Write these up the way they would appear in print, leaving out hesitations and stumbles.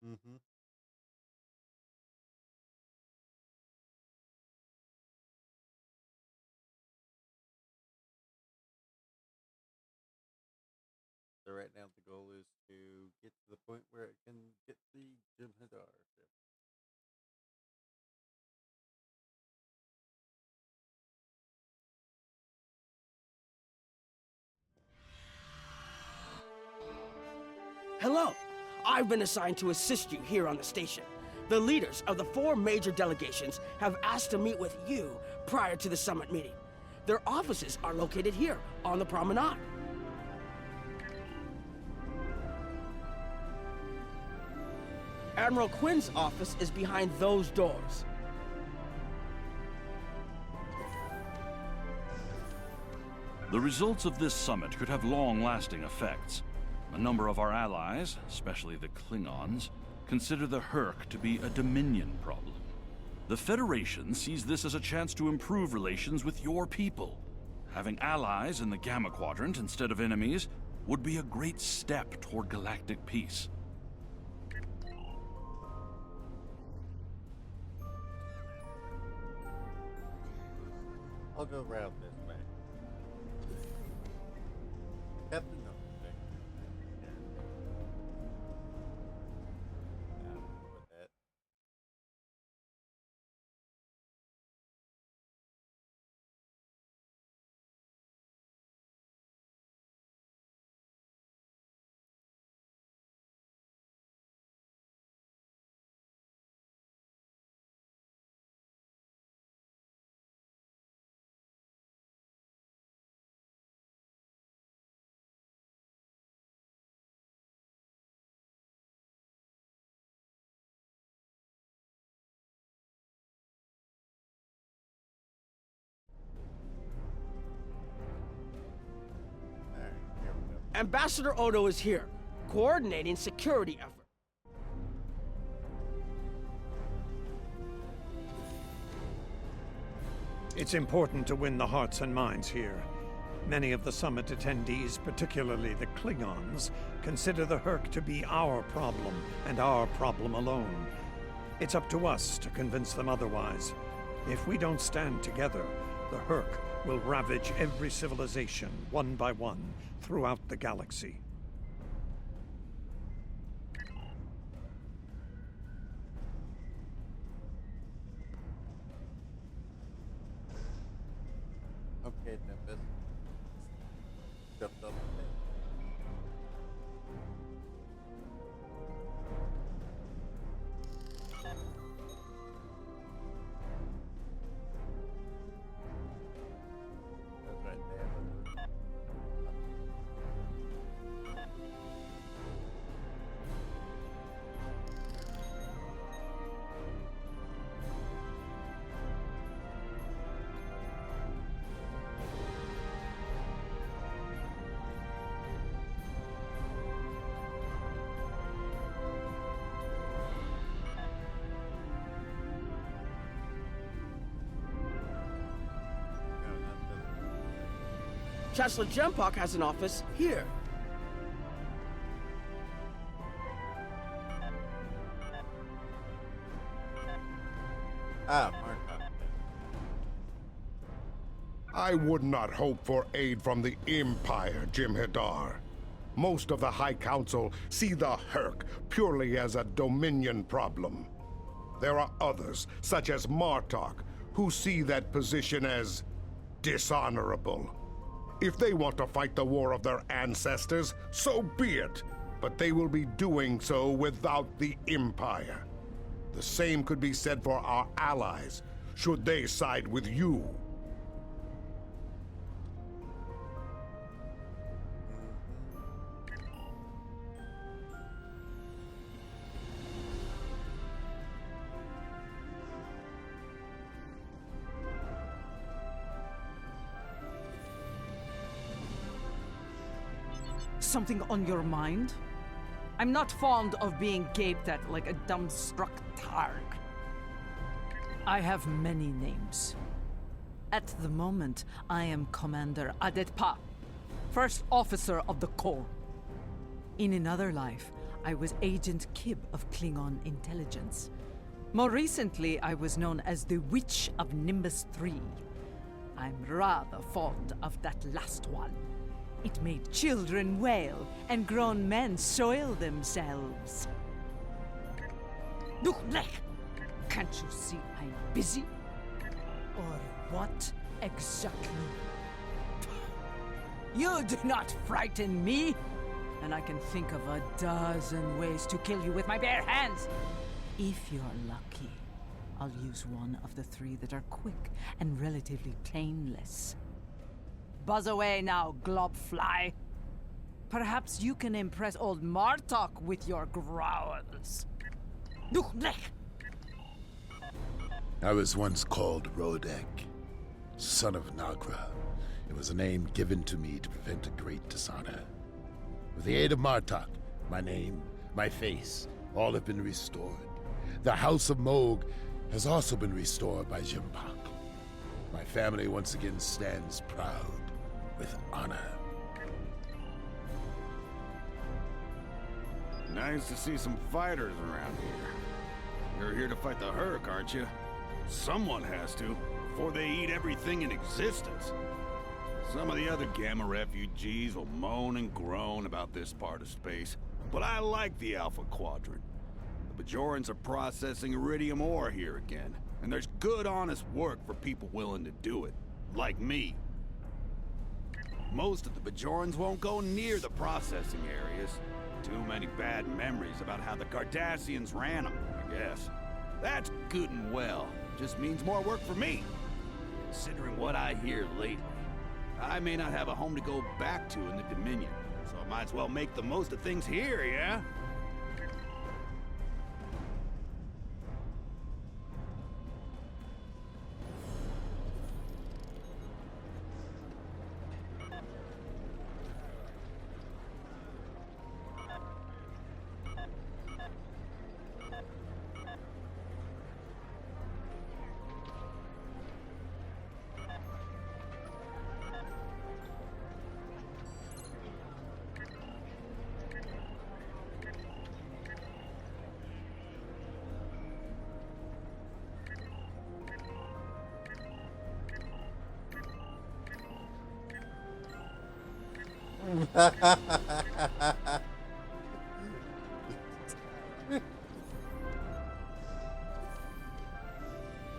Mm-hmm. So right now the goal is to get to the point where it can get the Jim Hadar ship. Hello. I've been assigned to assist you here on the station. The leaders of the four major delegations have asked to meet with you prior to the summit meeting. Their offices are located here on the promenade. Admiral Quinn's office is behind those doors. The results of this summit could have long-lasting effects. A number of our allies, especially the Klingons, consider the Herc to be a Dominion problem. The Federation sees this as a chance to improve relations with your people. Having allies in the Gamma Quadrant instead of enemies would be a great step toward galactic peace. I'll go around this way. Captain no. With that. Alright, here we go. Ambassador Odo is here, coordinating security efforts. It's important to win the hearts and minds here. Many of the summit attendees, particularly the Klingons, consider the Herc to be our problem, and our problem alone. It's up to us to convince them otherwise. If we don't stand together, the Herc will ravage every civilization, one by one, throughout the galaxy. Okay, Nimbus. Jumped on the thing. That's right there. No, not this. Chancellor Jempok has an office here. Ah, Markov. I would not hope for aid from the Empire, Jim Hadar. Most of the High Council see the Herc purely as a Dominion problem. There are others, such as Martok, who see that position as dishonorable. If they want to fight the war of their ancestors, so be it. But they will be doing so without the Empire. The same could be said for our allies, should they side with you. Something on your mind? I'm not fond of being gaped at like a dumbstruck targ. I have many names. At the moment, I am Commander Adetpa, First Officer of the Corps. In another life, I was Agent Kib of Klingon Intelligence. More recently, I was known as the Witch of Nimbus 3. I'm rather fond of that last one. It made children wail and grown men soil themselves. Can't you see I'm busy? Or what exactly? You do not frighten me! And I can think of a dozen ways to kill you with my bare hands! If you're lucky, I'll use one of the three that are quick and relatively painless. Buzz away now, globfly. Perhaps you can impress old Martok with your growls. I was once called Rodek, son of Nagra. It was a name given to me to prevent a great dishonor. With the aid of Martok, my name, my face, all have been restored. The House of Moog has also been restored by Jimpak. My family once again stands proud, with honor. Nice to see some fighters around here. You're here to fight the Hurk, aren't you? Someone has to, before they eat everything in existence. Some of the other Gamma refugees will moan and groan about this part of space, but I like the Alpha Quadrant. The Bajorans are processing iridium ore here again, and there's good, honest work for people willing to do it, like me. Most of the Bajorans won't go near the processing areas. Too many bad memories about how the Cardassians ran them, I guess. That's good and well. Just means more work for me. Considering what I hear lately, I may not have a home to go back to in the Dominion, so I might as well make the most of things here, yeah?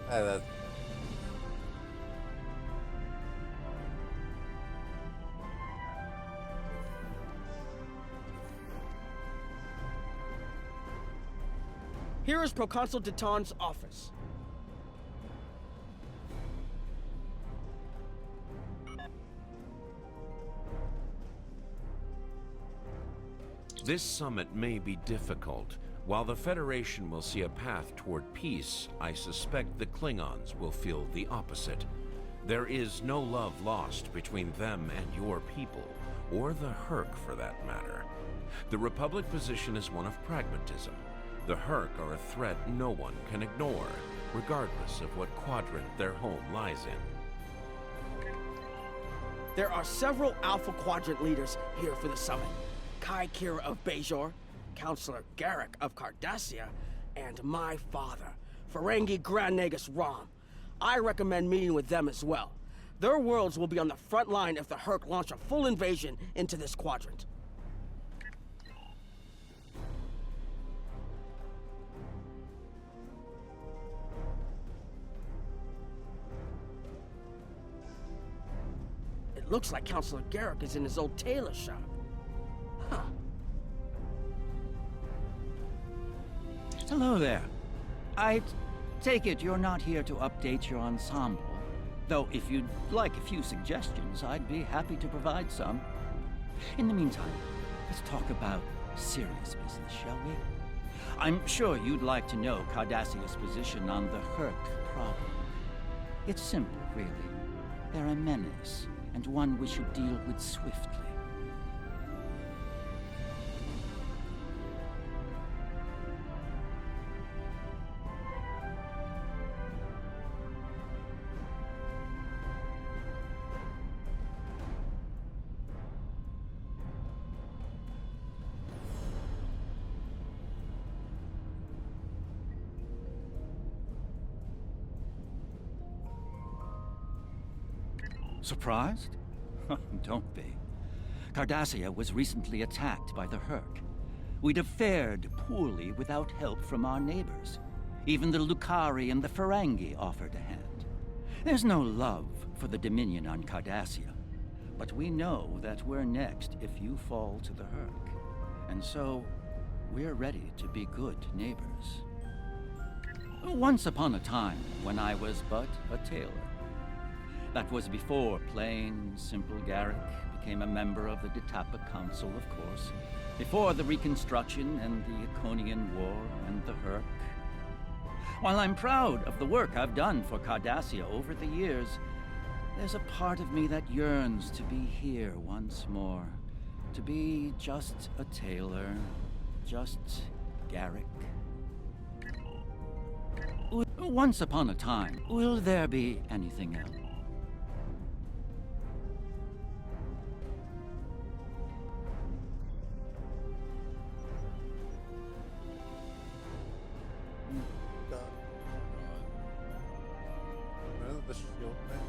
That's Here is Proconsul Deton's office. This summit may be difficult. While the Federation will see a path toward peace, I suspect the Klingons will feel the opposite. There is no love lost between them and your people, or the Hurk for that matter. The Republic position is one of pragmatism. The Hurk are a threat no one can ignore, regardless of what quadrant their home lies in. There are several Alpha Quadrant leaders here for the summit. Kai Kira of Bajor, Counselor Garrick of Cardassia, and my father, Ferengi Grand Nagus Rom. I recommend meeting with them as well. Their worlds will be on the front line if the Hurk launch a full invasion into this quadrant. It looks like Counselor Garrick is in his old tailor shop. Huh. Hello there. I take it you're not here to update your ensemble. Though if you'd like a few suggestions, I'd be happy to provide some. In the meantime, let's talk about serious business, shall we? I'm sure you'd like to know Cardassia's position on the Hurk problem. It's simple, really. They're a menace, and one we should deal with swiftly. Surprised? Don't be. Cardassia was recently attacked by the Hurk. We'd have fared poorly without help from our neighbors. Even the Lucari and the Ferengi offered a hand. There's no love for the Dominion on Cardassia, but we know that we're next if you fall to the Hurk. And so, we're ready to be good neighbors. Once upon a time, when I was but a tailor. That was before plain, simple Garrick became a member of the Ditapa Council, of course. Before the Reconstruction and the Iconian War and the Hurk. While I'm proud of the work I've done for Cardassia over the years, there's a part of me that yearns to be here once more. To be just a tailor, just Garrick. Once upon a time, will there be anything else? None of the shield thing.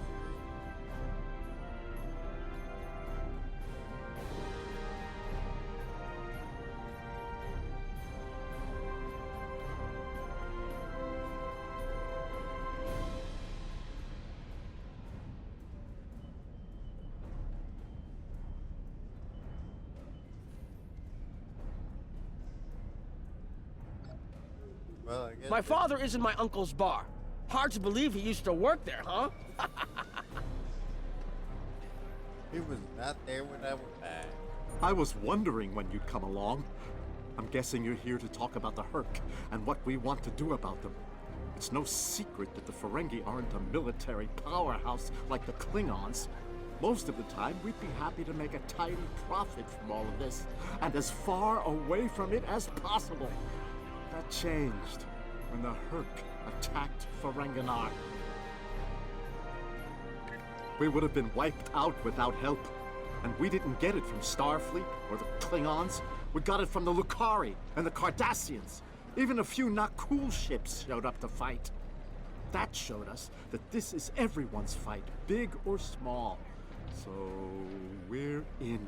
Well, I guess My father is in my uncle's bar. Hard to believe he used to work there, huh? he was not there when I was back. I was wondering when you'd come along. I'm guessing you're here to talk about the Hurk and what we want to do about them. It's no secret that the Ferengi aren't a military powerhouse like the Klingons. Most of the time, we'd be happy to make a tidy profit from all of this, and as far away from it as possible. That changed when the Hurk attacked Ferenginar. We would have been wiped out without help. And we didn't get it from Starfleet or the Klingons. We got it from the Lucari and the Cardassians. Even a few not cool ships showed up to fight. That showed us that this is everyone's fight, big or small. So we're in.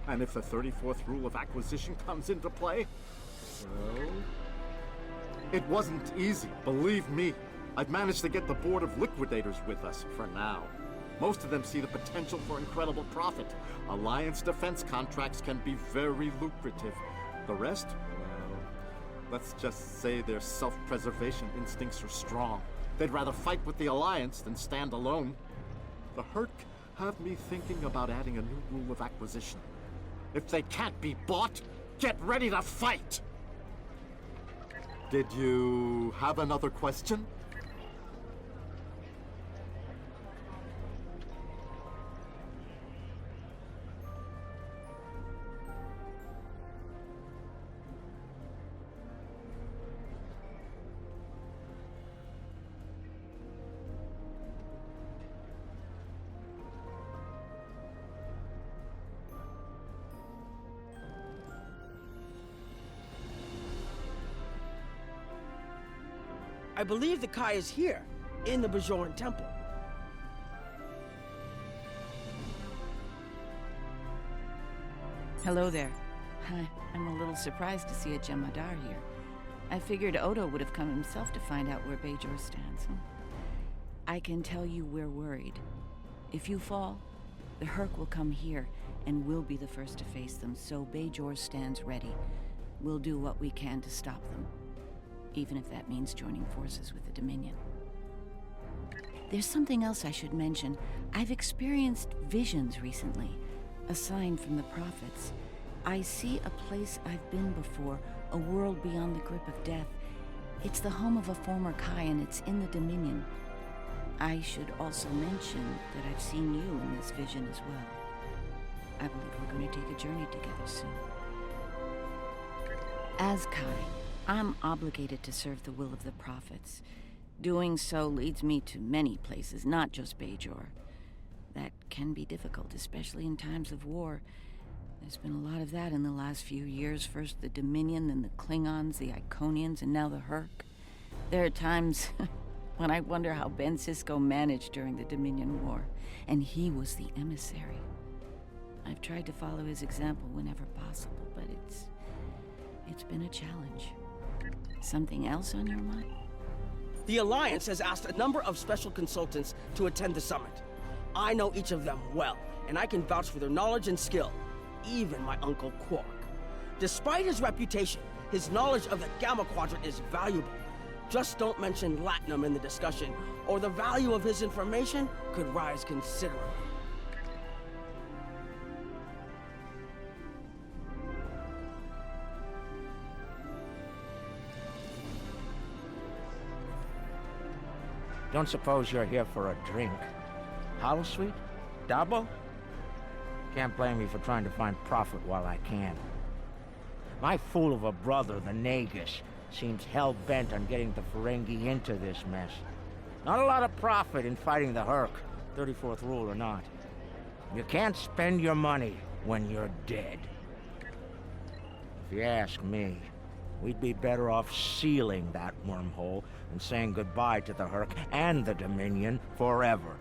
And if the 34th rule of acquisition comes into play, well, it wasn't easy, believe me. I've managed to get the Board of Liquidators with us, for now. Most of them see the potential for incredible profit. Alliance defense contracts can be very lucrative. The rest, well, let's just say their self-preservation instincts are strong. They'd rather fight with the Alliance than stand alone. The Hurk have me thinking about adding a new rule of acquisition. If they can't be bought, get ready to fight! Did you have another question? I believe the Kai is here, in the Bajoran Temple. Hello there. Hi, I'm a little surprised to see a Jem'Hadar here. I figured Odo would have come himself to find out where Bajor stands. I can tell you we're worried. If you fall, the Hurk will come here, and we'll be the first to face them, so Bajor stands ready. We'll do what we can to stop them, even if that means joining forces with the Dominion. There's something else I should mention. I've experienced visions recently, a sign from the prophets. I see a place I've been before, a world beyond the grip of death. It's the home of a former Kai, and it's in the Dominion. I should also mention that I've seen you in this vision as well. I believe we're going to take a journey together soon. As Kai, I'm obligated to serve the will of the prophets. Doing so leads me to many places, not just Bajor. That can be difficult, especially in times of war. There's been a lot of that in the last few years. First the Dominion, then the Klingons, the Iconians, and now the Hurk. There are times When I wonder how Ben Sisko managed during the Dominion War, and he was the emissary. I've tried to follow his example whenever possible, but it's been a challenge. Something else on your mind? The Alliance has asked a number of special consultants to attend the summit. I know each of them well, and I can vouch for their knowledge and skill. Even my Uncle Quark. Despite his reputation, his knowledge of the Gamma Quadrant is valuable. Just don't mention Latinum in the discussion, or the value of his information could rise considerably. Don't suppose you're here for a drink. Holosuite? Dabo? Can't blame me for trying to find profit while I can. My fool of a brother, the Nagus, seems hell-bent on getting the Ferengi into this mess. Not a lot of profit in fighting the Hurk, 34th rule or not. You can't spend your money when you're dead. If you ask me, we'd be better off sealing that wormhole and saying goodbye to the Hurk and the Dominion forever.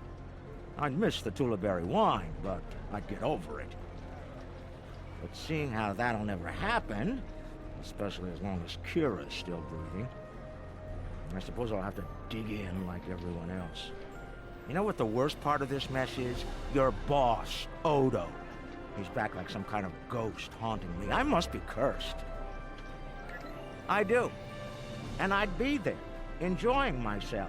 I'd miss the Tulaberry wine, but I'd get over it. But seeing how that'll never happen, especially as long as Kira's still breathing, I suppose I'll have to dig in like everyone else. You know what the worst part of this mess is? Your boss, Odo. He's back like some kind of ghost haunting me. I must be cursed. I do. And I'd be there, enjoying myself,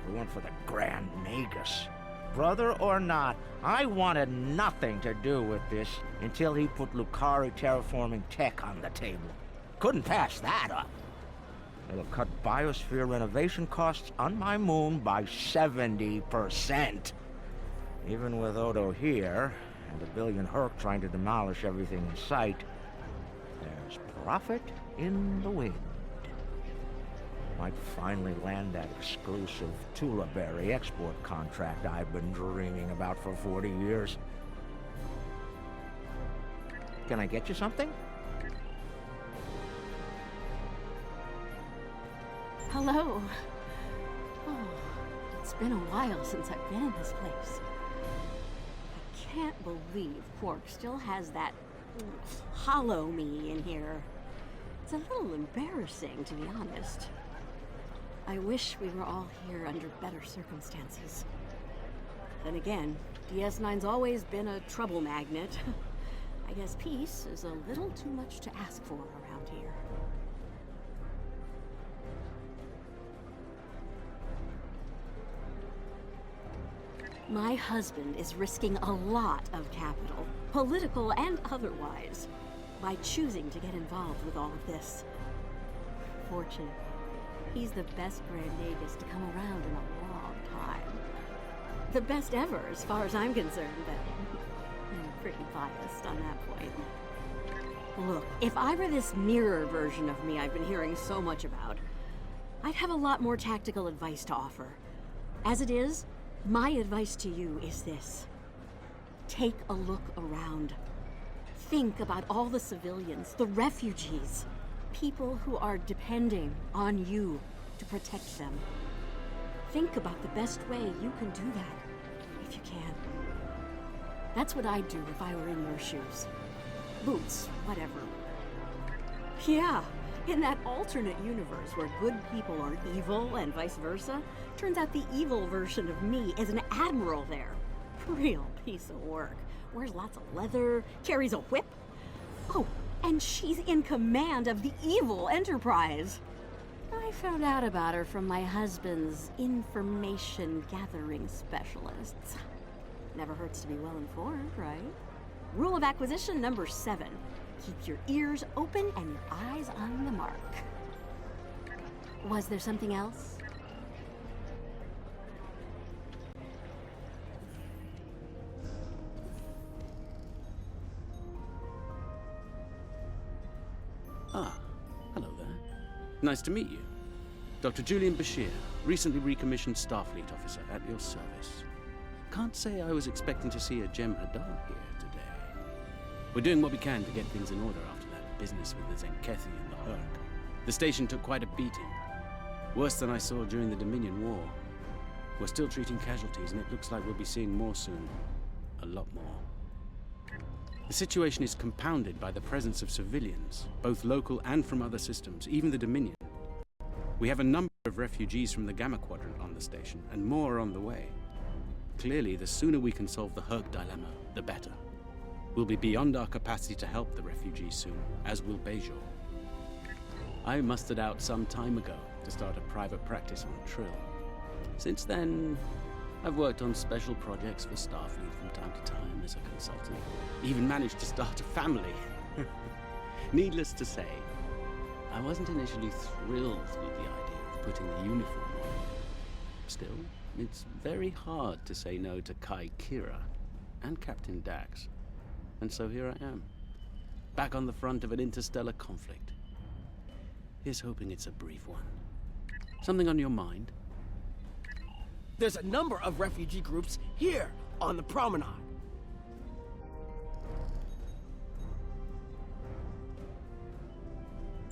if it weren't for the Grand Nagus. Brother or not, I wanted nothing to do with this until he put Lukari terraforming tech on the table. Couldn't pass that up. It'll cut biosphere renovation costs on my moon by 70%. Even with Odo here, and a billion Hurk trying to demolish everything in sight, there's profit in the wind. Might finally land that exclusive Tulaberry export contract I've been dreaming about for 40 years. Can I get you something? Hello. Oh, it's been a while since I've been in this place. I can't believe Quark still has that hollow me in here. It's a little embarrassing, to be honest. I wish we were all here under better circumstances. Then again, DS9's always been a trouble magnet. I guess peace is a little too much to ask for around here. My husband is risking a lot of capital, political and otherwise, by choosing to get involved with all of this. Fortunately, he's the best Grand Nagus to come around in a long time. The best ever, as far as I'm concerned, but I'm pretty biased on that point. Look, if I were this mirror version of me I've been hearing so much about, I'd have a lot more tactical advice to offer. As it is, my advice to you is this. Take a look around. Think about all the civilians, the refugees, people who are depending on you to protect them. Think about the best way you can do that, if you can. That's what I'd do if I were in your shoes. Boots, whatever. Yeah, in that alternate universe where good people are evil and vice versa, turns out the evil version of me is an admiral there. Real piece of work. Wears lots of leather, carries a whip. Oh, and she's in command of the evil Enterprise. I found out about her from my husband's information gathering specialists. Never hurts to be well informed, right? Rule of acquisition number 7. Keep your ears open and your eyes on the mark. Was there something else? Ah, hello there. Nice to meet you. Dr. Julian Bashir, recently recommissioned Starfleet officer at your service. Can't say I was expecting to see a Jem'Hadar here today. We're doing what we can to get things in order after that business with the Zenkethi and the Hurk. The station took quite a beating. Worse than I saw during the Dominion War. We're still treating casualties, and it looks like we'll be seeing more soon. A lot more. The situation is compounded by the presence of civilians, both local and from other systems, even the Dominion. We have a number of refugees from the Gamma Quadrant on the station, and more are on the way. Clearly, the sooner we can solve the Herc dilemma, the better. We'll be beyond our capacity to help the refugees soon, as will Bajor. I mustered out some time ago to start a private practice on Trill. Since then, I've worked on special projects for Starfleet from time to time as a consultant. Even managed to start a family. Needless to say, I wasn't initially thrilled with the idea of putting the uniform on. Still, it's very hard to say no to Kai Kira and Captain Dax. And so here I am, back on the front of an interstellar conflict. Here's hoping it's a brief one. Something on your mind? There's a number of refugee groups here on the promenade.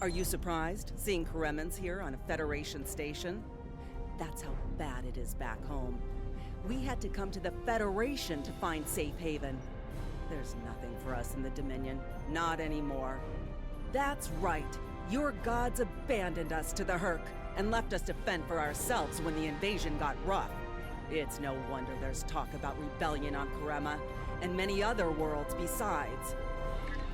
Are you surprised seeing Koremans here on a Federation station? That's how bad it is back home. We had to come to the Federation to find safe haven. There's nothing for us in the Dominion, not anymore. That's right. Your gods abandoned us to the Herc and left us to fend for ourselves when the invasion got rough. It's no wonder there's talk about rebellion on Korema, and many other worlds besides.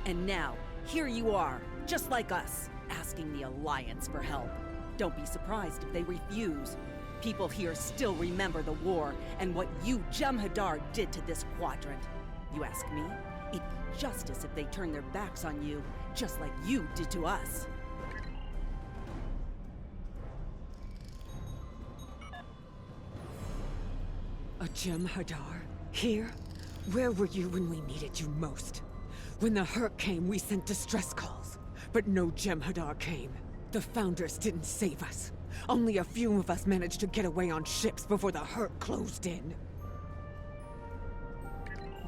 And now, here you are, just like us, asking the Alliance for help. Don't be surprised if they refuse. People here still remember the war and what you, Jem'Hadar, did to this quadrant. You ask me? It'd be justice if they turned their backs on you, just like you did to us. A Jem'Hadar? Here? Where were you when we needed you most? When the Herc came, we sent distress calls. But no Jem'Hadar came. The Founders didn't save us. Only a few of us managed to get away on ships before the Herc closed in.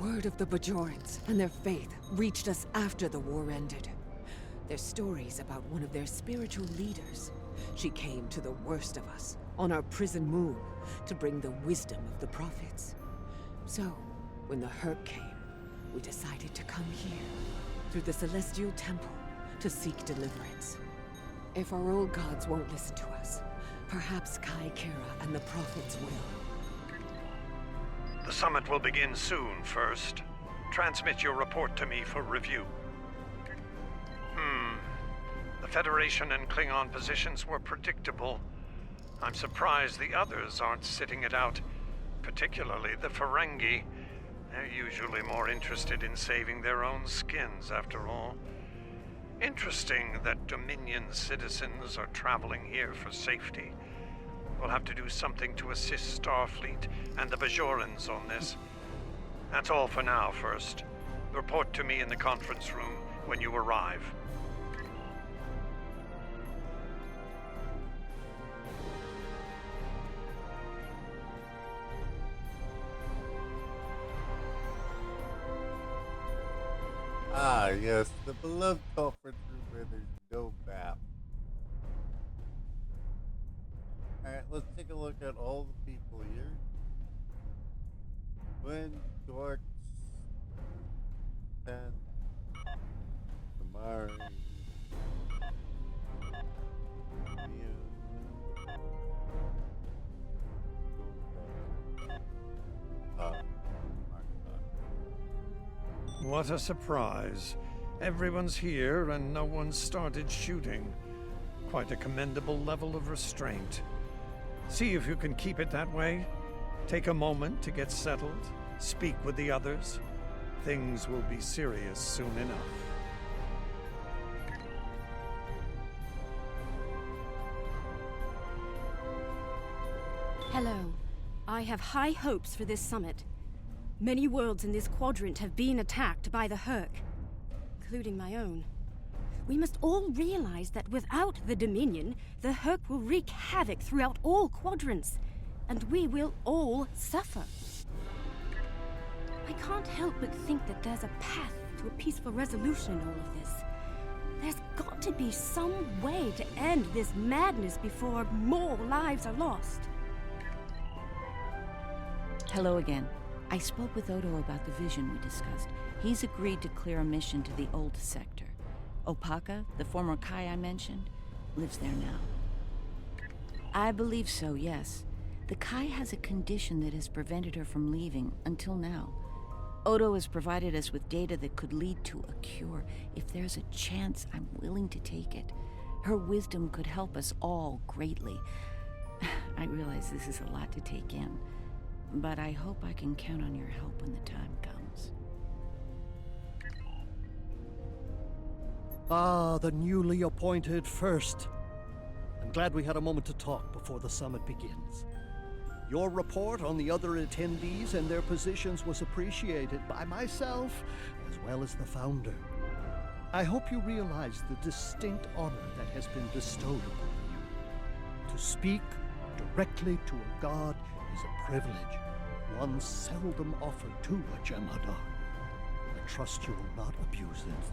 Word of the Bajorans and their faith reached us after the war ended. Their stories about one of their spiritual leaders. She came to the worst of us, on our prison moon, to bring the wisdom of the prophets. So, when the Herc came, we decided to come here, through the Celestial Temple, to seek deliverance. If our old gods won't listen to us, perhaps Kai Kira and the prophets will. The summit will begin soon. First, transmit your report to me for review. The Federation and Klingon positions were predictable. I'm surprised the others aren't sitting it out, particularly the Ferengi. They're usually more interested in saving their own skins, after all. Interesting that Dominion citizens are traveling here for safety. We'll have to do something to assist Starfleet and the Bajorans on this. That's all for now. First, report to me in the conference room when you arrive. Ah, yes, the beloved conference room where there's no map. Alright, let's take a look at all the people here. Gwen, Dork, Ten, Samari, What a surprise. Everyone's here and no one's started shooting. Quite a commendable level of restraint. See if you can keep it that way. Take a moment to get settled. Speak with the others. Things will be serious soon enough. Hello. I have high hopes for this summit. Many worlds in this quadrant have been attacked by the Herc, including my own. We must all realize that without the Dominion, the Herc will wreak havoc throughout all quadrants, and we will all suffer. I can't help but think that there's a path to a peaceful resolution in all of this. There's got to be some way to end this madness before more lives are lost. Hello again. I spoke with Odo about the vision we discussed. He's agreed to clear a mission to the old sector. Opaka, the former Kai I mentioned, lives there now. I believe so, yes. The Kai has a condition that has prevented her from leaving until now. Odo has provided us with data that could lead to a cure. If there's a chance, I'm willing to take it. Her wisdom could help us all greatly. I realize this is a lot to take in, but I hope I can count on your help when the time comes. Ah, the newly appointed First. I'm glad we had a moment to talk before the summit begins. Your report on the other attendees and their positions was appreciated by myself as well as the Founder. I hope you realize the distinct honor that has been bestowed upon you. To speak directly to a god is a privilege, one seldom offered to a Jem'Hadar. I trust you will not abuse it.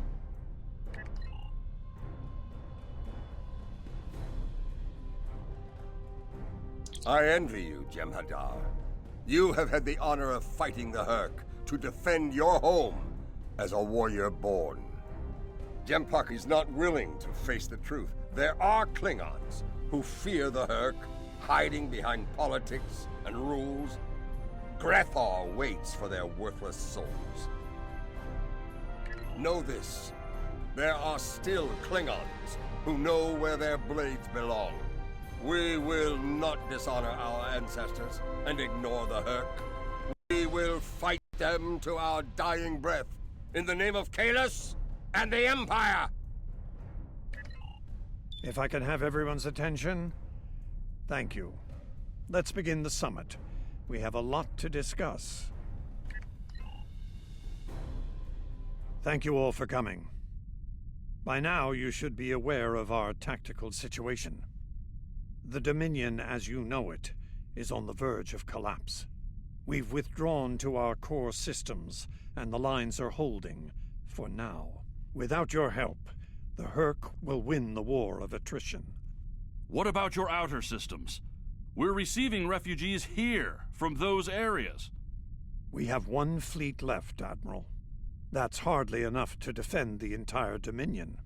I envy you, Jem'Hadar. You have had the honor of fighting the Hurk to defend your home as a warrior born. Jem'Pak is not willing to face the truth. There are Klingons who fear the Hurk, hiding behind politics and rules. Grethar waits for their worthless souls. Know this. There are still Klingons who know where their blades belong. We will not dishonor our ancestors and ignore the Hurk. We will fight them to our dying breath in the name of Kahless and the Empire! If I can have everyone's attention, thank you. Let's begin the summit. We have a lot to discuss. Thank you all for coming. By now, you should be aware of our tactical situation. The Dominion, as you know it, is on the verge of collapse. We've withdrawn to our core systems, and the lines are holding, for now. Without your help, the Hurk will win the war of attrition. What about your outer systems? We're receiving refugees here, from those areas. We have one fleet left, Admiral. That's hardly enough to defend the entire Dominion.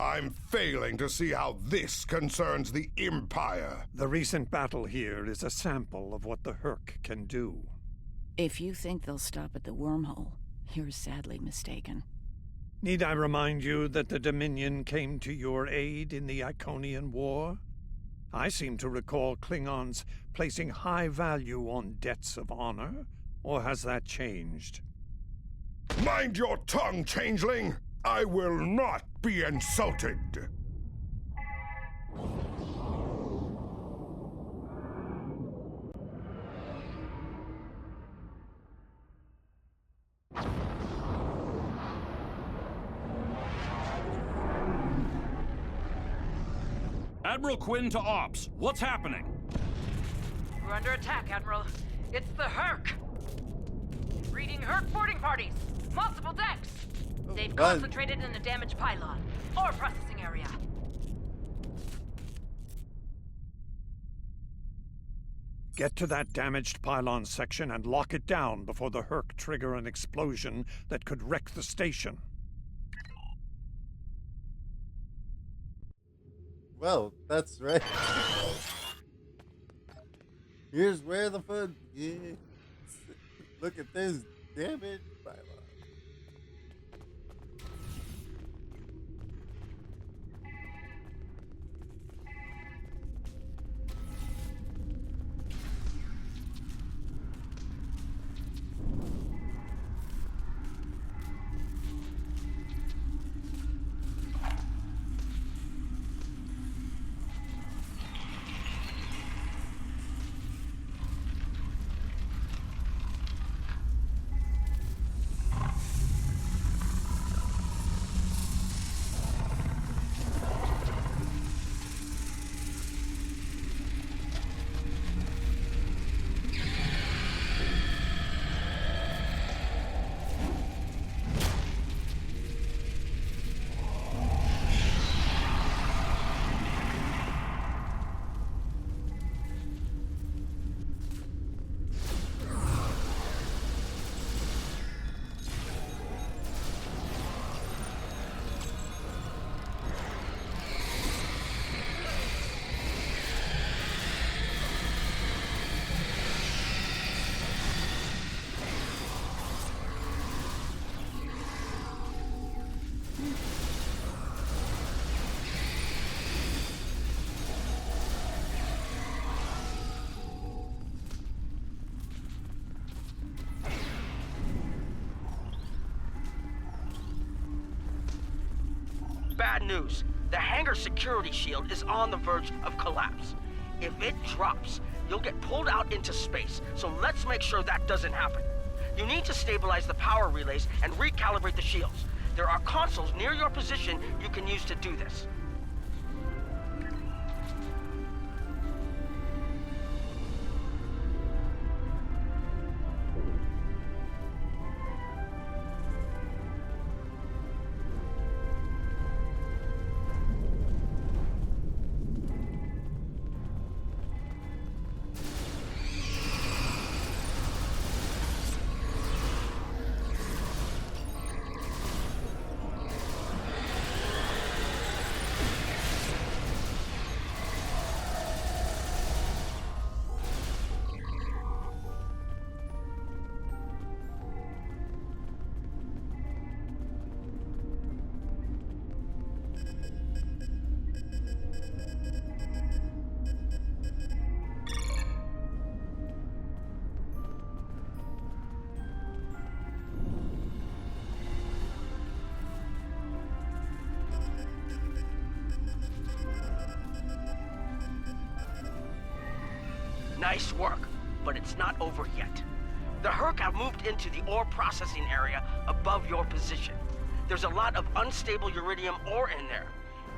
I'm failing to see how this concerns the Empire. The recent battle here is a sample of what the Hurk can do. If you think they'll stop at the wormhole, you're sadly mistaken. Need I remind you that the Dominion came to your aid in the Iconian War? I seem to recall Klingons placing high value on debts of honor, or has that changed? Mind your tongue, changeling! I will not be insulted! Admiral Quinn to Ops. What's happening? We're under attack, Admiral. It's the Hurk! Reading Hurk boarding parties! Multiple decks! They've concentrated in the damaged pylon. Ore processing area. Get to that damaged pylon section and lock it down before the Hurk trigger an explosion that could wreck the station. Well, that's right. Here's where the fun begins. Look at this damaged pylon. bad news. The hangar security shield is on the verge of collapse. If it drops, you'll get pulled out into space, so let's make sure that doesn't happen. You need to stabilize the power relays and recalibrate the shields. There are consoles near your position you can use to do this. Nice work, but it's not over yet. The Herc have moved into the ore processing area above your position. There's a lot of unstable uridium ore in there.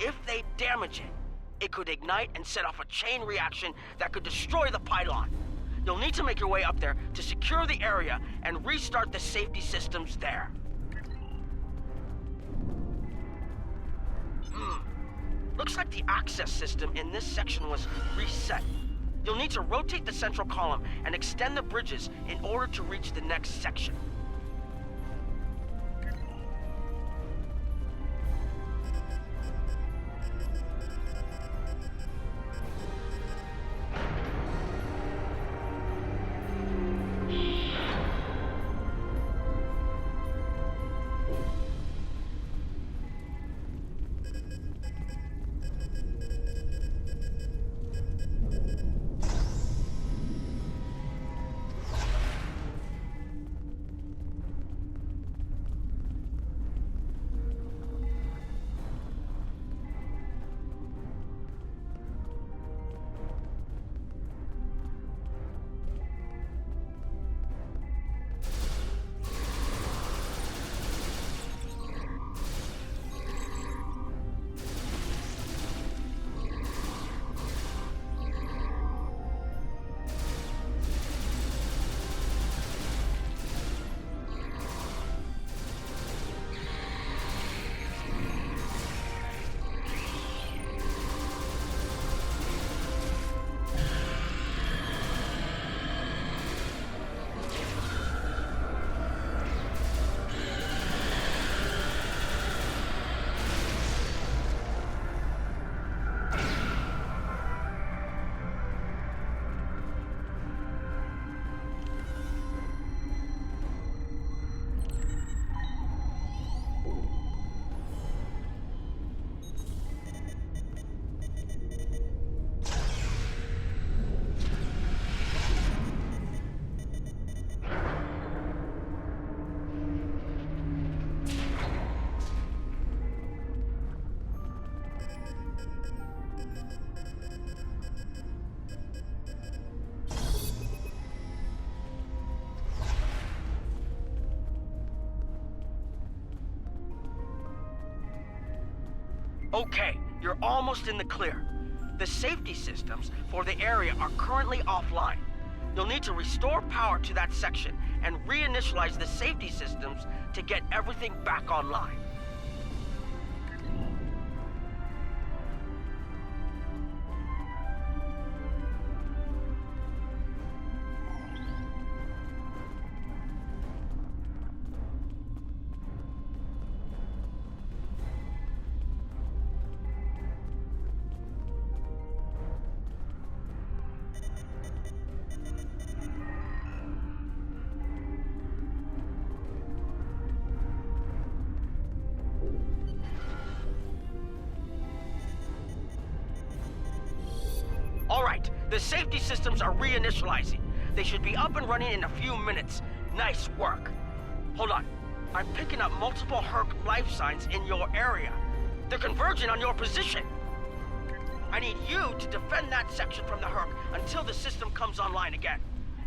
If they damage it, it could ignite and set off a chain reaction that could destroy the pylon. You'll need to make your way up there to secure the area and restart the safety systems there. Looks like the access system in this section was reset. You'll need to rotate the central column and extend the bridges in order to reach the next section. Okay, you're almost in the clear. The safety systems for the area are currently offline. You'll need to restore power to that section and reinitialize the safety systems to get everything back online. All right, the safety systems are reinitializing. They should be up and running in a few minutes. Nice work. Hold on. I'm picking up multiple Herc life signs in your area. They're converging on your position. I need you to defend that section from the Herc until the system comes online again.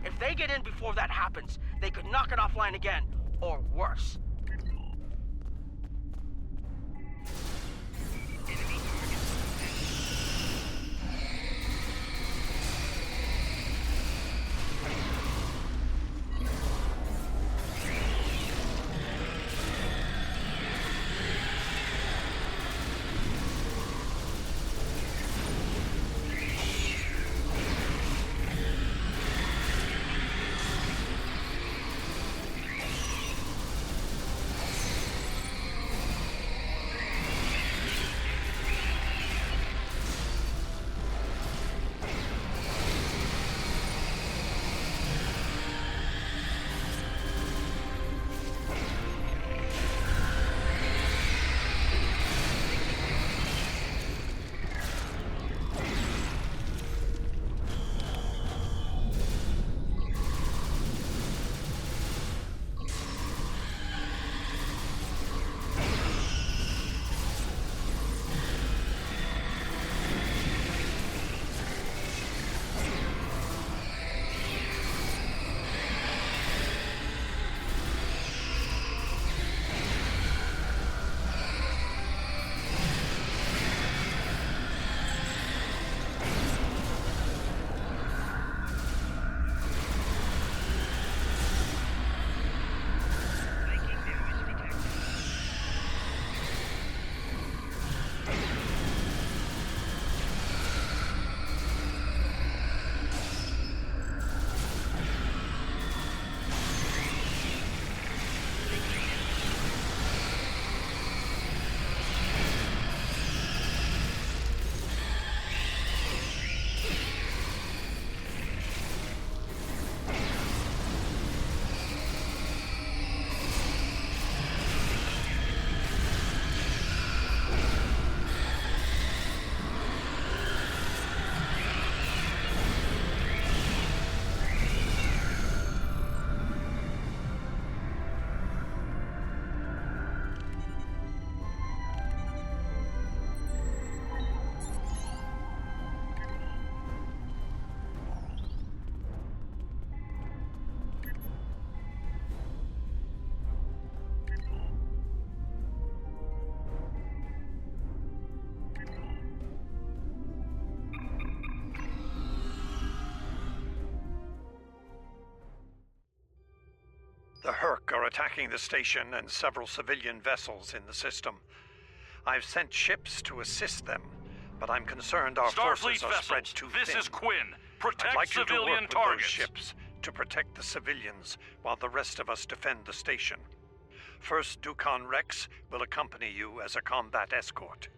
If they get in before that happens, they could knock it offline again, or worse. The Herc are attacking the station and several civilian vessels in the system. I've sent ships to assist them, but I'm concerned our forces are spread too thin. This is Quinn. Protect I'd like civilian you to work targets. with those ships to protect the civilians while the rest of us defend the station. First, Dukan Rex will accompany you as a combat escort.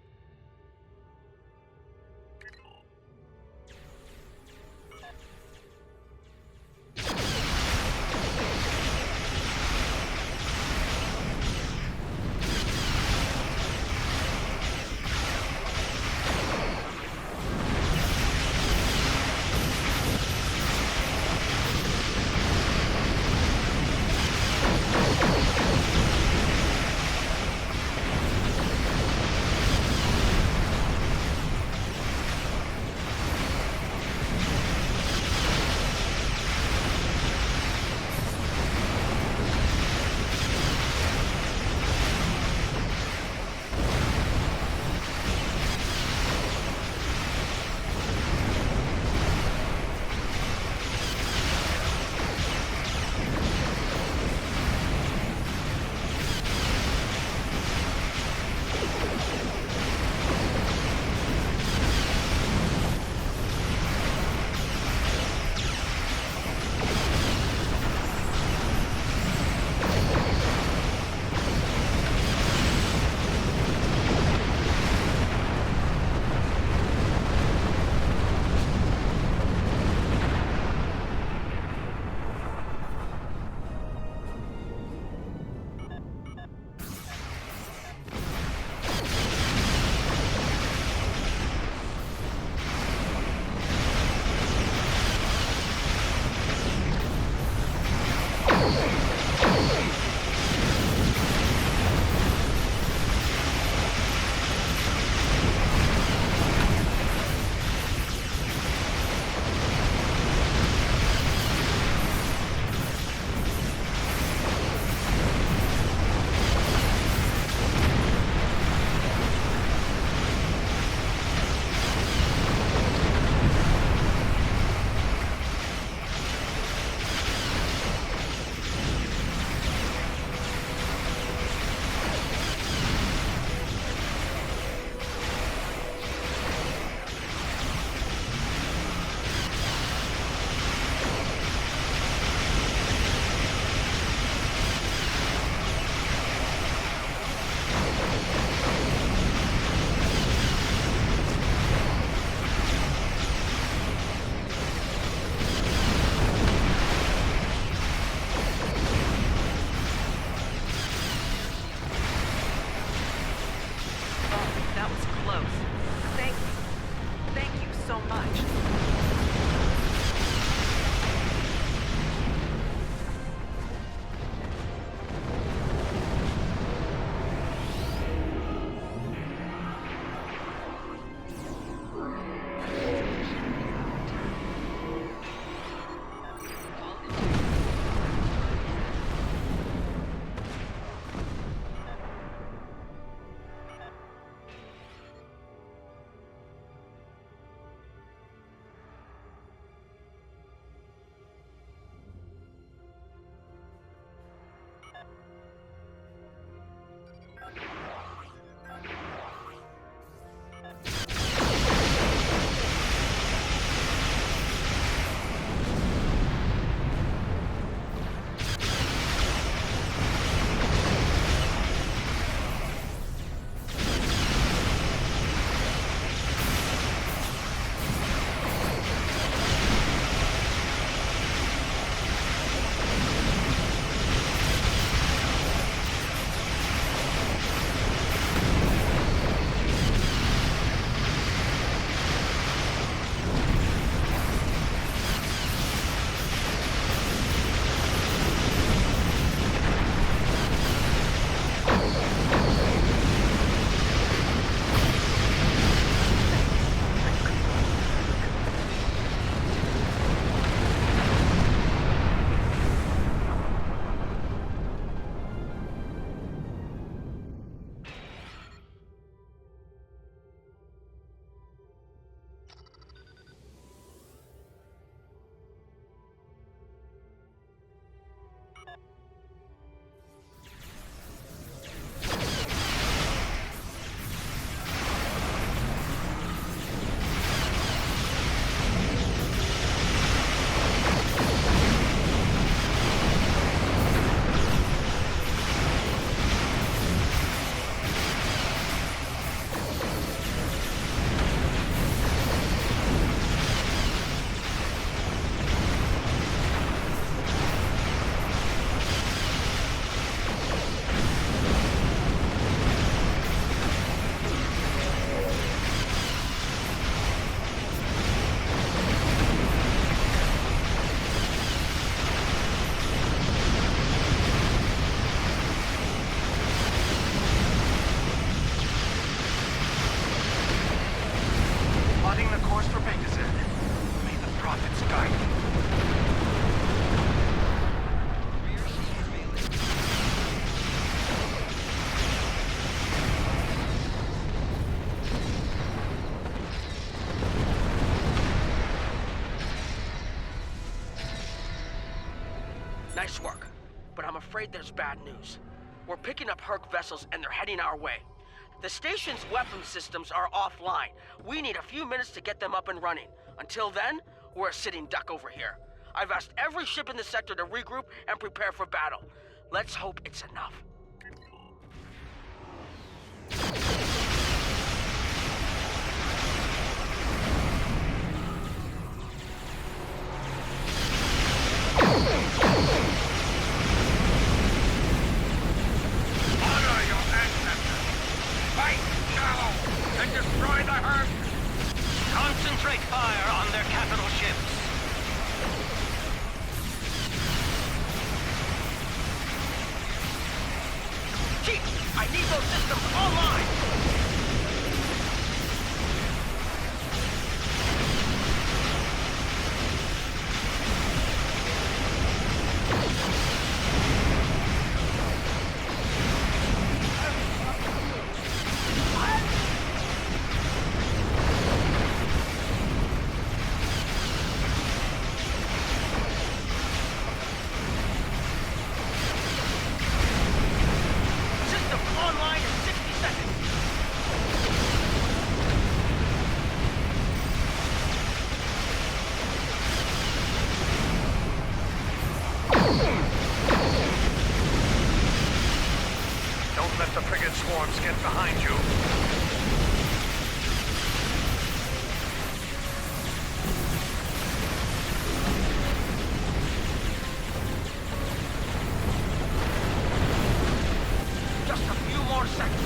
Nice work, but I'm afraid there's bad news. We're picking up Herc vessels and they're heading our way. The station's weapon systems are offline. We need a few minutes to get them up and running. Until then, we're a sitting duck over here. I've asked every ship in the sector to regroup and prepare for battle. Let's hope it's enough. Honor your ancestors. Fight now and destroy the Herc. Concentrate fire on their capital ships. Chief, I need those systems online! Don't let the frigate swarms get behind you. Just a few more seconds.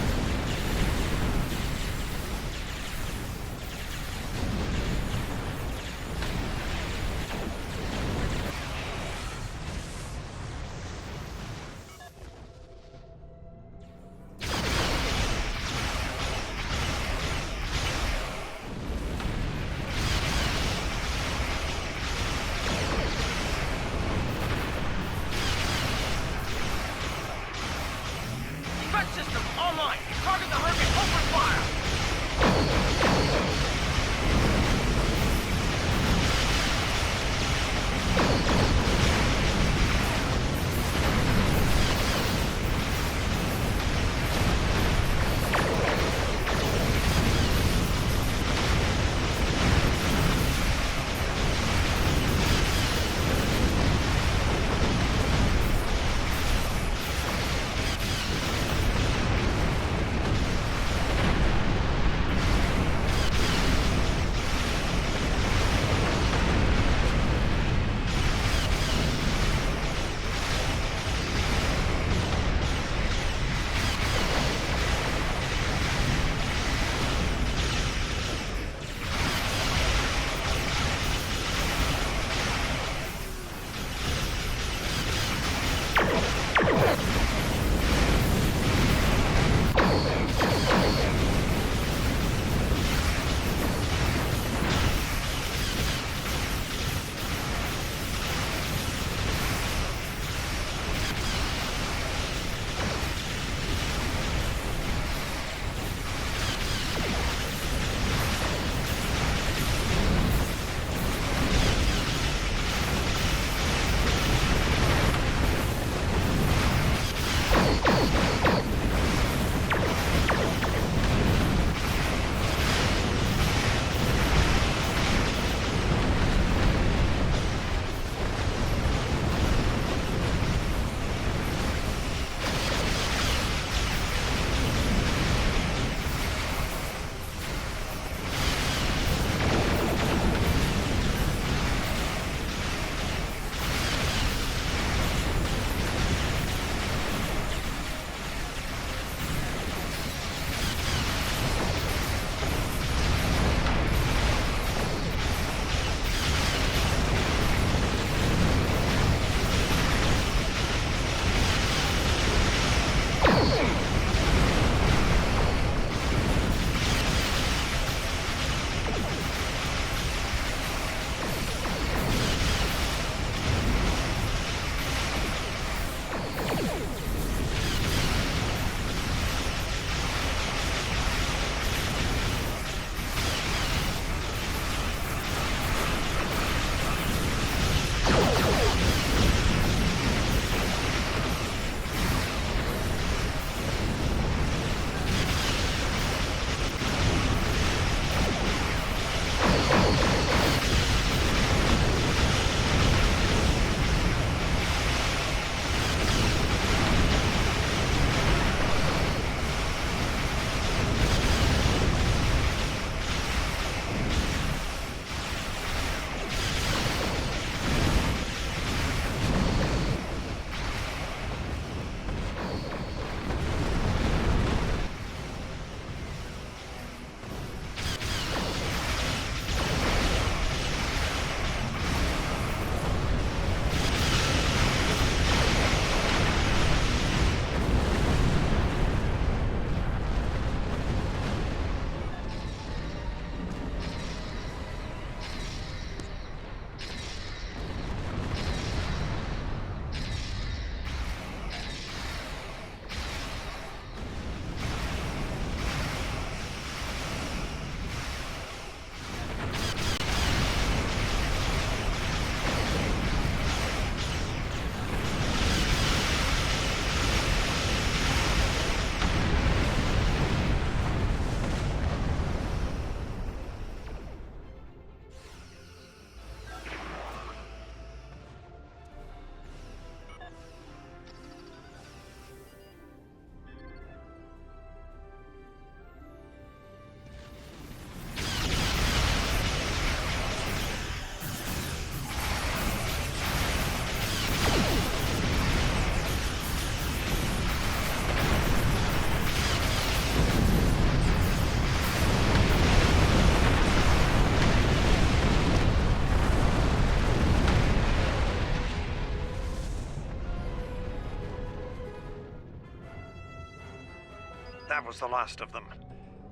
That was the last of them.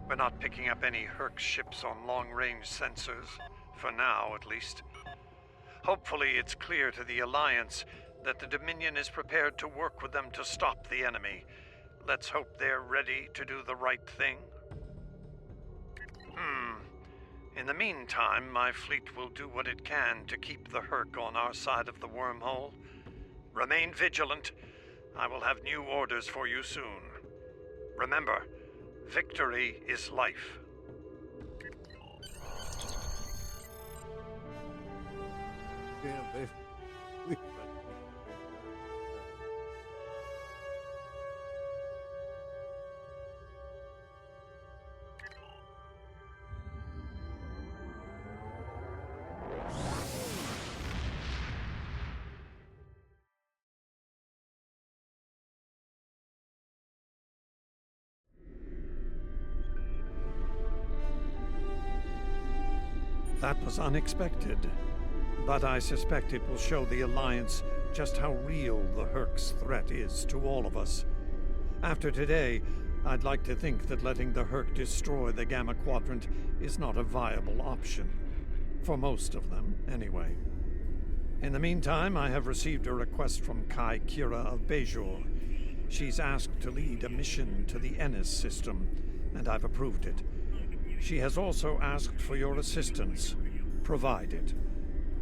We're not picking up any Herc ships on long-range sensors. For now, at least. Hopefully it's clear to the Alliance that the Dominion is prepared to work with them to stop the enemy. Let's hope they're ready to do the right thing. In the meantime, my fleet will do what it can to keep the Herc on our side of the wormhole. Remain vigilant. I will have new orders for you soon. Remember, victory is life. Damn, baby. That was unexpected, but I suspect it will show the Alliance just how real the Herc's threat is to all of us. After today, I'd like to think that letting the Herc destroy the Gamma Quadrant is not a viable option. For most of them, anyway. In the meantime, I have received a request from Kai Kira of Bejor. She's asked to lead a mission to the Ennis system, and I've approved it. She has also asked for your assistance. Provide it.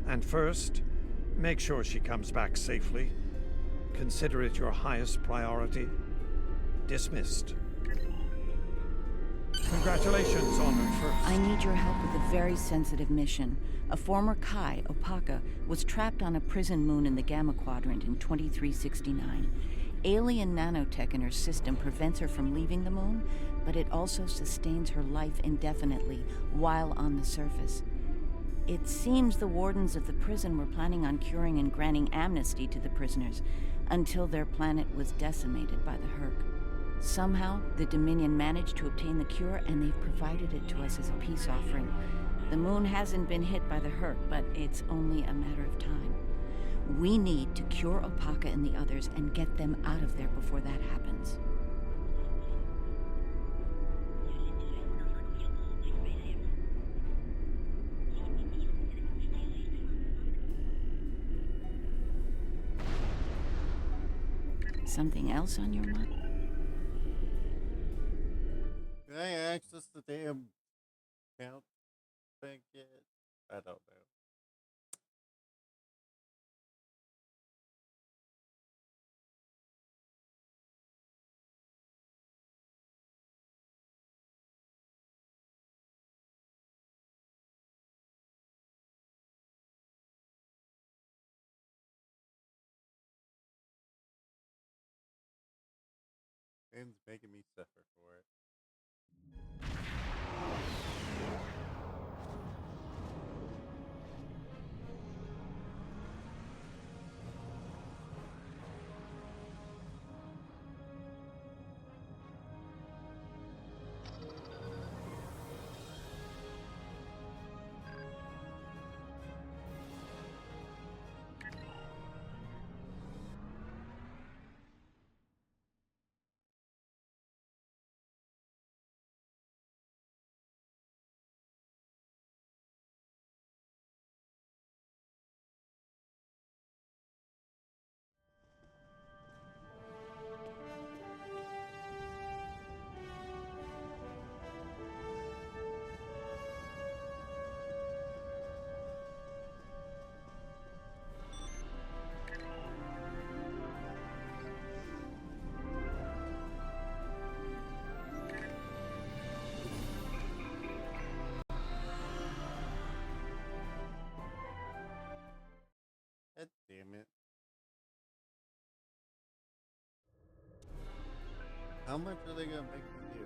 And first, make sure she comes back safely. Consider it your highest priority. Dismissed. Congratulations, Honored First. I need your help with a very sensitive mission. A former Kai, Opaka, was trapped on a prison moon in the Gamma Quadrant in 2369. Alien nanotech in her system prevents her from leaving the moon, but it also sustains her life indefinitely while on the surface. It seems the wardens of the prison were planning on curing and granting amnesty to the prisoners until their planet was decimated by the Herc. Somehow, the Dominion managed to obtain the cure, and they've provided it to us as a peace offering. The moon hasn't been hit by the Herc, but it's only a matter of time. We need to cure Opaka and the others and get them out of there before that happens. Something else on your mind? Can I access the damn account thing yet? I don't know. And it's making me suffer for it. God damn it. How much are they gonna make me do?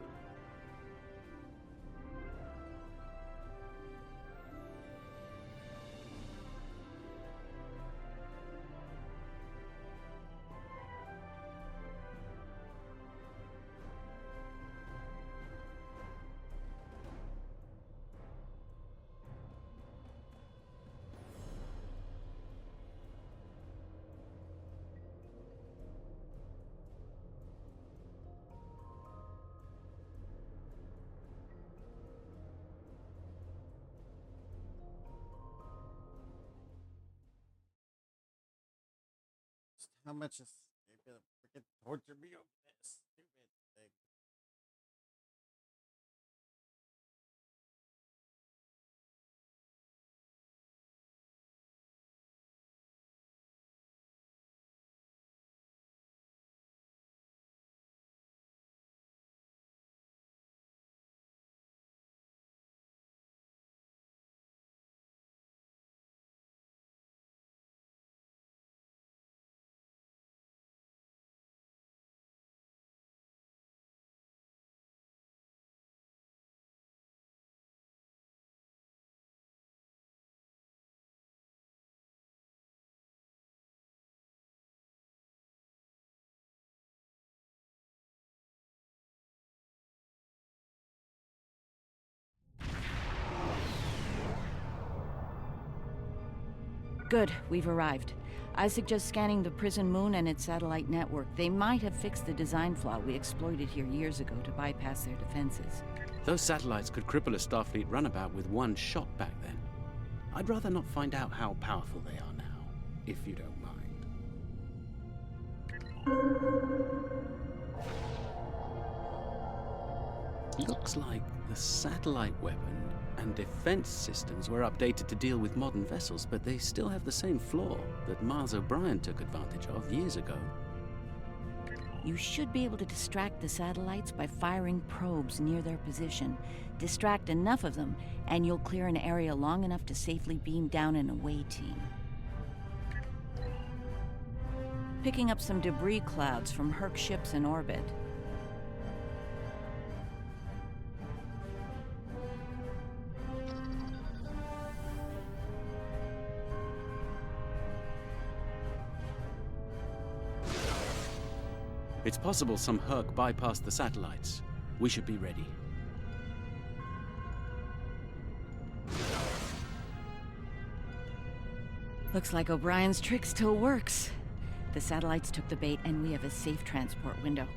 how much is you're gonna freaking torture me over this stupid thing? Good, we've arrived. I suggest scanning the prison moon and its satellite network. They might have fixed the design flaw we exploited here years ago to bypass their defenses. Those satellites could cripple a Starfleet runabout with one shot back then. I'd rather not find out how powerful they are now, if you don't mind. Looks like the satellite weapon and defense systems were updated to deal with modern vessels, but they still have the same flaw that Mars O'Brien took advantage of years ago. You should be able to distract the satellites by firing probes near their position. Distract enough of them, and you'll clear an area long enough to safely beam down an away team. Picking up some debris clouds from Herc ships in orbit. It's possible some Herc bypassed the satellites. We should be ready. Looks like O'Brien's trick still works. The satellites took the bait, and we have a safe transport window.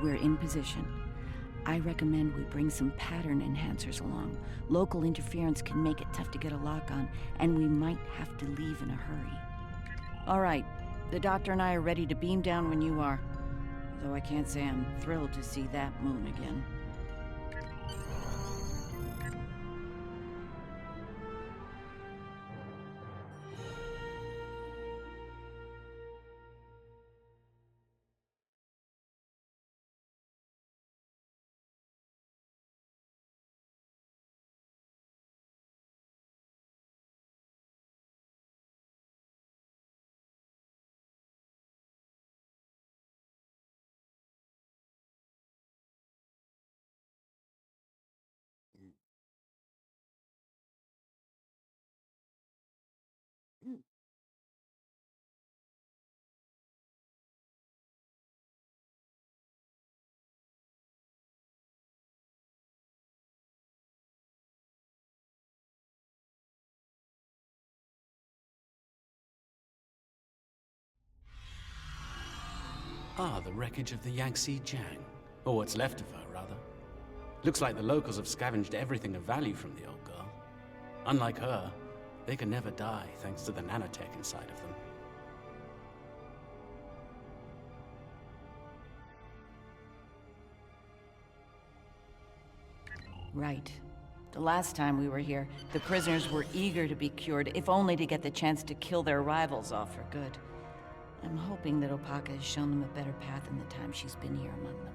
We're in position. I recommend we bring some pattern enhancers along. Local interference can make it tough to get a lock on, and we might have to leave in a hurry. All right, the doctor and I are ready to beam down when you are. Though I can't say I'm thrilled to see that moon again. Ah, the wreckage of the Yangtze Jiang. Or what's left of her, rather. Looks like the locals have scavenged everything of value from the old girl. Unlike her, they can never die thanks to the nanotech inside of them. Right. The last time we were here, the prisoners were eager to be cured, if only to get the chance to kill their rivals off for good. I'm hoping that Opaka has shown them a better path in the time she's been here among them.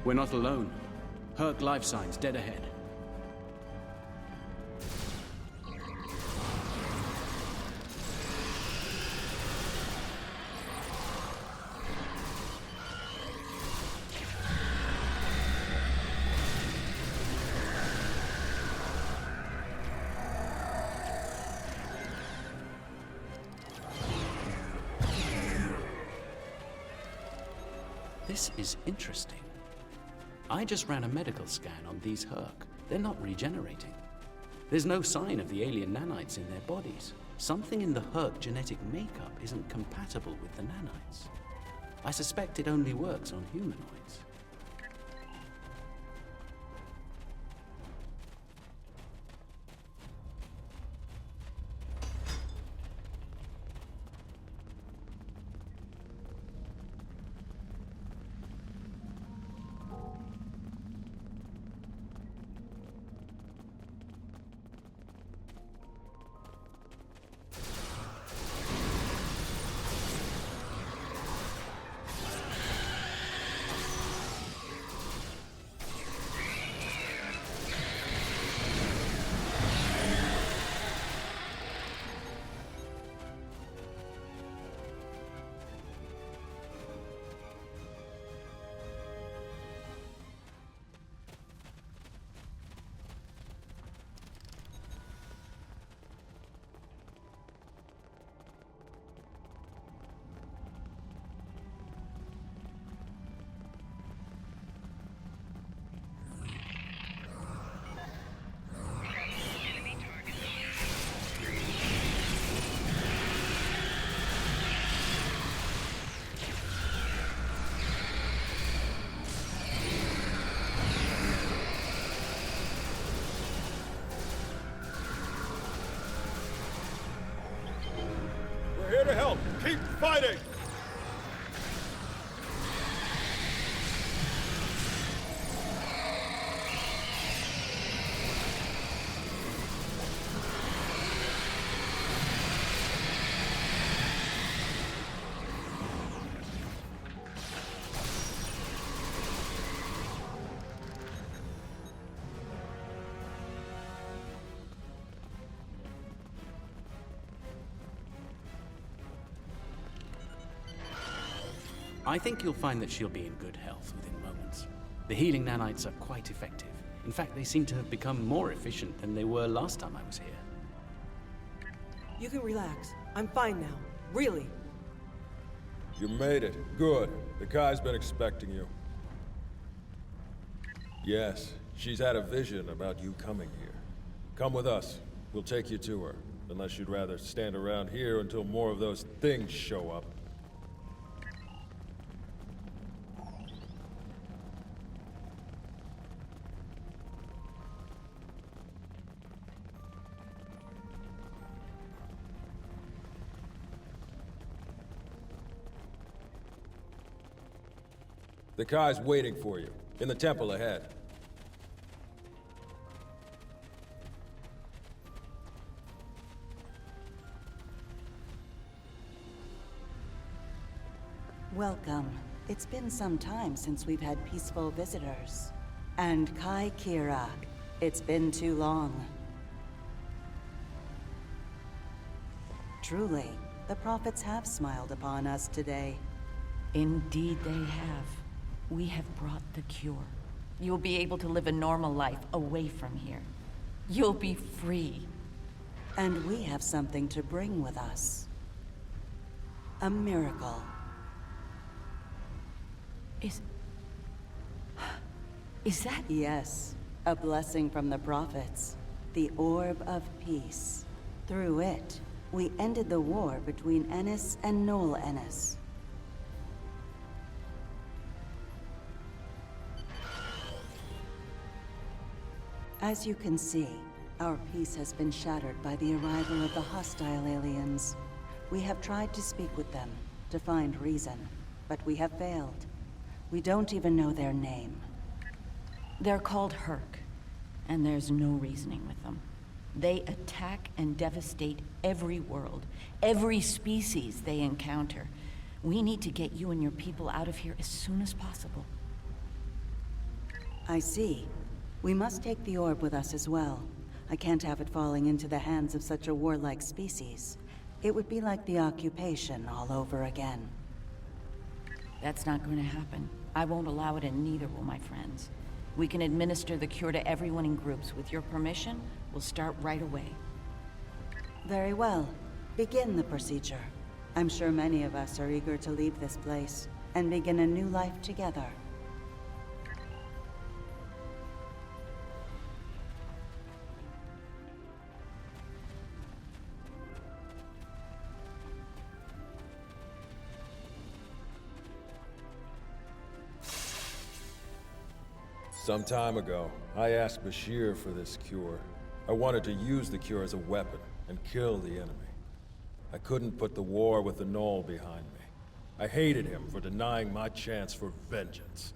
We're not alone. Herc life signs dead ahead. This is interesting. I just ran a medical scan on these Herc. They're not regenerating. There's no sign of the alien nanites in their bodies. Something in the Herc genetic makeup isn't compatible with the nanites. I suspect it only works on humanoids. We're here to help. Keep fighting! I think you'll find that she'll be in good health within moments. The healing nanites are quite effective. In fact, they seem to have become more efficient than they were last time I was here. You can relax. I'm fine now. Really. You made it. Good. The Kai's been expecting you. Yes, she's had a vision about you coming here. Come with us. We'll take you to her. Unless you'd rather stand around here until more of those things show up. The Kai's waiting for you, in the temple ahead. Welcome. It's been some time since we've had peaceful visitors. And Kai Kira, it's been too long. Truly, the prophets have smiled upon us today. Indeed they have. We have brought the cure. You'll be able to live a normal life away from here. You'll be free. And we have something to bring with us. A miracle. Is that? Yes. A blessing from the prophets. The Orb of Peace. Through it, we ended the war between Ennis and Noel Ennis. As you can see, our peace has been shattered by the arrival of the hostile aliens. We have tried to speak with them, to find reason, but we have failed. We don't even know their name. They're called Herc, and there's no reasoning with them. They attack and devastate every world, every species they encounter. We need to get you and your people out of here as soon as possible. I see. We must take the orb with us as well. I can't have it falling into the hands of such a warlike species. It would be like the occupation all over again. That's not going to happen. I won't allow it, and neither will my friends. We can administer the cure to everyone in groups. With your permission, we'll start right away. Very well. Begin the procedure. I'm sure many of us are eager to leave this place, and begin a new life together. Some time ago, I asked Bashir for this cure. I wanted to use the cure as a weapon and kill the enemy. I couldn't put the war with the Knoll behind me. I hated him for denying my chance for vengeance.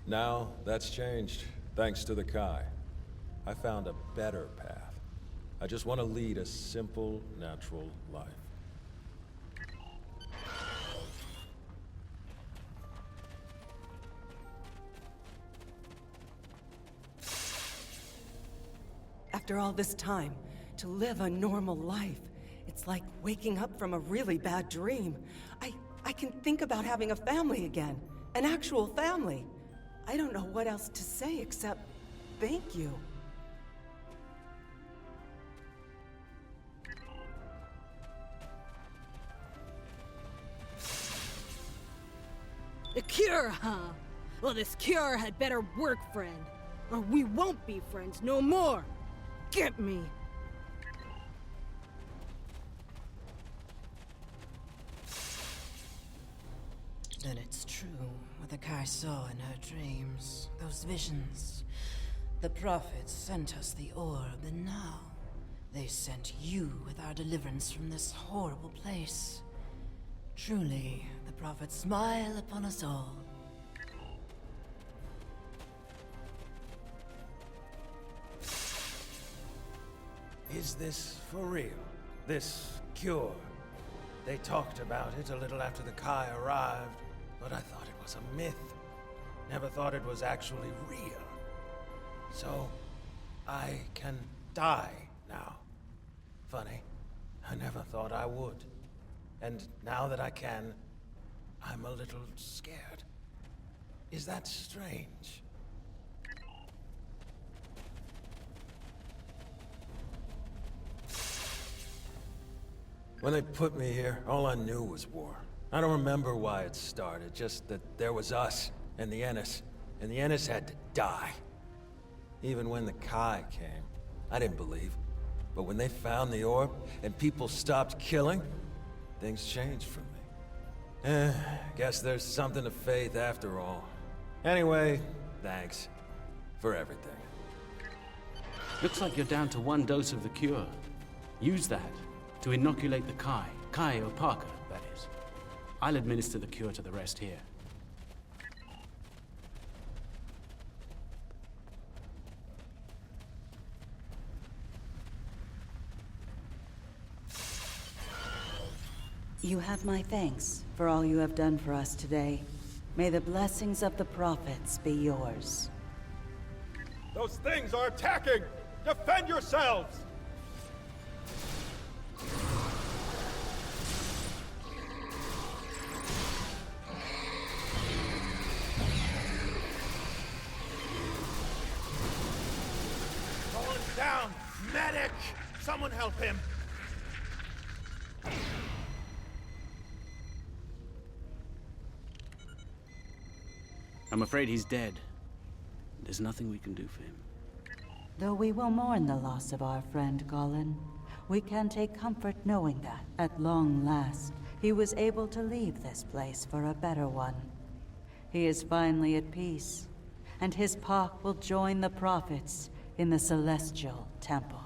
Now, that's changed, thanks to the Kai. I found a better path. I just want to lead a simple, natural life. After all this time, to live a normal life, it's like waking up from a really bad dream. I can think about having a family again, an actual family. I don't know what else to say except thank you. The cure, huh? Well, this cure had better work, friend. Or we won't be friends no more. Get me. Then it's true what the Kai saw in her dreams. Those visions. The prophets sent us the orb, and now they sent you with our deliverance from this horrible place. Truly, the prophets smile upon us all. Is this for real? This cure? They talked about it a little after the Kai arrived, but I thought it was a myth. Never thought it was actually real. So, I can die now. Funny, I never thought I would. And now that I can, I'm a little scared. Is that strange? When they put me here, all I knew was war. I don't remember why it started, just that there was us and the Ennis had to die. Even when the Kai came, I didn't believe. But when they found the orb and people stopped killing, things changed for me. Guess there's something to faith after all. Anyway, thanks for everything. Looks like you're down to 1 dose of the cure. Use that to inoculate the Kai or Parker, that is. I'll administer the cure to the rest here. You have my thanks for all you have done for us today. May the blessings of the prophets be yours. Those things are attacking! Defend yourselves! Down! Medic! Someone help him! I'm afraid he's dead. There's nothing we can do for him. Though we will mourn the loss of our friend Gollin, we can take comfort knowing that, at long last, he was able to leave this place for a better one. He is finally at peace, and his Pak will join the prophets in the Celestial Temple.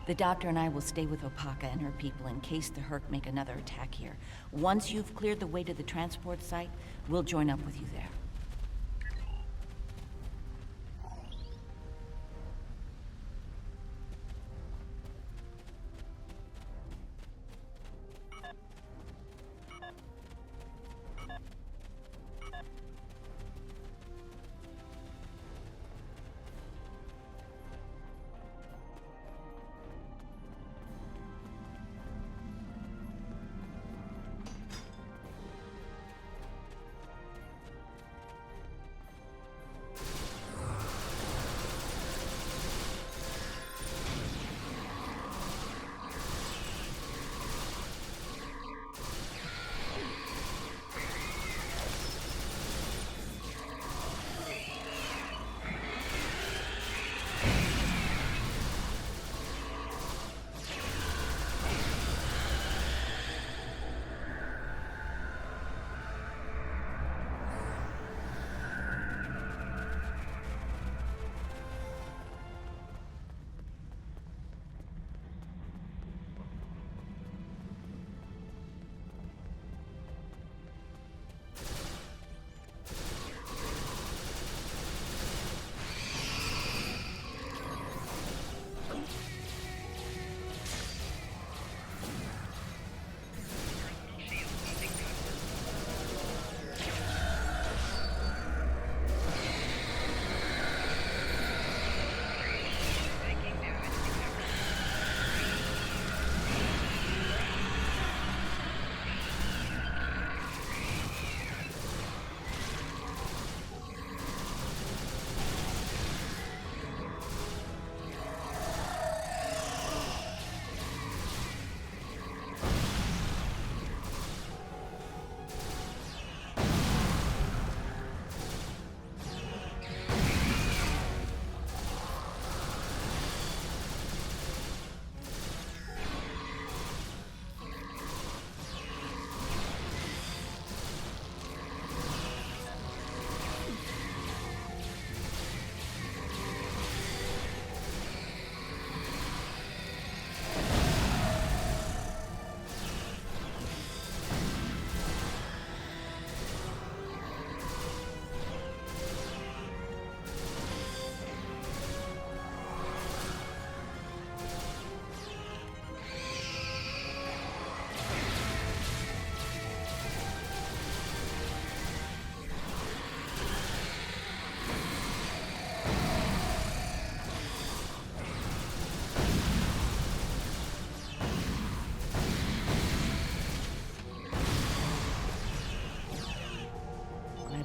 The doctor and I will stay with Opaka and her people in case the Hurk make another attack here. Once you've cleared the way to the transport site, we'll join up with you there.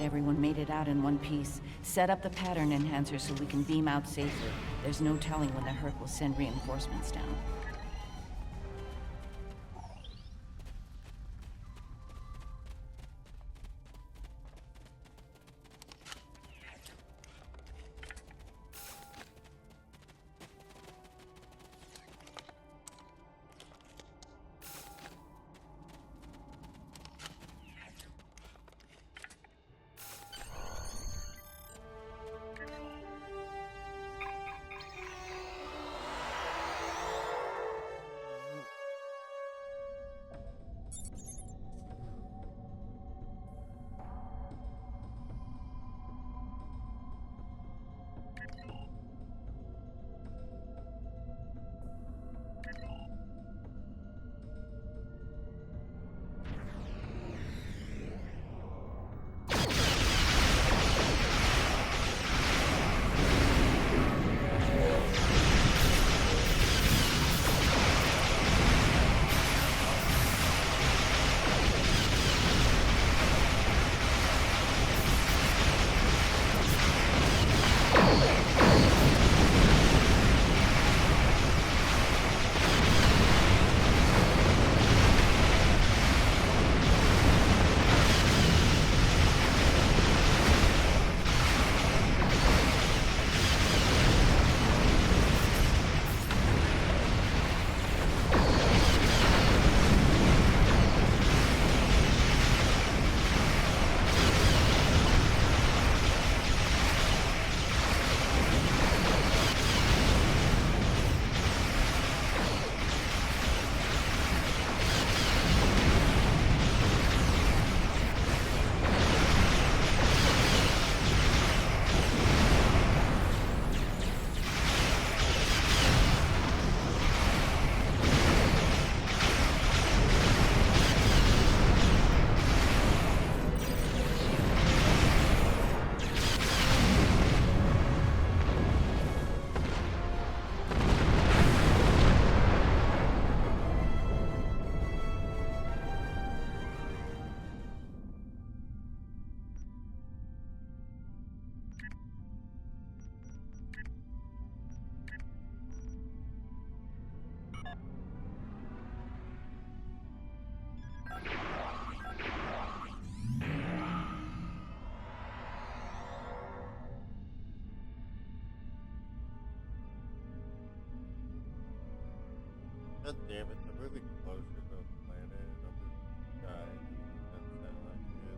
everyone made it out in one piece. Set up the pattern enhancer so we can beam out safely. There's no telling when the Herc will send reinforcements down. God damn it, I'm moving closer to the planet and I'm just dying. That's not like good.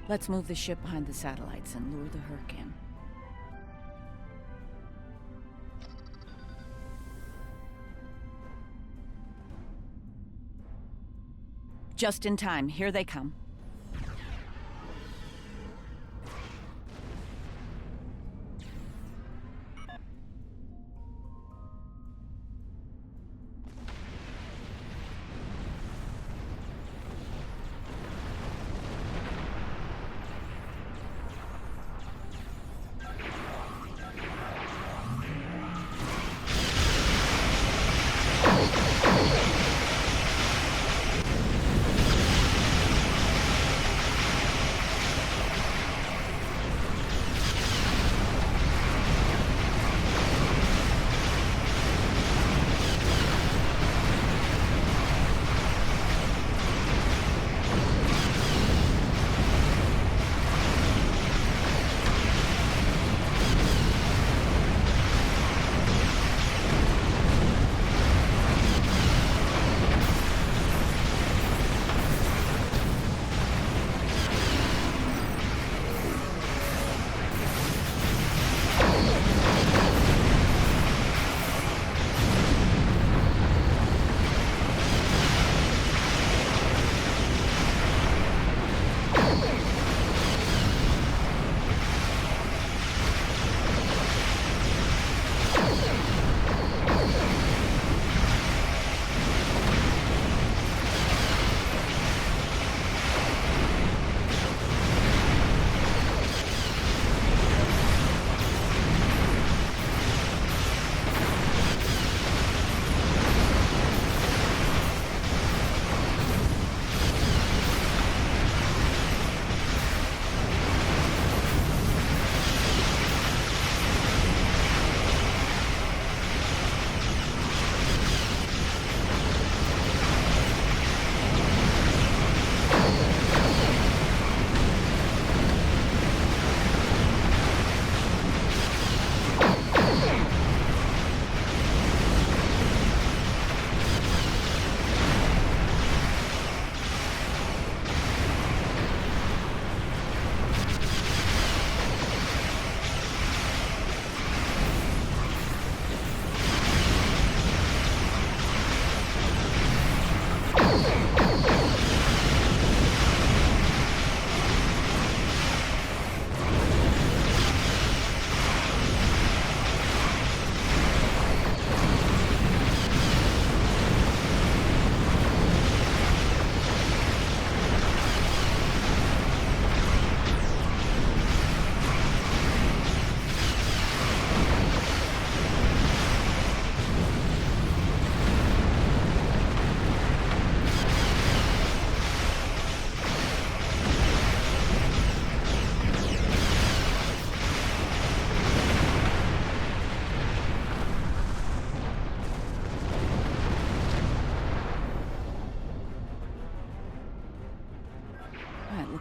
Let's move the ship behind the satellites and lure the Herc in. Just in time. Here they come.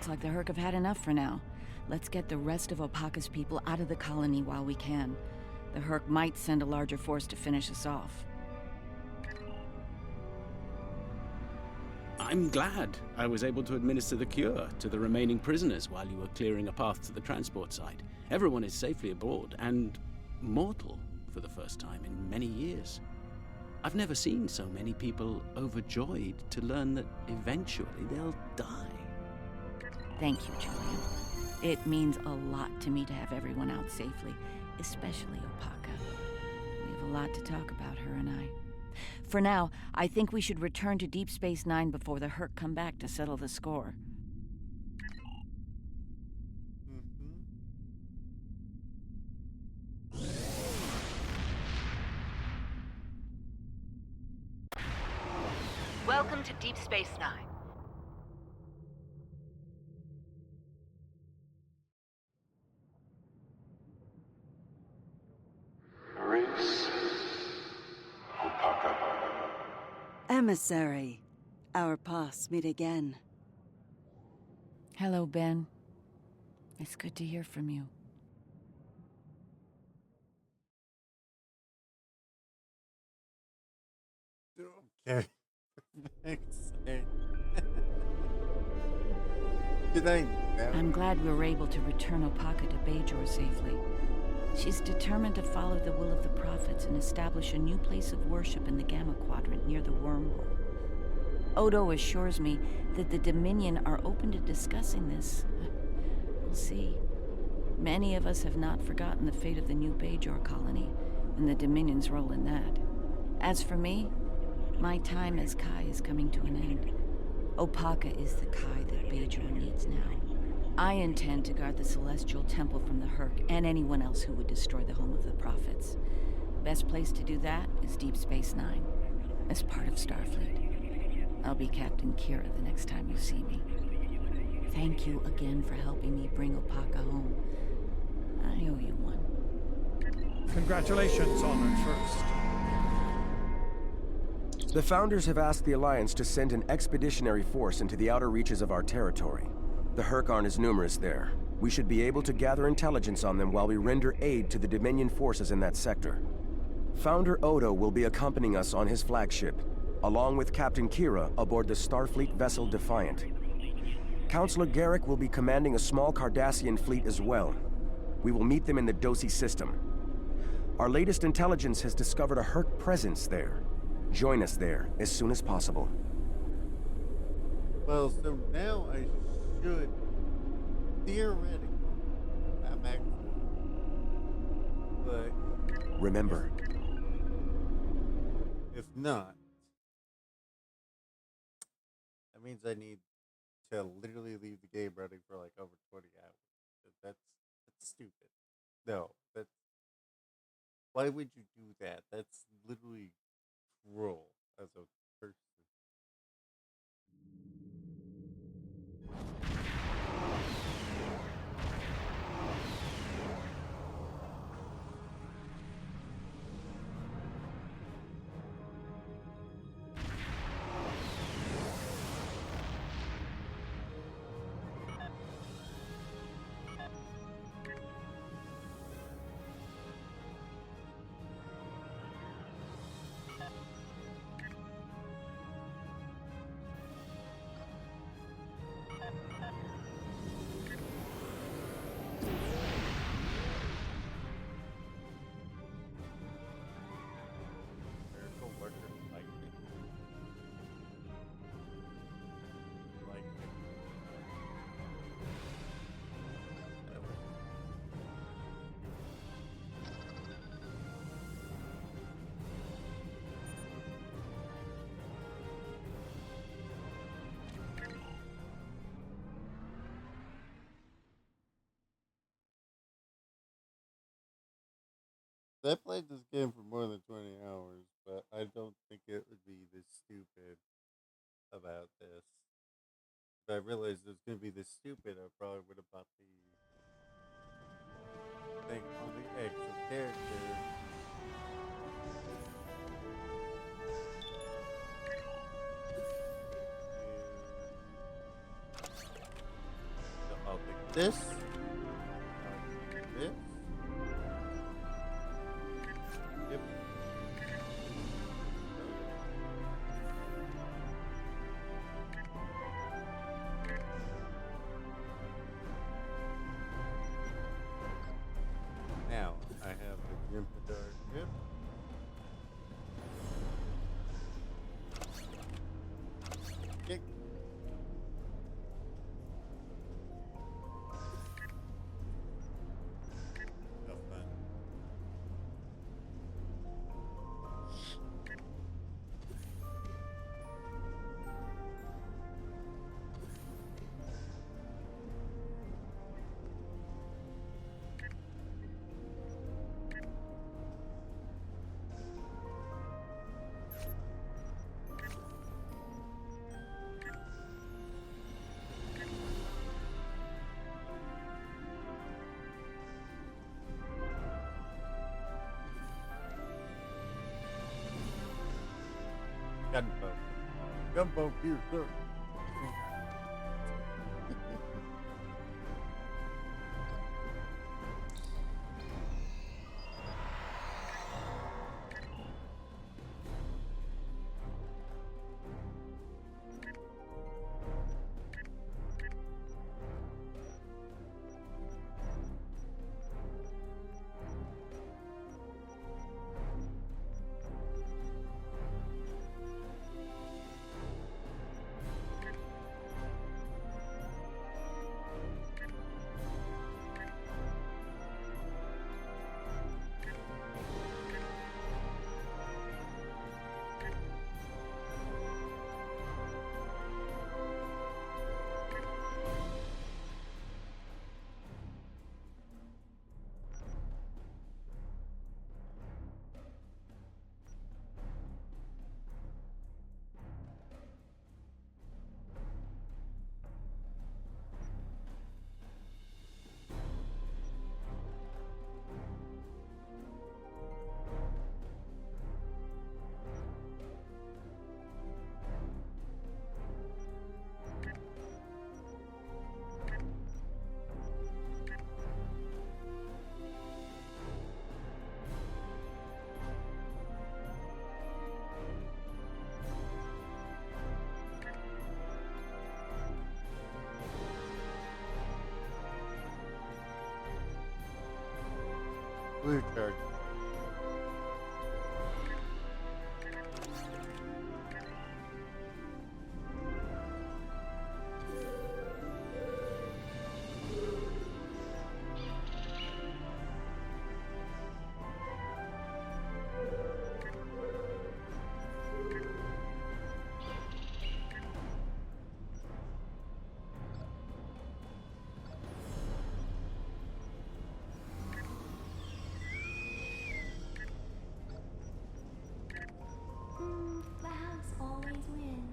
Looks like the Hurk have had enough for now. Let's get the rest of Opaka's people out of the colony while we can. The Hurk might send a larger force to finish us off. I'm glad I was able to administer the cure to the remaining prisoners while you were clearing a path to the transport site. Everyone is safely aboard, and mortal for the first time in many years. I've never seen so many people overjoyed to learn that eventually they'll die. Thank you, Julian. It means a lot to me to have everyone out safely, especially Opaka. We have a lot to talk about, her and I. For now, I think we should return to Deep Space Nine before the Hurk come back to settle the score. Welcome to Deep Space Nine. Emissary, our paths meet again. Hello, Ben. It's good to hear from you. Okay. Thanks. Good night. I'm glad we were able to return Opaka to Bajor safely. She's determined to follow the will of the prophets and establish a new place of worship in the Gamma Quadrant near the wormhole. Odo assures me that the Dominion are open to discussing this. We'll see. Many of us have not forgotten the fate of the new Bajor colony and the Dominion's role in that. As for me, my time as Kai is coming to an end. Opaka is the Kai that Bajor needs now. I intend to guard the Celestial Temple from the Hurk and anyone else who would destroy the home of the Prophets. Best place to do that is Deep Space Nine, as part of Starfleet. I'll be Captain Kira the next time you see me. Thank you again for helping me bring Opaka home. I owe you one. Congratulations, Honored First. The Founders have asked the Alliance to send an expeditionary force into the outer reaches of our territory. The Hurk aren't as numerous there. We should be able to gather intelligence on them while we render aid to the Dominion forces in that sector. Founder Odo will be accompanying us on his flagship, along with Captain Kira aboard the Starfleet vessel Defiant. Counselor Garrick will be commanding a small Cardassian fleet as well. We will meet them in the Dosi system. Our latest intelligence has discovered a Hurk presence there. Join us there as soon as possible. Well, so now I should theoretically have access. But remember, if not, that means I need to literally leave the game running for like over 20 hours. That's stupid. No, that's... Why would you do that? That's literally cruel as a person. I played this game for more than 20 hours, but I don't think it would be this stupid about this. If I realized it was going to be this stupid, I probably would have bought the thing on the actual character. this. This. Yep. Now I have the Jem'Hadar ship. Kick. No fun. Gunboat. Gunboat here, sir. Blue charge. The house always wins.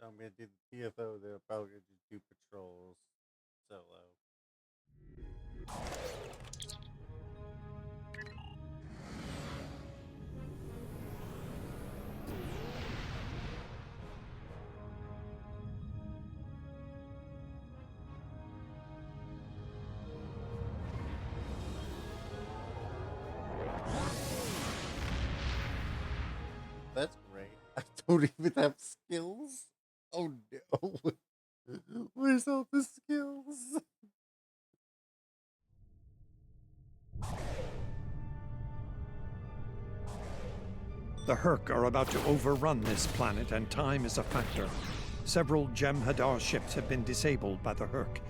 I'm gonna do the TFO. They're probably gonna just do patrols solo. That's great. I don't even have skills. Oh no. Where's all the skills? The Hurk are about to overrun this planet, and time is a factor. Several Jem'Hadar ships have been disabled by the Hurk.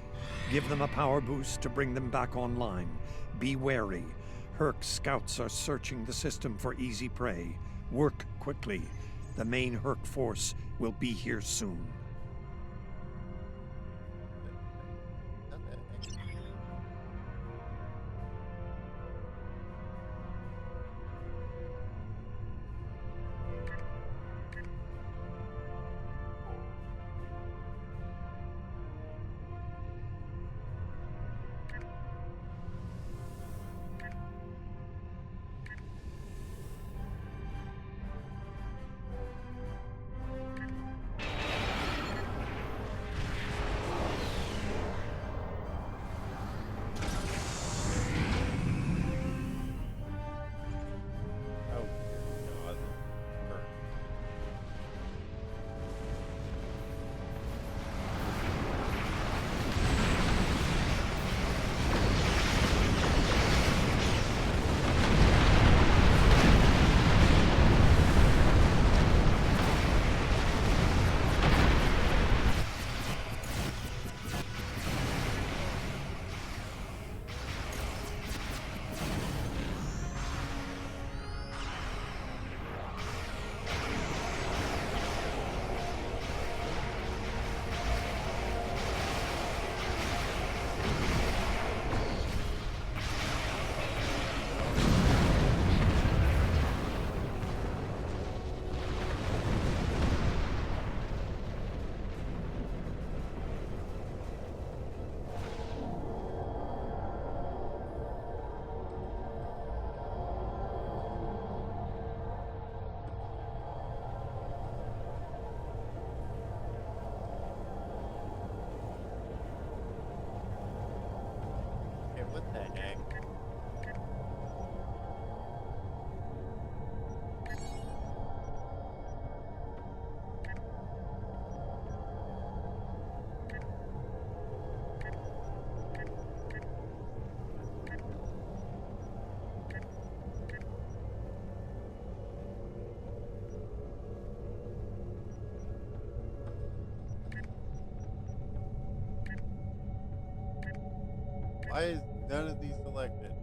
Give them a power boost to bring them back online. Be wary. Hurk scouts are searching the system for easy prey. Work quickly. The main Hurk force will be here soon. Why is none of these selected?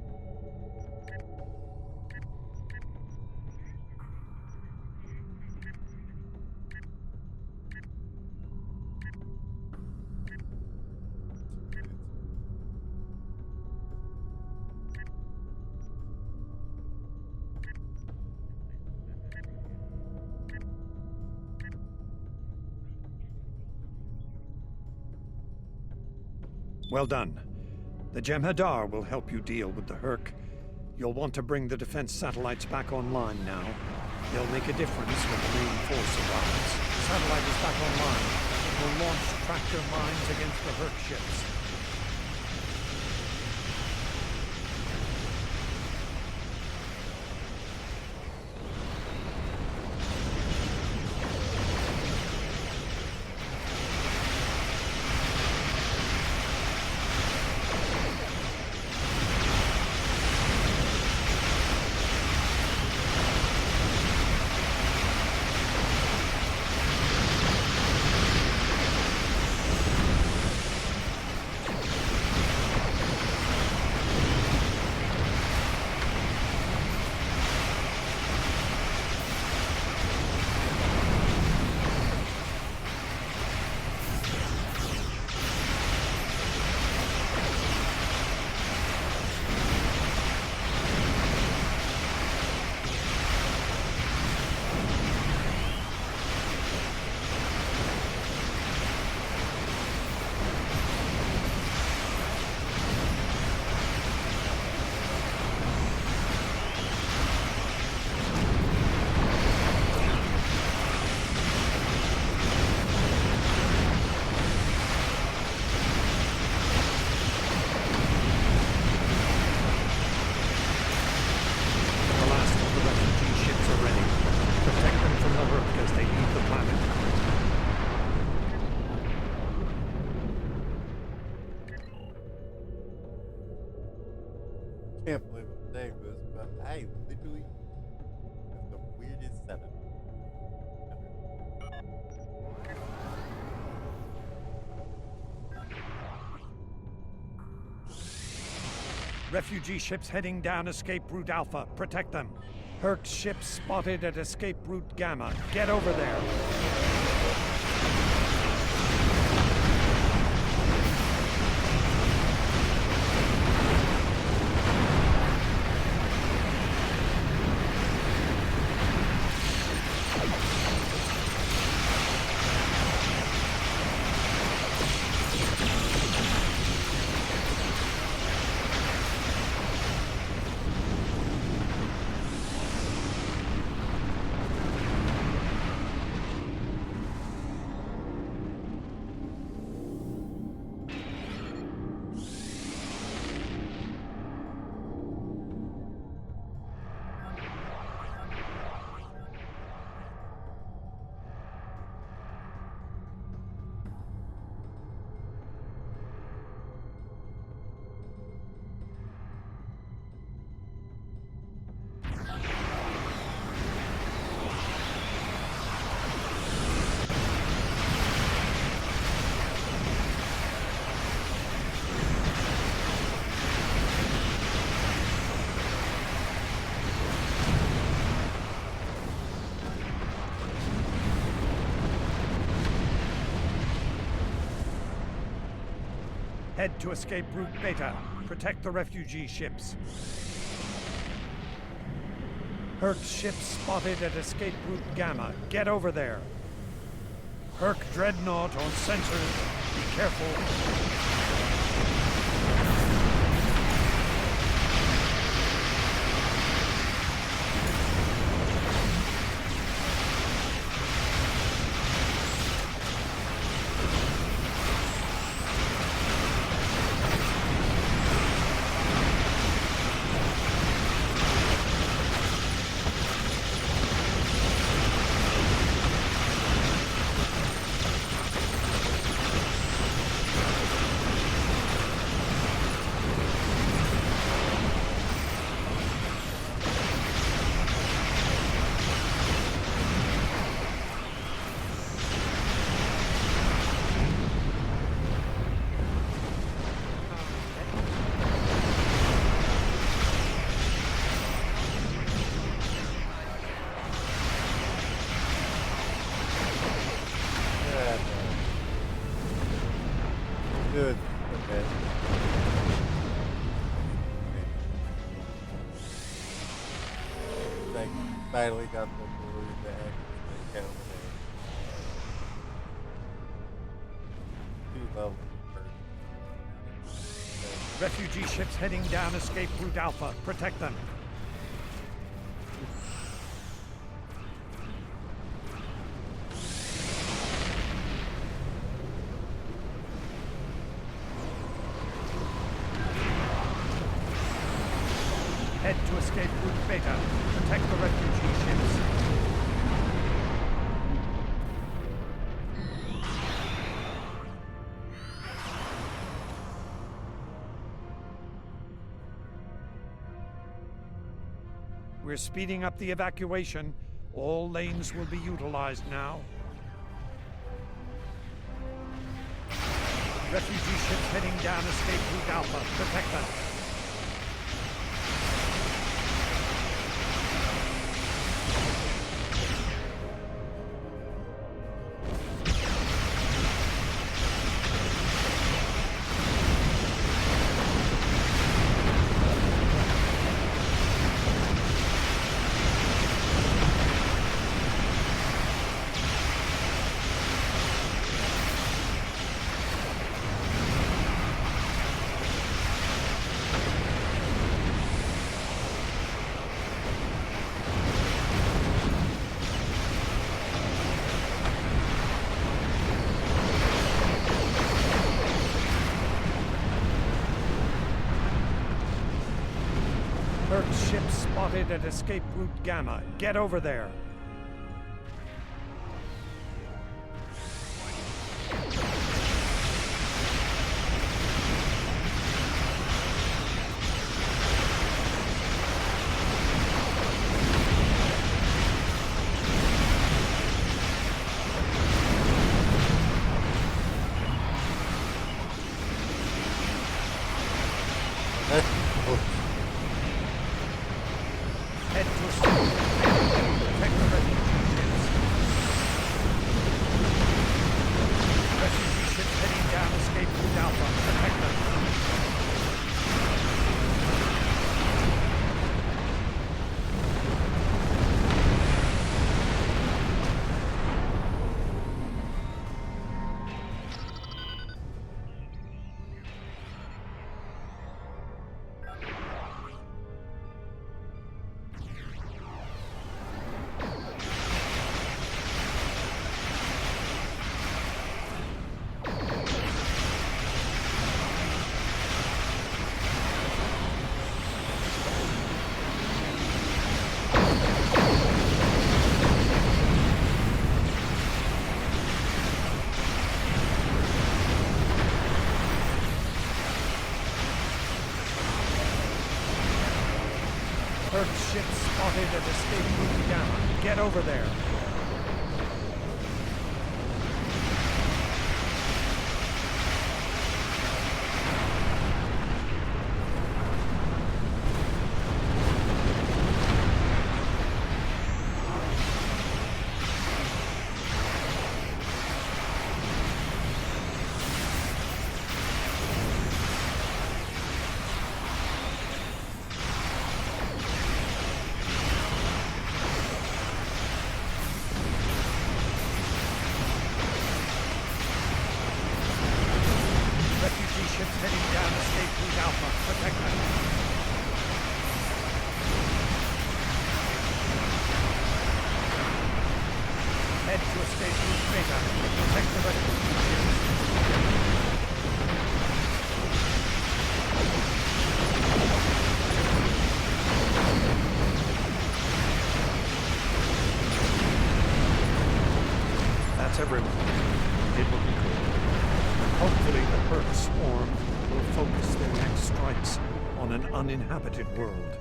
Well done. The Jem'Hadar will help you deal with the Hurk. You'll want to bring the defense satellites back online now. They'll make a difference when the main force arrives. The satellite is back online. We'll launch tractor mines against the Hurk ships. Can't believe I'm saying this, but I literally have the weirdest setup Refugee ships heading down Escape Route Alpha. Protect them. Hurk's ship spotted at Escape Route Gamma. Get over there. Head to Escape Route Beta. Protect the refugee ships. Hurk's ship spotted at Escape Route Gamma. Get over there. Hurk Dreadnought on sensors. Be careful. finally got the ability to activate the counter. 2 levels. Refugee ships heading down escape route Alpha. Protect them. Head to escape route Beta. Protect the refugee ships. We're speeding up the evacuation. All lanes will be utilized now. Refugee ships heading down escape route Alpha. Protect them. Earth ship spotted at escape route Gamma. Get over there. Head to escape route. Protect the refugee ships. Refugee ships heading down escape route Alpha. Protect them. Earth ship spotted at escape route Gamma. Get over there. Ships heading down escape route Alpha. Protect them. Head to escape route Beta. Protect the refugee ships. That's everyone. It will be clear. Hopefully the Hurt Swarm will focus their next strikes on an uninhabited world.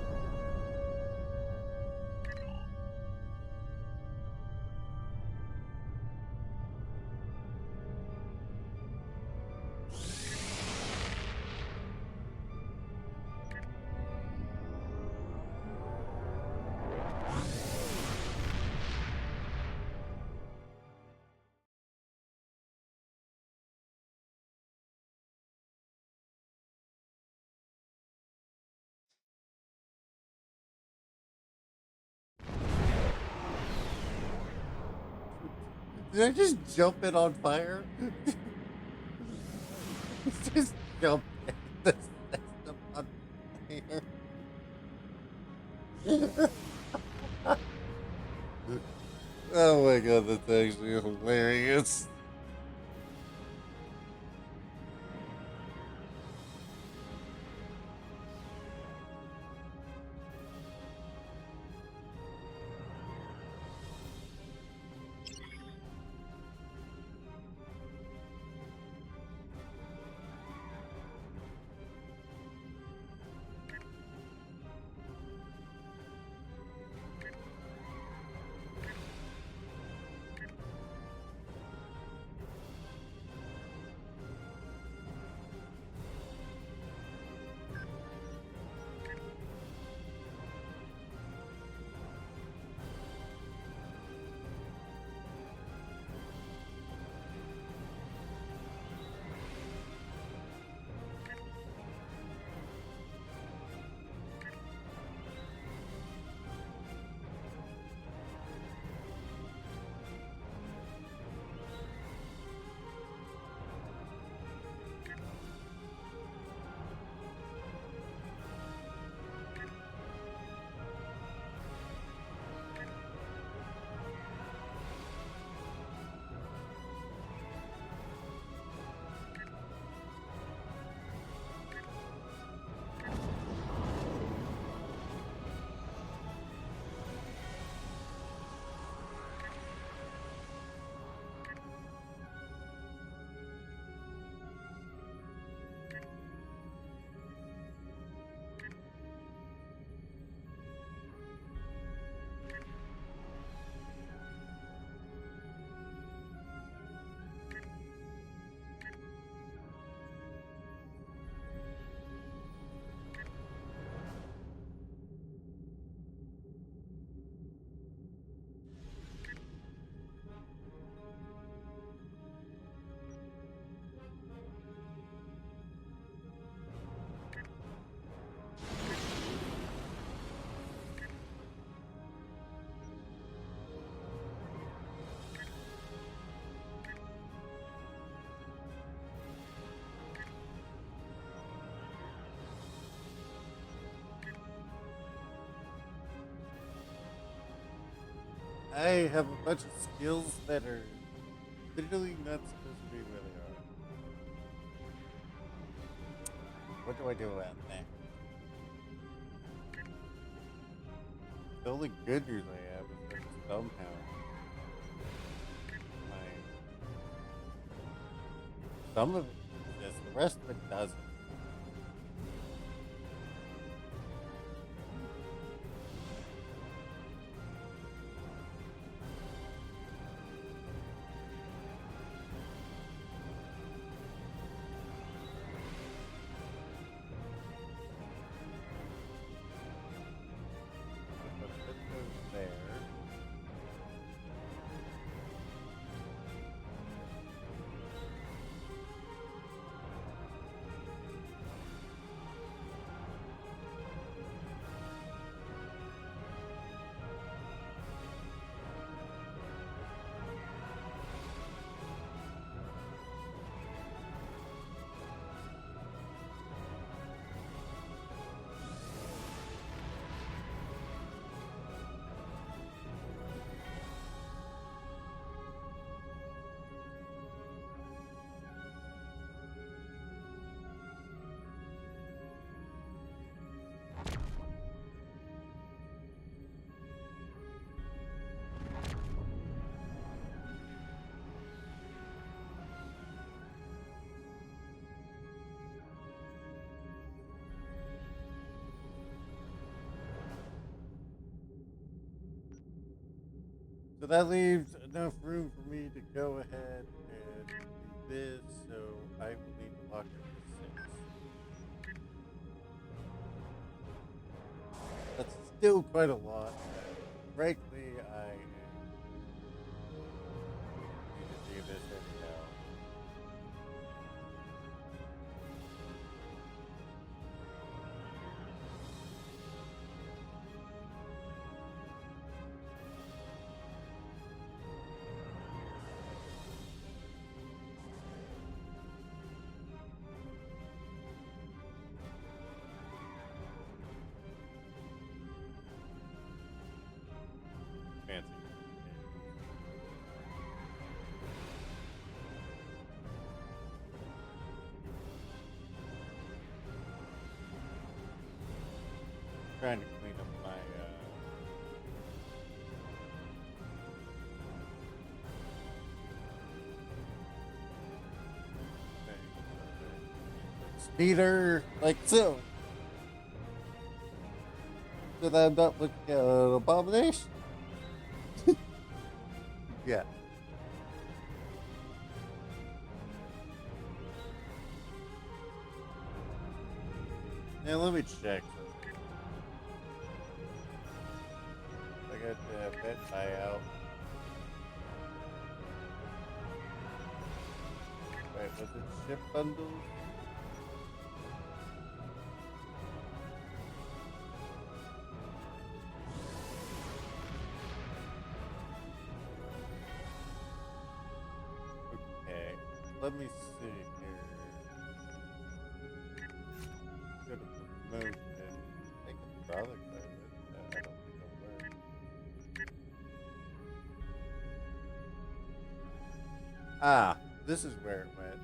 Did I just jump it on fire? Just jump it. That's on fire. Oh my god, that's actually hilarious. I have a bunch of skills that are literally not supposed to be where they are. What do I do about that? The only good news I have is that somehow some of it does, the rest of it doesn't. So that leaves enough room for me to go ahead and do this, so I will need to lock it to 6. That's still quite a lot. Frankly, I need to do this anyhow. speeder like so. Did I end up looking at an abomination? Yeah. Now let me check. I got the pet buyout. Wait, was it ship bundles? Okay, let me see here. Go to promotion. I think it's probably good. I don't think it'll work. Ah, this is where it went.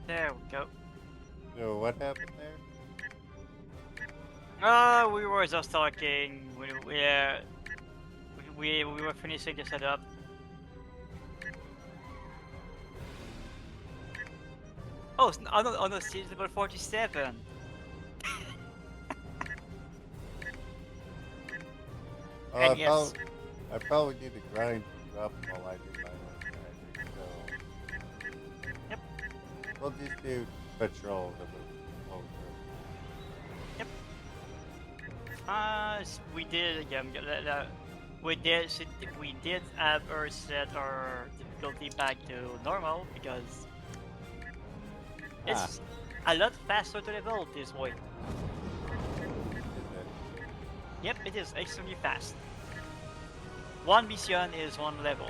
There we go. So what happened there? We were just talking. We were finishing the setup. Oh, it's on the season number 47. Oh, And yes. I probably need to grind you up while I do my own grinding, so... Yep. We'll just do patrol the whole group. We did we did have our set our difficulty back to normal because it's a lot faster to level this way. Yep, it is extremely fast. One mission is one level.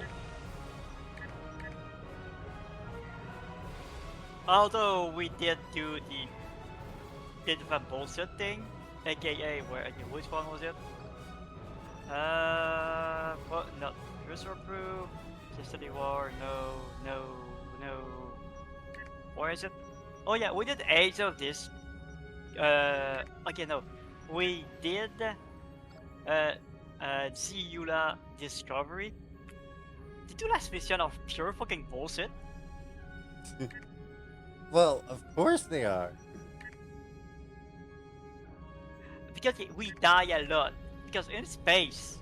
Although we did do the bit of a bullshit thing, aka which one was it? What? No, user proof, Destiny War. No. Where is it? Oh yeah, we did 8 of this. Okay, no, we did Ziula Discovery. The 2 last mission of pure fucking bullshit. Well, of course they are. Because we die a lot. Because in space,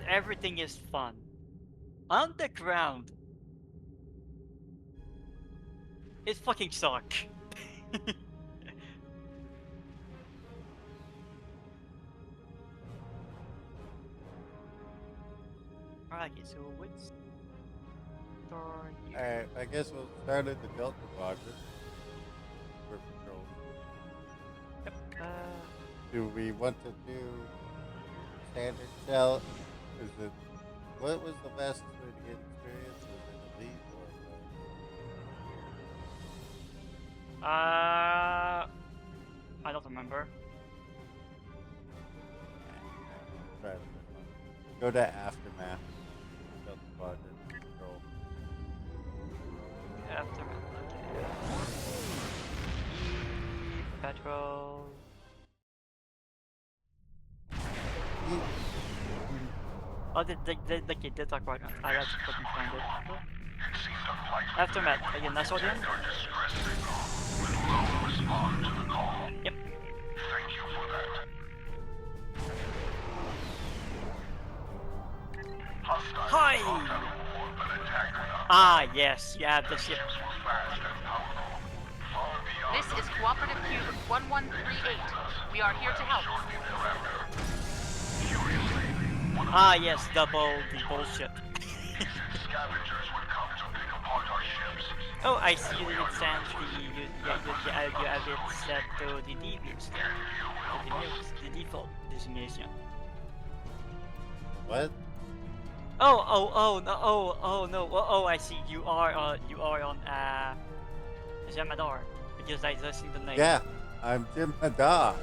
everything is fun. On the ground, it fucking sucks. Alright, so what's for you? Alright, I guess we'll start at the Delta Quadrant for patrol. Yep. Do we want to do standard shell? Is it what was the best way to get experience? Was it elite or I don't remember. try it. Go to aftermath. Delta Quadrant patrol. Aftermath, okay. Patrol. Oh, they talk right now. I have to fucking find it. Aftermath, again, that's all again? Yep. Thank you for that. Hi! Ah, yes, you have the ship. This is Cooperative Cube 1138. We are here to help. Ah, yes, double the bullshit. Scavengers would come to pick apart our ships. Oh, I see you did send you have it set to the default the default designation. What? Oh no, I see. You are on Jem'Hadar because I just seen the name. Yeah, I'm Jem'Hadar.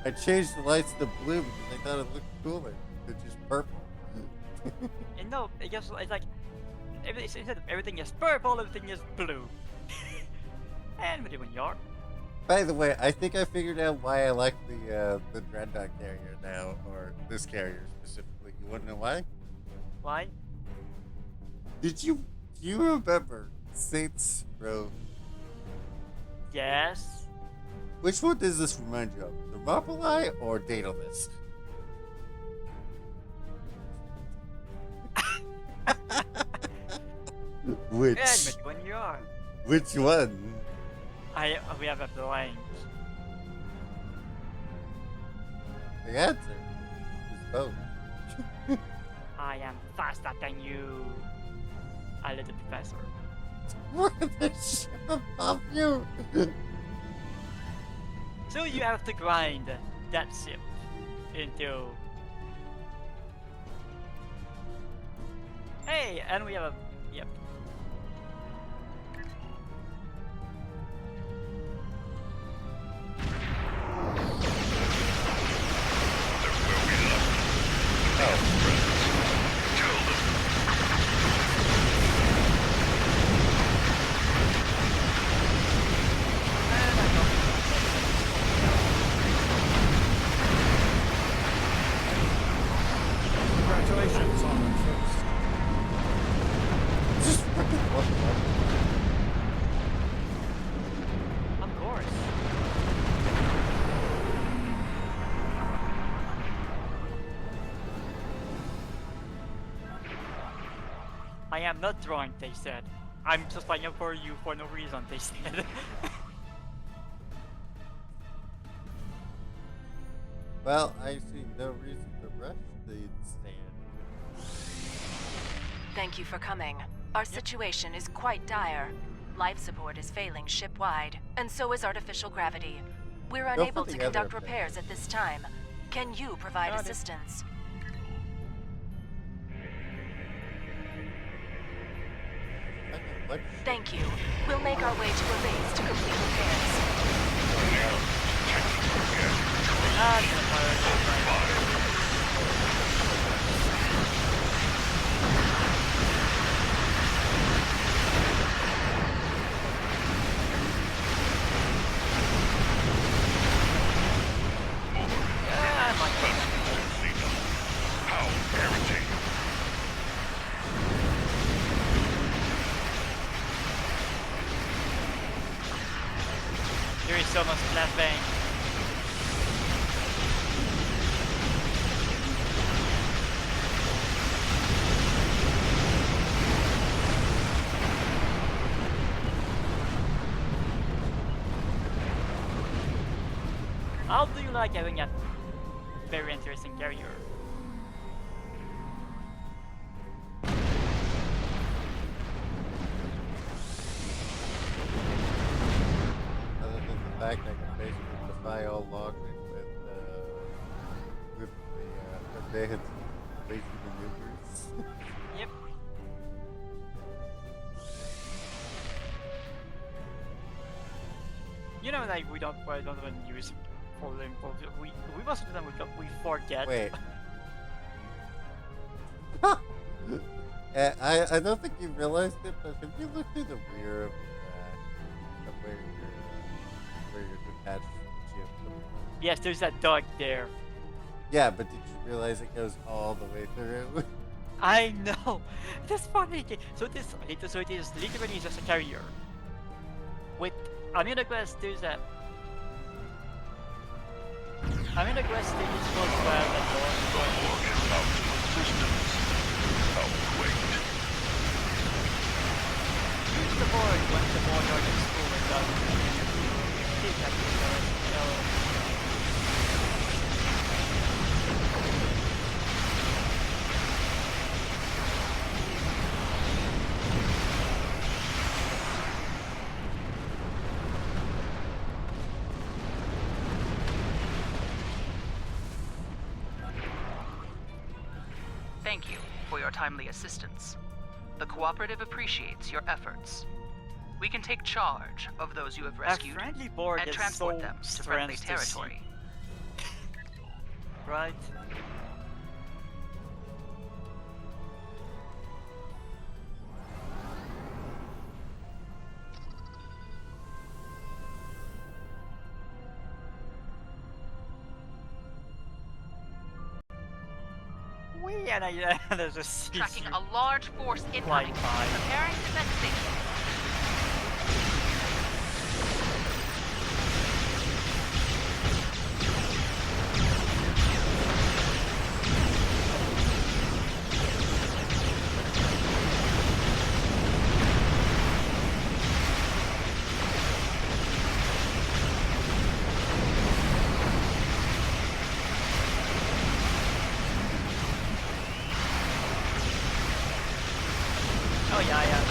I changed the lights to blue because I thought it looked cooler than just purple. And no, it's like everything is purple, everything is blue. And we're doing Yark. By the way, I think I figured out why I like the Dreadnought carrier now, or this carrier specifically. You want to know why? Why? Do you remember Saints Row? Yes. Which one does this remind you of? Thermopylae or Daedalus? Which? And which one you are? Which one? We have a blank. The answer is both. I am faster than you. A little professor. What the shit above you? So you have to grind that ship into. Hey, and we have a. Yep. Congratulations on the first. Of course. I am not drunk, they said. I'm just fighting for you for no reason, they said. Well, I see no reason to rush the stand. Thank you for coming. Our situation is quite dire. Life support is failing ship-wide, and so is artificial gravity. We're unable to conduct repairs at this time. Can you provide assistance? Thank you. We'll make our way to a base to complete repairs. There is so much flashbang. How do you like having a very interesting carrier? Other than the fact I can basically defy all logic with the advanced lazy maneuvers. Yep. You know, like we don't even use falling impulse. We most of them we forget. Wait. I don't think you realized it, but if you look through the rear of where you're detached from the ship. Yes, there's that dog there. Yeah, but did you realize it goes all the way through? I know. That's funny. So it is literally just a carrier. With Amina Quest, there's a. Amina Quest is supposed to have a door. Use the board when the board is full and doesn't. Take that to thank you for your timely assistance. The Cooperative appreciates your efforts. We can take charge of those you have rescued friendly board and is transport so them to friendly strange to see. territory. Right? And there's a CC Tracking a large force incoming. by. Preparing defense station. Oh yeah.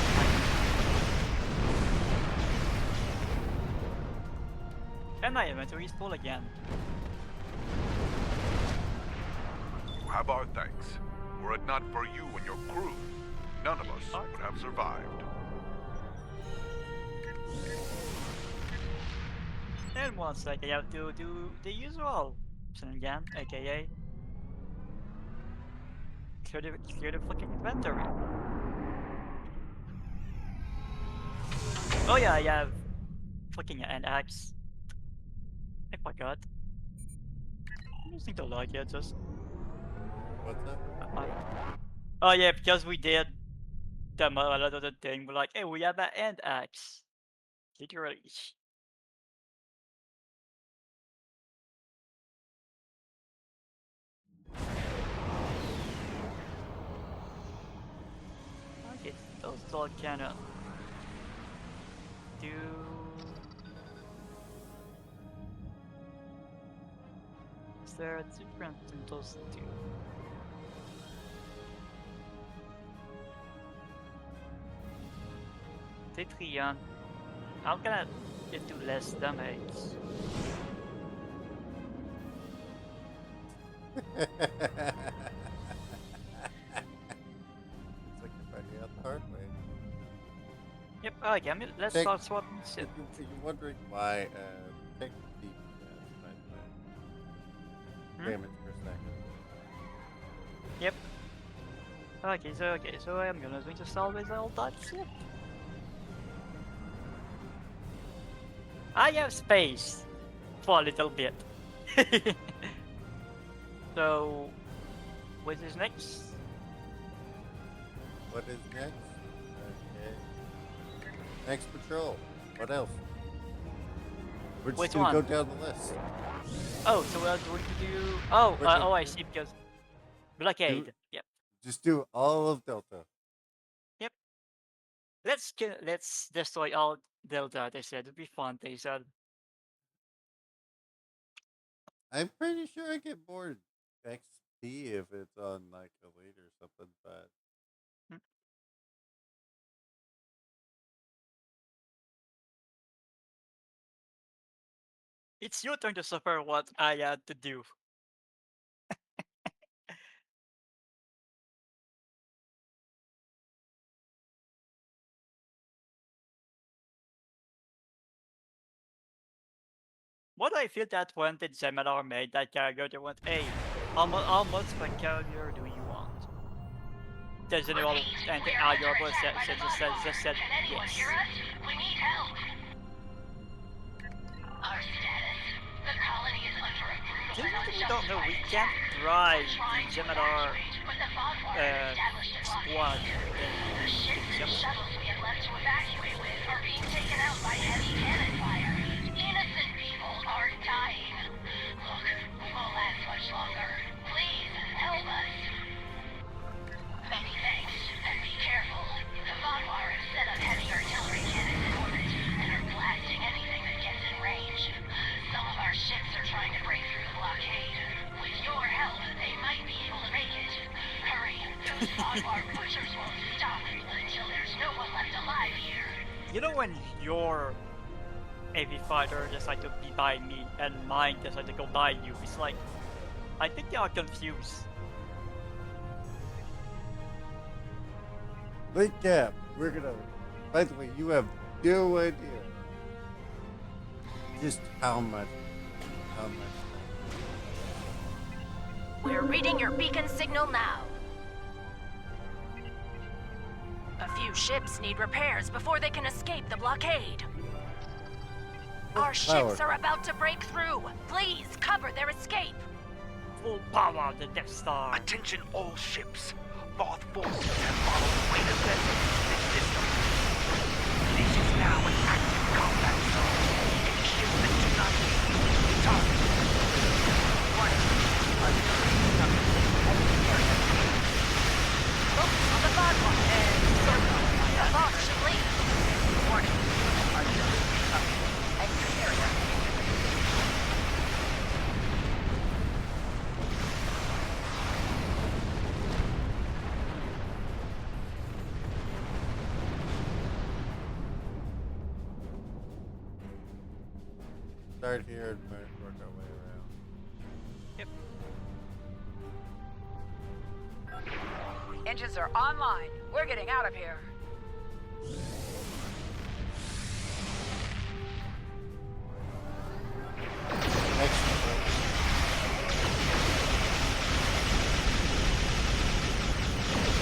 And my inventory is full again. You have our thanks. Were it not for you and your crew, none of us would have survived. And once I have to do the usual again, aka clear the fucking inventory. Oh yeah, I have fucking an axe. I forgot. I'm using the log here just. What's that? Oh yeah, because we did the other thing. We're like, hey, we have an end axe. Literally. Okay, those all kinda do. Is there a difference in those two? Citrion. I'm gonna do less damage. It's like you're finding out the hard way. Yep, okay, let's Take- start swapping shit. If you're wondering why, take the by the way. Damage per second. Yep. Okay, so I'm gonna just salvage all that shit. I have space for a little bit. So, what is next? What is next? Okay. Next patrol. What else? We're just Which gonna go one? down the list. Oh, so we're going to do. Oh, Which one? oh, I see. Because blockade. Yep. Just do all of Delta. Yep. Let's destroy all Delta. They said it'd be fun. They said. I'm pretty sure I get more XP if it's on like Elite or something, but It's your turn to suffer what I had to do. What I feel that when the Zeminar made that character, they went, hey, how much of a character do you want? The general and the Ayurba just said yes. We need help. Our status. The colony is under a brutal You don't know, we can't drive the Zeminar squad. The ships and shuttles we had left to evacuate with are being taken out by heavy cannon fire. Innocent people are dying. Look, we won't last much longer. Please, help us. Many thanks, and be careful. The Vanwar have set up heavy artillery cannons in orbit, and are blasting anything that gets in range. Some of our ships are trying to break through the blockade. With your help, they might be able to make it. Hurry, those Vanwar butchers won't stop until there's no one left alive here. You know when your AV fighter decide to be by me and mine decide to go by you, it's like, I think they are confused. Link cap. We're gonna. By the way, you have no idea just how much. We're reading your beacon signal now. A few ships need repairs before they can escape the blockade. Our ships are about to break through. Please cover their escape. Full power the Death Star. Attention all ships. Both forces have followed the way of this system. This is now an active combat zone. Any ship that do not be targeted. Focus on the bad one and circle. The boss should leave. Warning. Artillery incoming. Exit area. Start here and work our way around. Yep. Engines are online. We're getting out of here.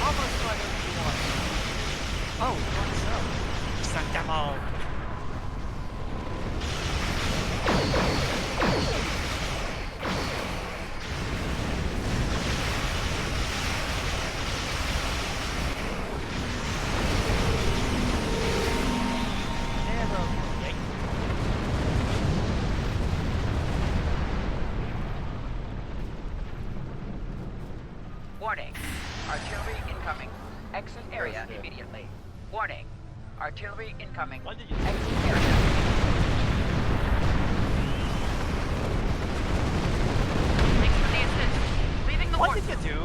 Almost like what you want. Oh, what's up? Suck them all. Warning. Artillery incoming. Exit area immediately. Warning. Artillery incoming. Exit area. Thanks for the assist. Leaving the What did you do?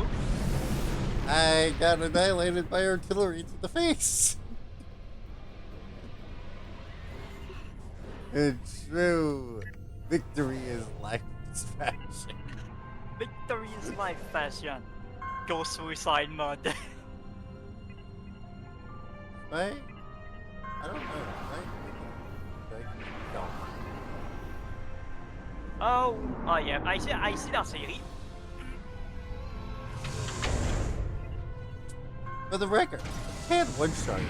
I got annihilated by artillery to the face. It's true. Victory is life's fashion. Victory is life fashion. Go suicide mode. Right? I don't know. Oh yeah, I see that series. For the record, can't one-shot.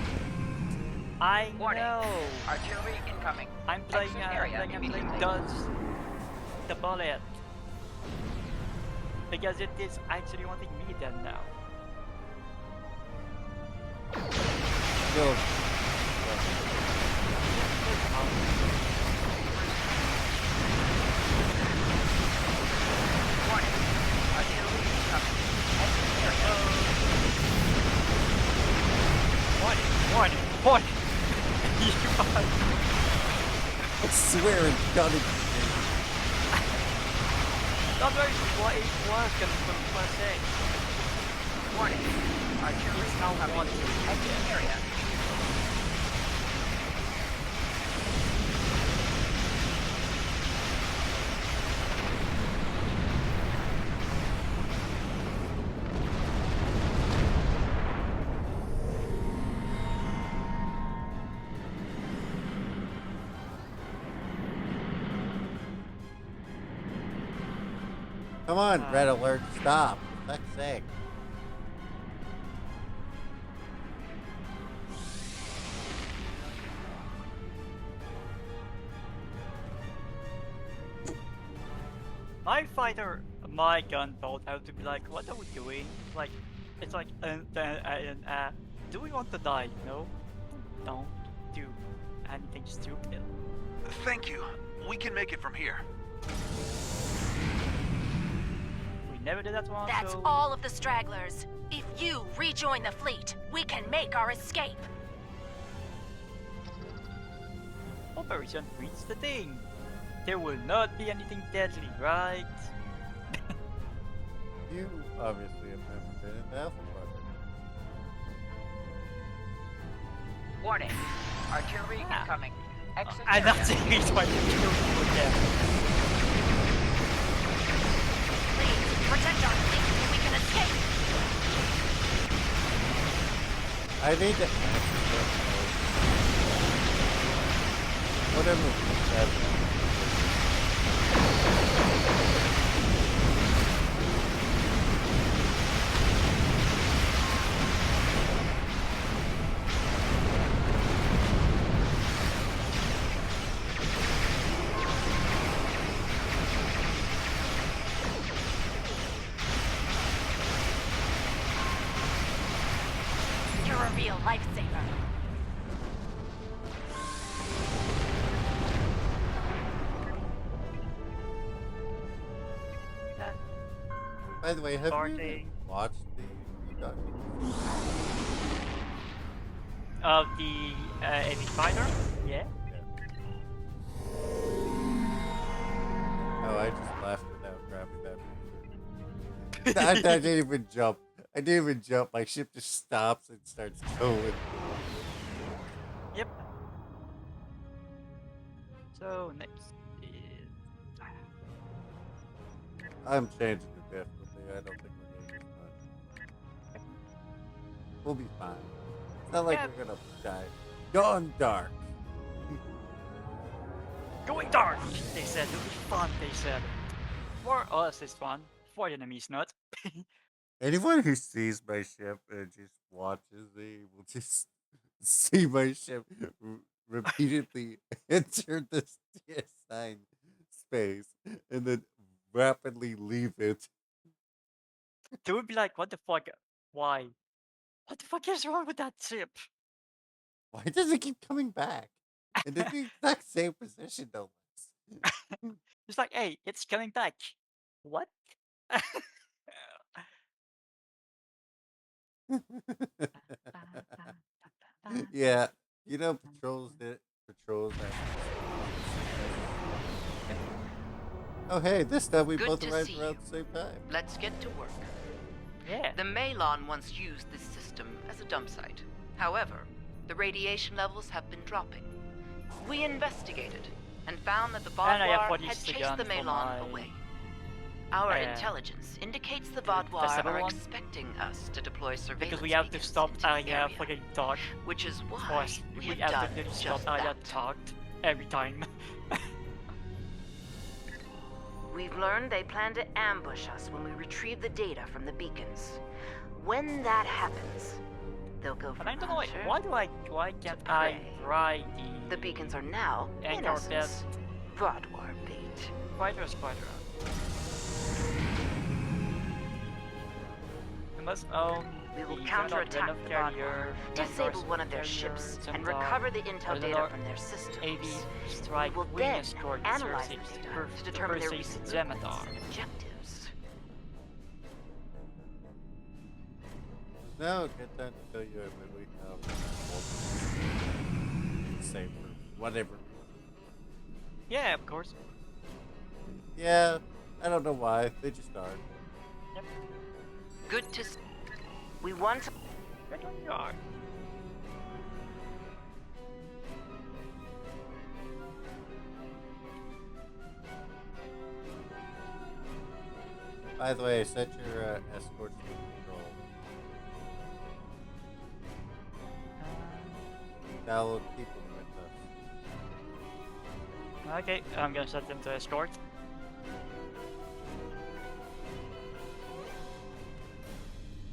I Warning. know. Artillery incoming. I'm playing Exit area immediately. Dodge the bullet. Because it is actually wanting me dead now. Go. Warning. Artillery incoming. Exit area. Warning. I swear it's gonna be. Not very what it was gonna per se. Warning. Artillery incoming. Exit area. Come on, Red Alert, stop. For fuck's sake. My fighter, my gunboat, I have to be like, what are we doing? Like, it's like, do we want to die? No, don't do anything stupid. Thank you. We can make it from here. We never did that one. That's so... all of the stragglers. If you rejoin the fleet, we can make our escape. Operation Reach the Thing. There will not be anything deadly, right? You obviously have never been in Alpha Project. Warning. Artillery incoming. Exit And area. that's it. He's trying to kill you again. Please, protect our fleet so we can escape. I need to ask you whatever that You're a real lifesaver. By the way, have you watched the Of the Amy Spider? Yeah. Oh, I just laughed without grabbing that. I didn't even jump. I didn't even jump. My ship just stops and starts going. Yep. So next is I'm changing the difficulty. I don't think we're getting as much. We'll be fine. It's not like we're gonna die. Gone dark. going dark. They said it'll be fun. They said for us it's fun. For the enemies not. Anyone who sees my ship and just watches me will just see my ship repeatedly enter this assigned space and then rapidly leave it. They would be like, what the fuck? Why? What the fuck is wrong with that ship? Why does it keep coming back? And in the exact same position, no less. It's like, hey, it's coming back. What? Yeah, you know, patrols that. Oh, hey, this time we Good both to arrived see around you. the same time. Let's get to work. Yeah. The Malon once used this system as a dump site. However, the radiation levels have been dropping. We investigated and found that the And I have Vaadwaur what had used to chased gun the for Malon my- away. Our Yeah. intelligence indicates the Vaadwaur Festival are one? expecting us to deploy surveillance Because we have to beacons stop into the Arya area, for getting dark. which is why Course, we we have have done to really stop just Arya that. talked every time. We've learned they plan to ambush us when we retrieve the data from the beacons. When that happens, they'll go from And I don't know hunter why can't I ride The beacons are now, in Anchor essence, Vaadwaur bait. Spider. We must own We will the counterattack Xenomorph the carrier, Vaadwaur, disable one of their carrier, ships, and Centaur, recover the intel data Eleanor, from their systems. AV, Strike, We will Wing then Escort, analyze the Cersei, data to determine their recent movements Xemadar. and objectives. No, get that to tell you when we have save for whatever. Yeah, of course. Yeah, I don't know why. They just are. Good to see. We want to... Good on you are. By the way, set your escorts to control. That'll keep them with us. Okay, I'm gonna set them to escort.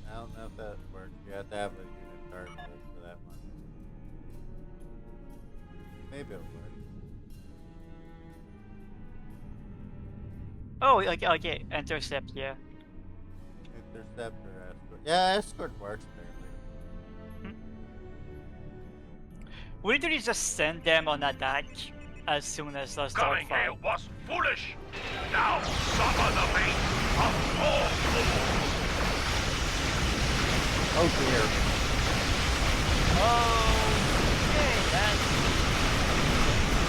I don't know if that works. You have to have a unit targeted for that one. Maybe it'll work. Oh, okay, intercept, yeah. Intercept or escort. Yeah, escort works apparently. We literally just send them on attack as soon as the start Coming here fight. was foolish. Now suffer the fate of all fools. Oh dear. Okay, that's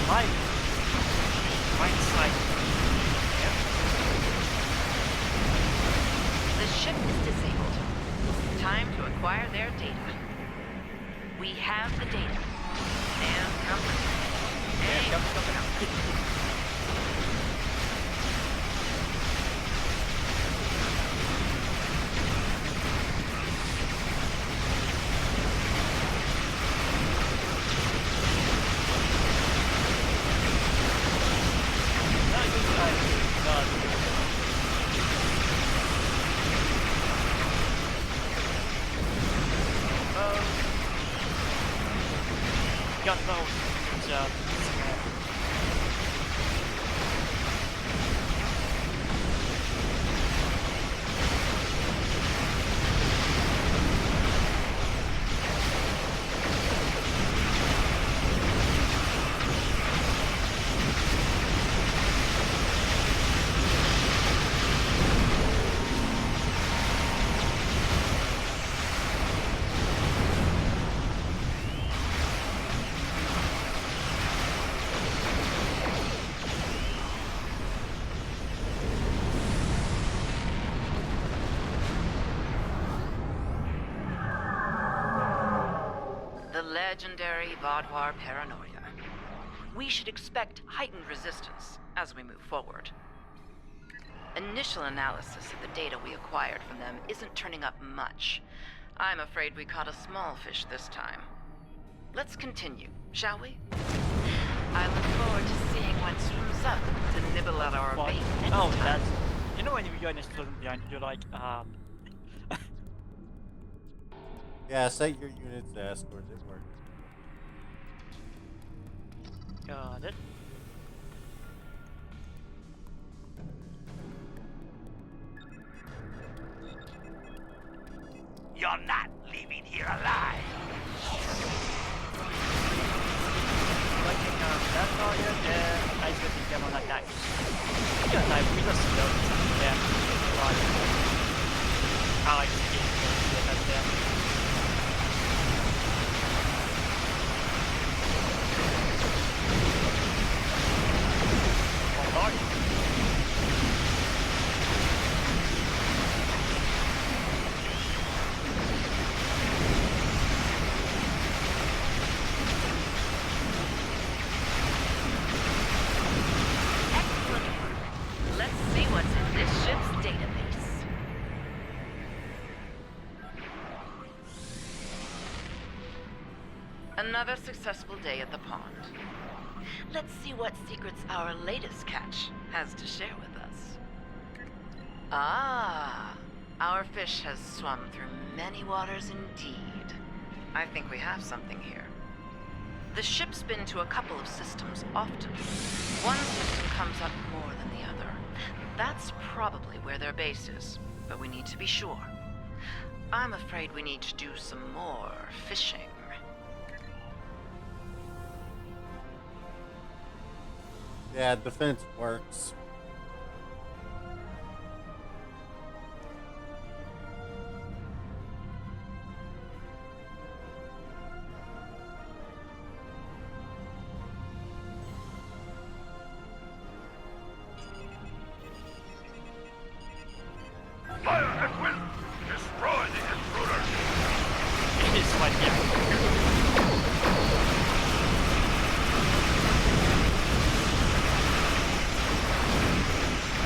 right side. Yep. The ship is disabled. Time to acquire their data. We have the data. And company. got those. The legendary Vaadwaur paranoia. We should expect heightened resistance as we move forward. Initial analysis of the data we acquired from them isn't turning up much. I'm afraid we caught a small fish this time. Let's continue, shall we? I look forward to seeing what swims up to nibble at our bait next time. That's... You know when you go in a swimming behind, you're like, Yeah, set your units to escorts, it works. Got it. You're not leaving here alive. That's all you're there. I should think them on attack. Because we just don't them. I like to get them. Another successful day at the pond. Let's see what secrets our latest catch has to share with us. Ah, our fish has swum through many waters indeed. I think we have something here. The ship's been to a couple of systems often. One system comes up more than the other. That's probably where their base is, but we need to be sure. I'm afraid we need to do some more fishing. Yeah, defense works. Fire at will! Destroy the intruders! This one, yeah.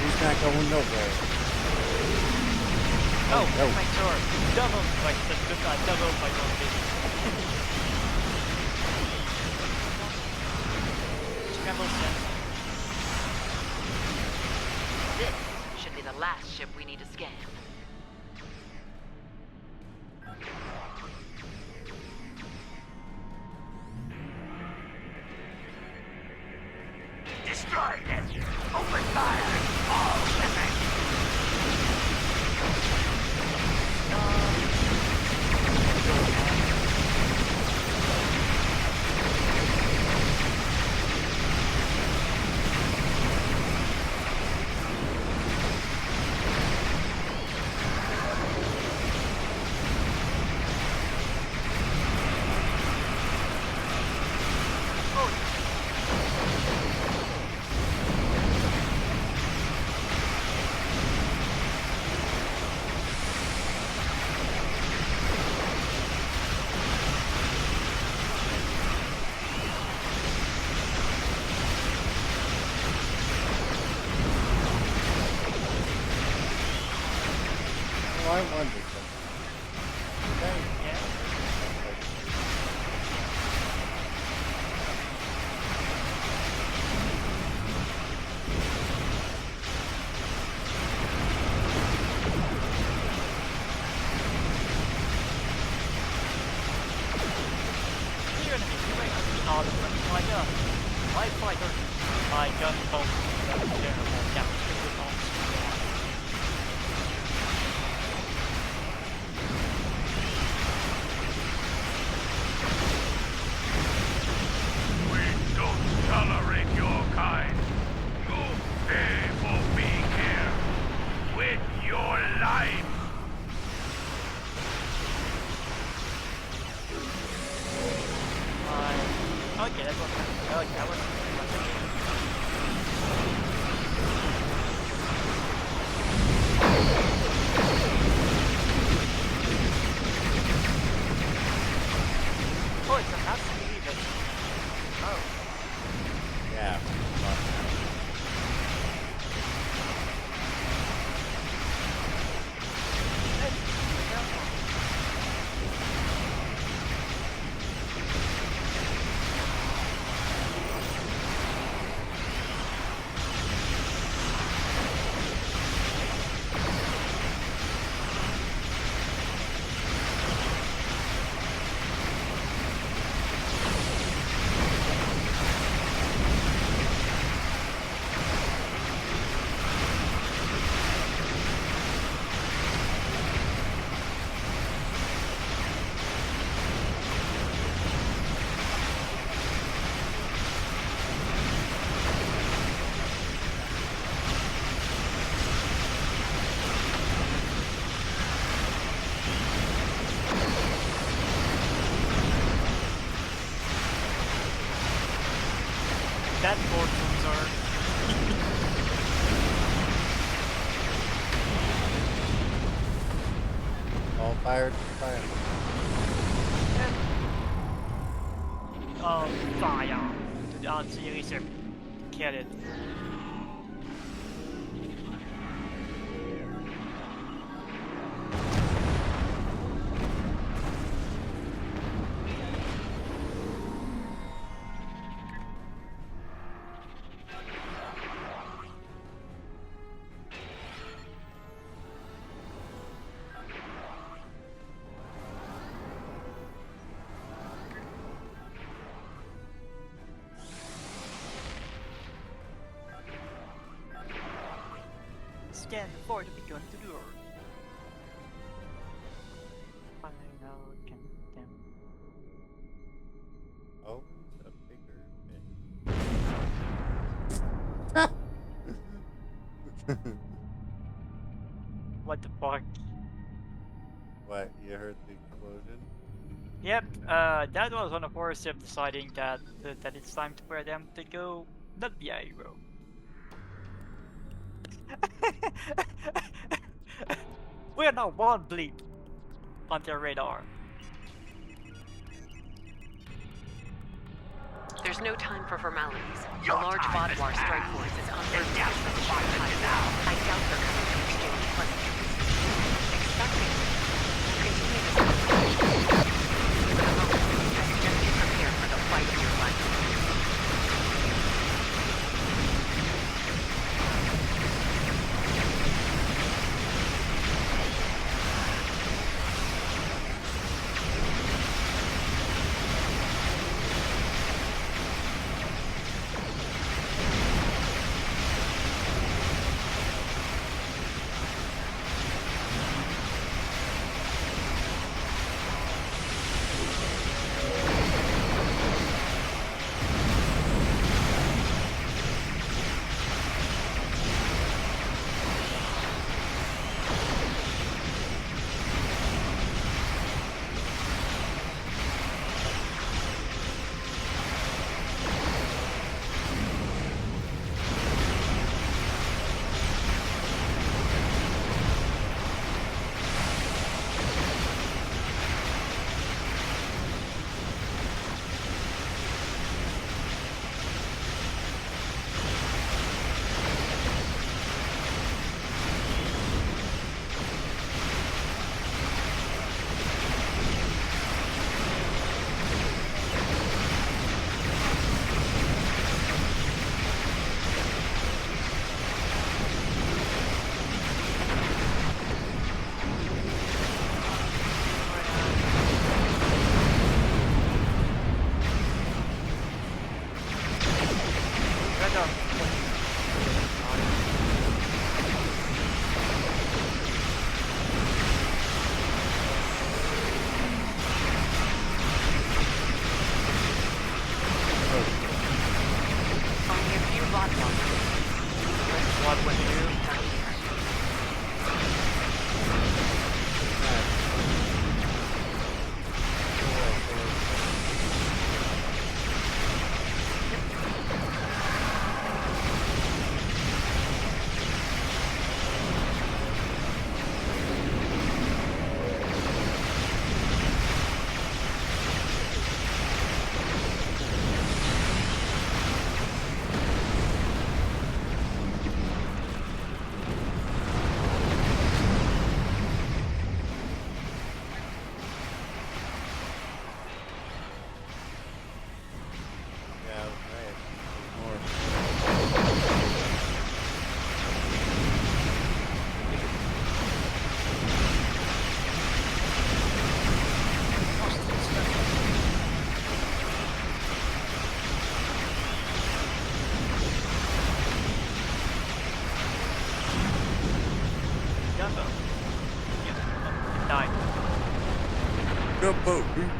He's not going nowhere. Oh, no. my sword. Double, like, double my motivation. Scramble sense. This should be the last ship we need to scan. Destroy them! Open fire! All shipping! I wonder something. Okay. You're gonna be right on the all the my gun, my fighter, my gun bolt, terrible capture with all We don't tolerate your kind. You pay for being here with your life. Okay, that was oh, it's a massive even. Oh. Yeah. That portals are. All fired. Fire. Fire to the auxiliary ship. Kill it. Scan before to begun to do. Final condemn. Oh, a bigger bit. What the fuck? What? You heard the explosion? Yep, that was one of our ship deciding that it's time for them to go not be a hero. We are now one bleep on their radar. There's no time for formalities. Your a large time Bodwar has strike passed. force is on There's their doubts of the violence now. I doubt they're coming to exchange pleasantries. Expecting it. Continue this conversation. For the moment, I suggest you prepare for the fight of your life.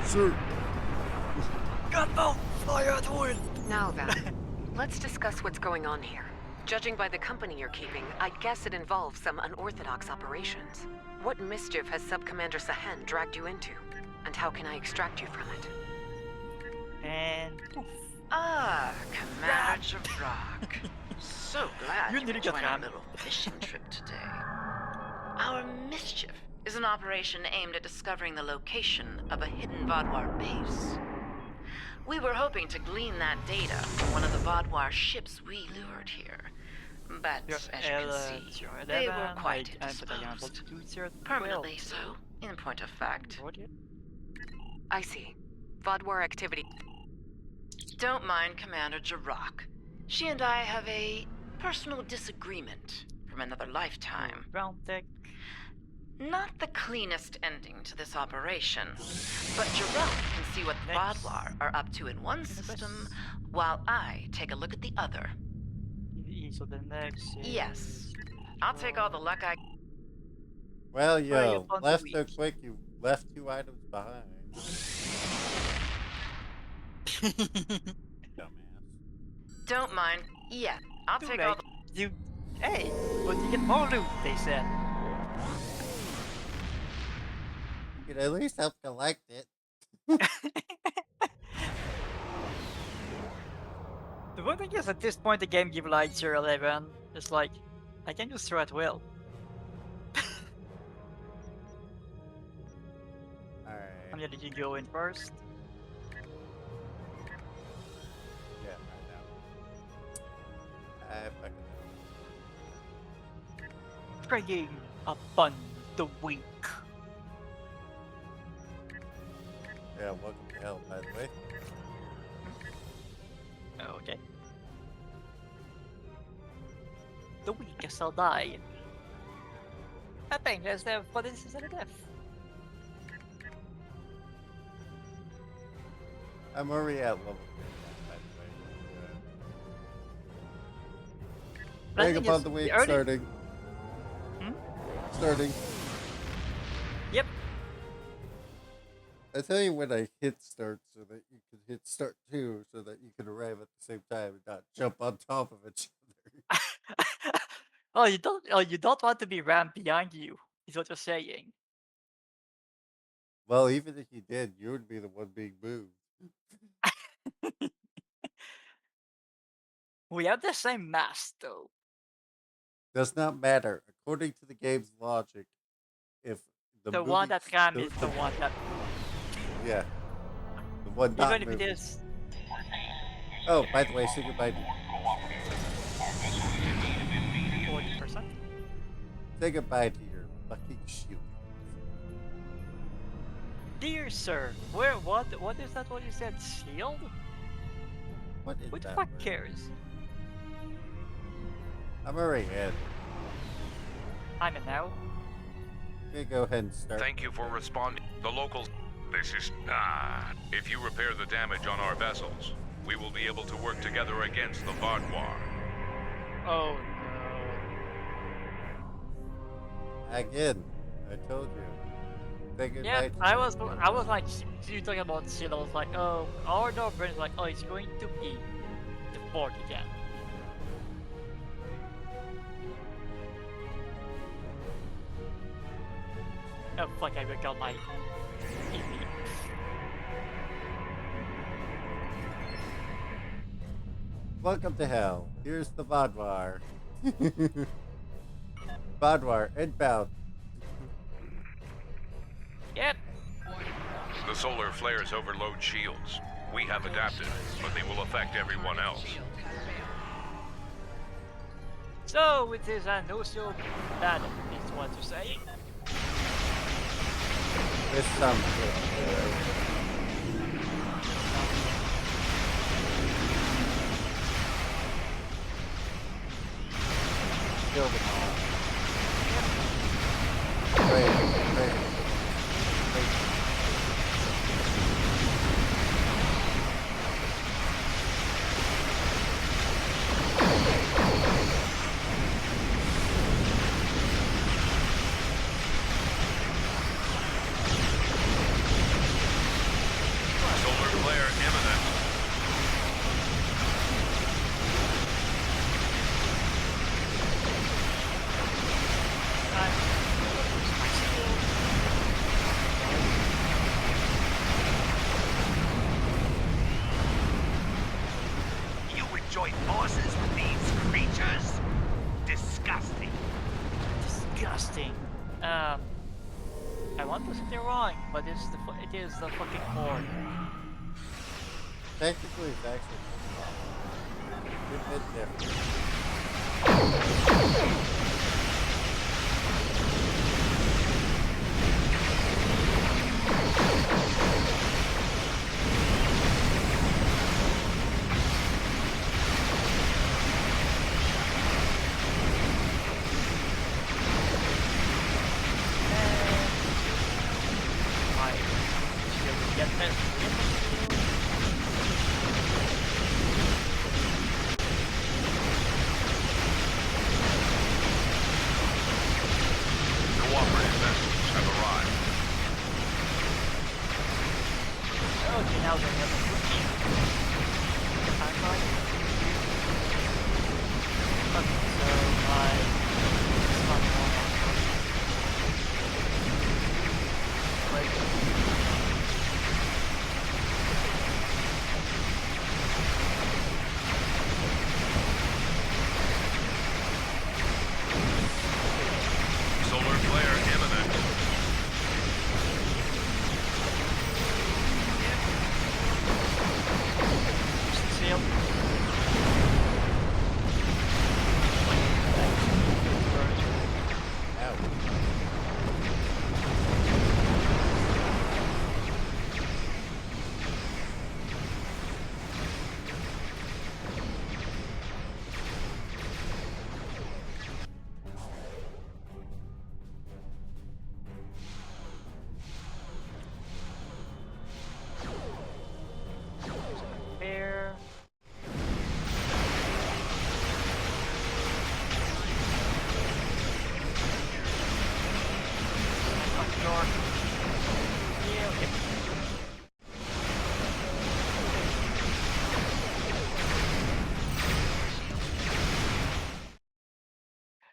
Sir. Gunboat! Fire at will! Now then, let's discuss what's going on here. Judging by the company you're keeping, I'd guess it involves some unorthodox operations. What mischief has Sub-Commander Sahen dragged you into? And how can I extract you from it? And poof. Ah, Commander Javrak. So glad you could join our rammed. little fishing trip today. Our mischief is an operation aimed at discovering the location of a hidden Vaadwaur base. We were hoping to glean that data from one of the Vaadwaur ships we lured here. But, as you can see, they were quite indisposed. Permanently so, in point of fact. I see. Vaadwaur activity. Don't mind Commander Javrak. She and I have a personal disagreement from another lifetime. Not the cleanest ending to this operation, but Javrak can see what the Vaadwaur are up to in one system, while I take a look at the other. So the next Yes. I'll take all the luck I... Well, yo, left so quick you left 2 items behind. Dumbass. Don't mind. Yeah, I'll take all the... You... Hey, but you get more loot, they said. You can at least help collect it. The one thing is, at this point, the game give like 0-11. It's like, I can just throw at will. Alright. I'm gonna let you go in first. Yeah, I know. I fucking know. Praying upon the weak. Yeah, welcome to hell, by the way. Okay. The weak shall die. I think there's the for this is a death. I'm already at level 3, by the way. Praying upon the weak, starting. Starting. Yep. I tell you when I hit start so that you can hit start too, so that you can arrive at the same time and not jump on top of each other. Oh, you don't want to be rammed behind you, is what you're saying. Well, even if you did, you would be the one being moved. We have the same mass, though. Does not matter. According to the game's logic, if the one that ram is the one that... Yeah. The one not even if moving. it is... Oh, by the way, say goodbye to 40%? Say goodbye to your fucking shield. Dear sir, what is that what you said? Shield? What is Who the that fuck word? cares? I'm already in. I'm in now. Okay, go ahead and start. Thank you for responding. The locals... This is... If you repair the damage on our vessels, we will be able to work together against the Vaadwaur. Oh no. Again, I told you. Say goodbye Yeah, to I was like, you talking about shield, I was like, oh, our no brain's like, oh, it's going to be the fort again. Oh fuck, I got my TV. Welcome to hell. Here's the Vaadwaur. Vaadwaur, inbound. Yep. The solar flares overload shields. We have adapted, but they will affect everyone else. So it is a no-shield battle, is what you're saying. This sounds good. Kill them all. Great, great. join forces with these creatures? Disgusting. Disgusting. I want to say they're wrong, but it is the fucking Horde. Technically, it's actually a bit different.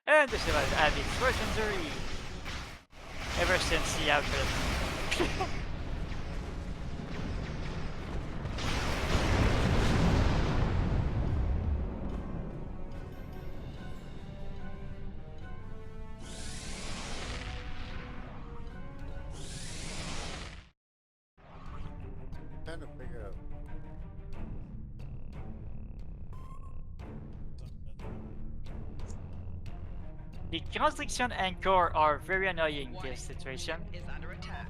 And this is Abby's version 3. Ever since the outfit. Trying to figure out. The Construction and Core are very annoying in this situation. Is under attack.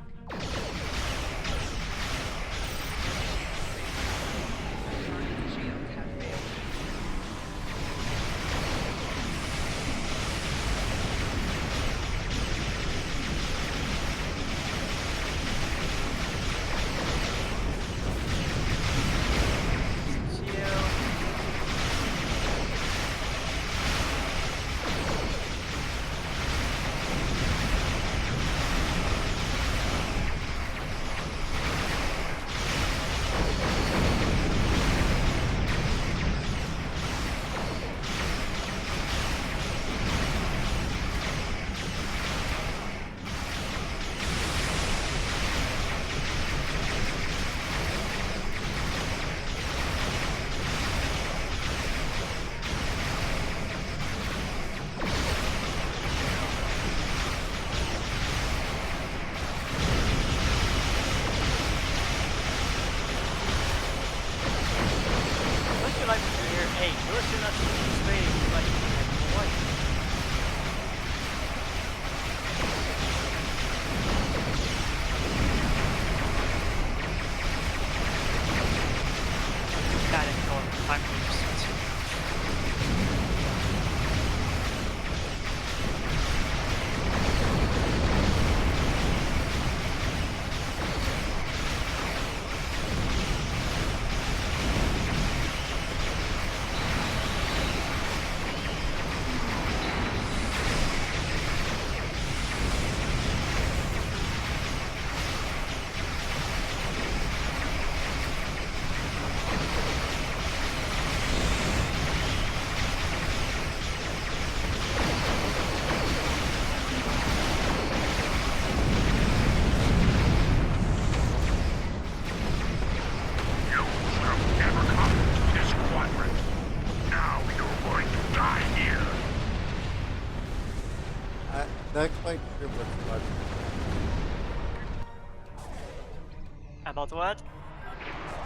About what? The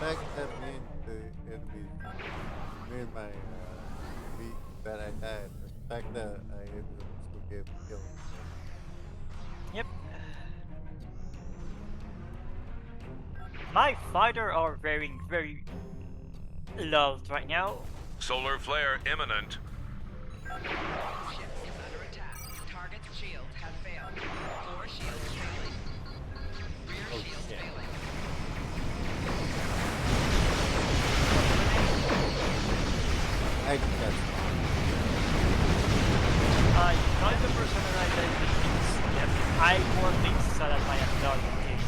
fact that me and the enemy, me and my that I died. The fact that I ended up still getting killed. Yep. My fighter are very loved right now. Solar flare imminent. Ship is under attack. Target's shields have failed. 4 shields failing. Rear shields failing. I think that's I 100% identities. Yep. I want things so that I am done with it.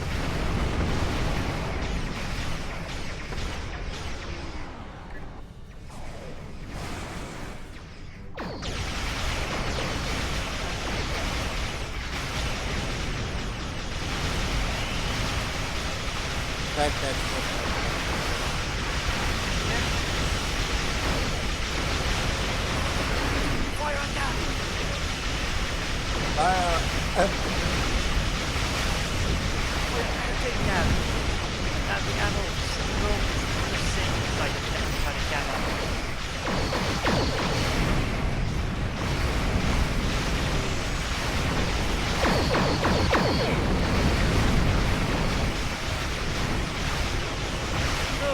that's what Fire on that! Taking out. Now the ammo is the same like a kind of camera. No,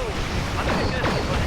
I'm gonna get it, but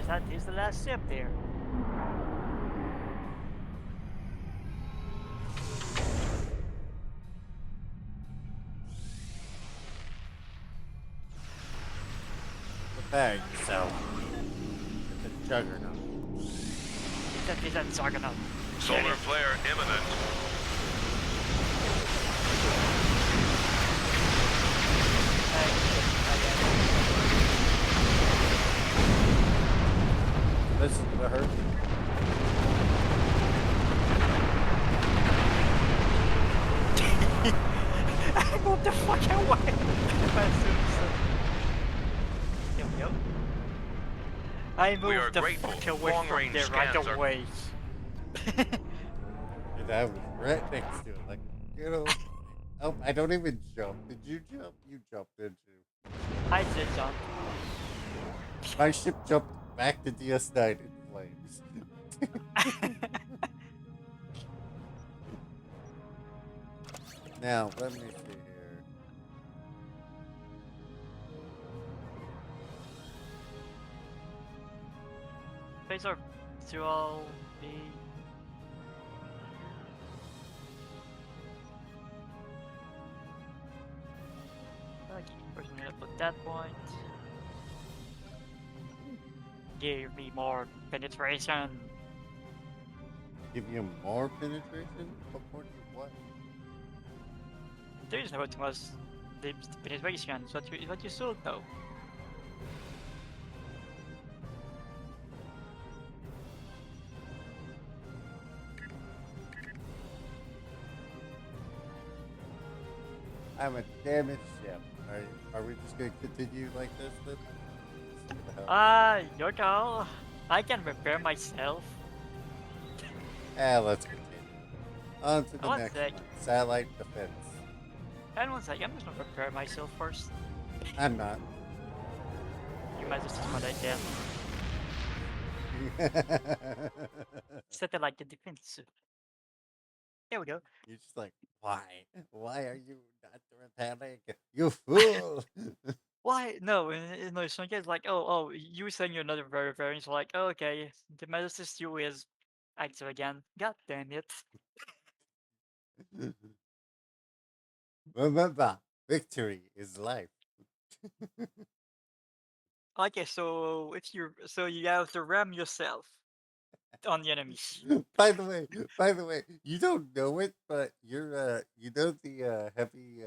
That is the last ship there. Prepare yourself. It's a juggernaut. It's a juggernaut. Solar flare imminent. This is the hurt. I moved the fuck away. Here we go. I moved the fuck away from there right away. And I was right next to it, like, you know. Oh, I don't even jump. Did you jump? You jumped, didn't you? I did jump. My ship jumped back to DS9 in flames. Now, let me see here. These are dual B. Okay, first I'm gonna put that point. Give me more penetration. Give you more penetration? According to what? There is not much the penetration. It's what you should know. I'm a damaged ship. Are we just gonna continue like this then? Your call. I can repair myself. Let's continue. On to the One next sec. one. Satellite defense. And one second, I'm just gonna prepare myself first. I'm not. You might just my idea. Satellite defense. There we go. You're just like, why? Why are you not repairing? You fool! Why? No, no, it's not just like, oh, you saying you're not a very variant. Like, oh, okay, the Majesty you is active again. God damn it. Remember, victory is life. Okay, so you have to ram yourself on the enemies. By the way, you don't know it, but you're you know the heavy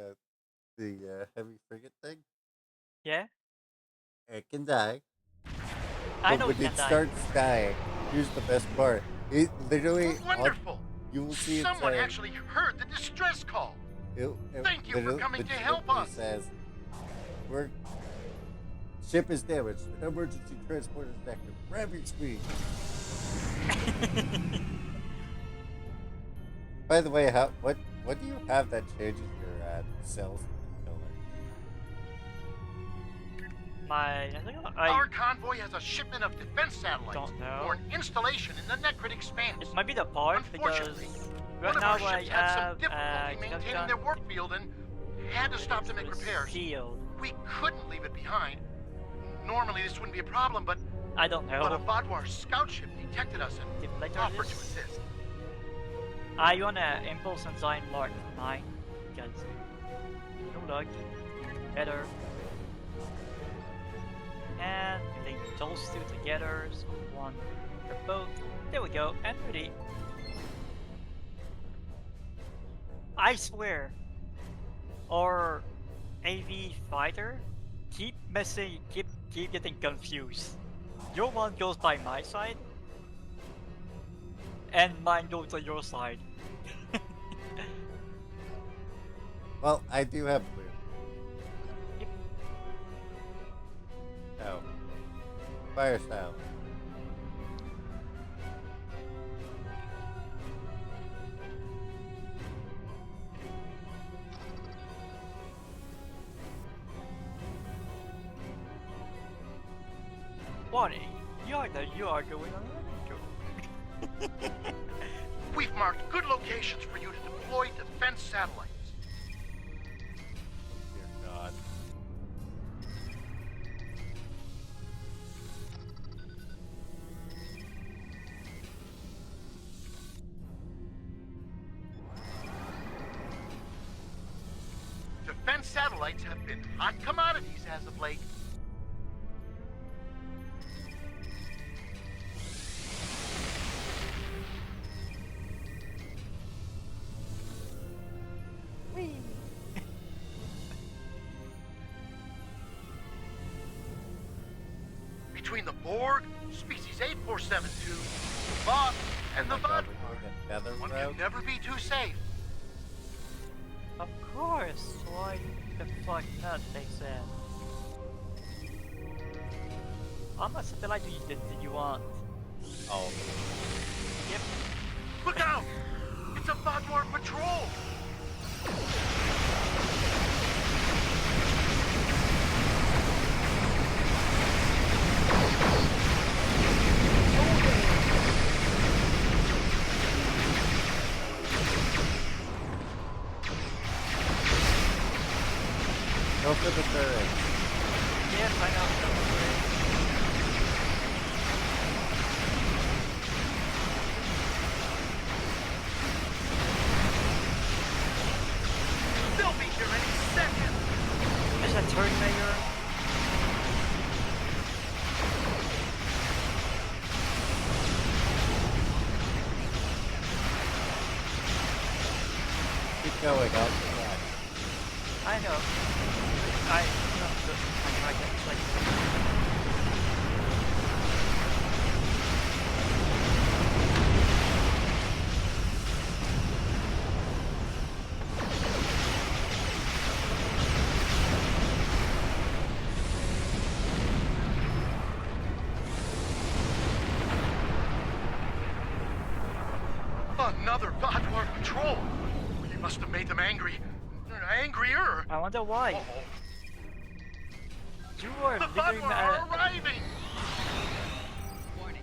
frigate thing? Yeah? It can die. I But know when it can it die. starts dying, here's the best part. It literally Wonderful! you will see it Someone say, actually heard the distress call. it Thank you for coming to help legitimately us. says, ship is damaged. Emergency transport is active. Ramming speed. By the way, what do you have that changes your cells in the killer? Our convoy has a shipment of defense satellites Don't know. for an installation in the Necrit Expanse. It might be the part because right One of now our I ships had some have difficulty maintaining their warp field and had to stop to make repairs. Shield. We couldn't leave it behind. Normally this wouldn't be a problem, but I don't know. But a Vadwar scout ship detected us and offered to assist. I want a Impulse Enzyme Mark 9 because no luck. Better. And link those two together, so one for both. There we go, and ready. I swear, our AV fighter keep getting confused. Your one goes by my side, and mine goes to your side. Well, I do have blue. Oh. Fire style. Bonnie, you are going on a learning curve. We've marked good locations for you to deploy defense satellites. Dear God. defense satellites have been hot commodities as of late. Between the Borg, species 8472, the Voth, and the Vod, one can never be too safe. Of course. Why the fuck not? They said. How much satellite do you want? Oh. Yep. Look out! It's a Vaadwaur patrol! Go for the turret. Yes, I know. They'll be here any second! Is that Terminator? Keep going, I'll come back. I know. I tried that. It's like. Another Vaadwaur patrol! You must have made them angry. Angrier! I wonder why. You were The Vaadwaur are arriving! Warning.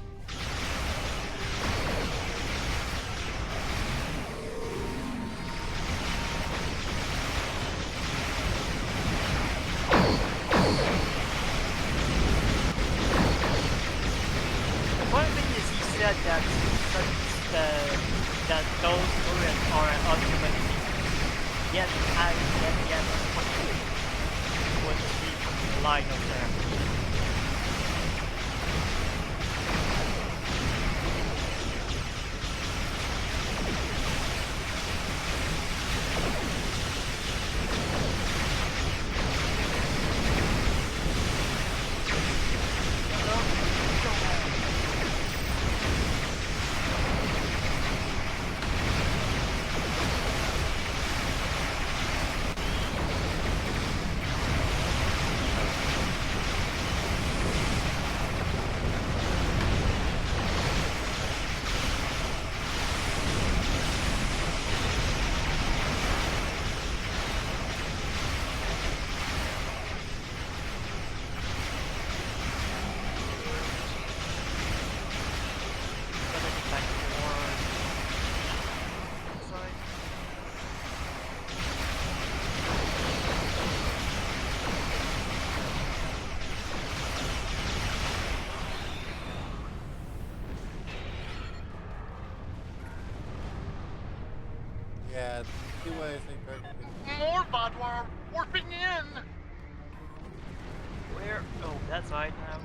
The funny thing is, he said that that those turrets are ultimately yet was the line of there. Yeah, see why I think perfectly. More Vaadwaur are warping in! Where? Oh, that's right now.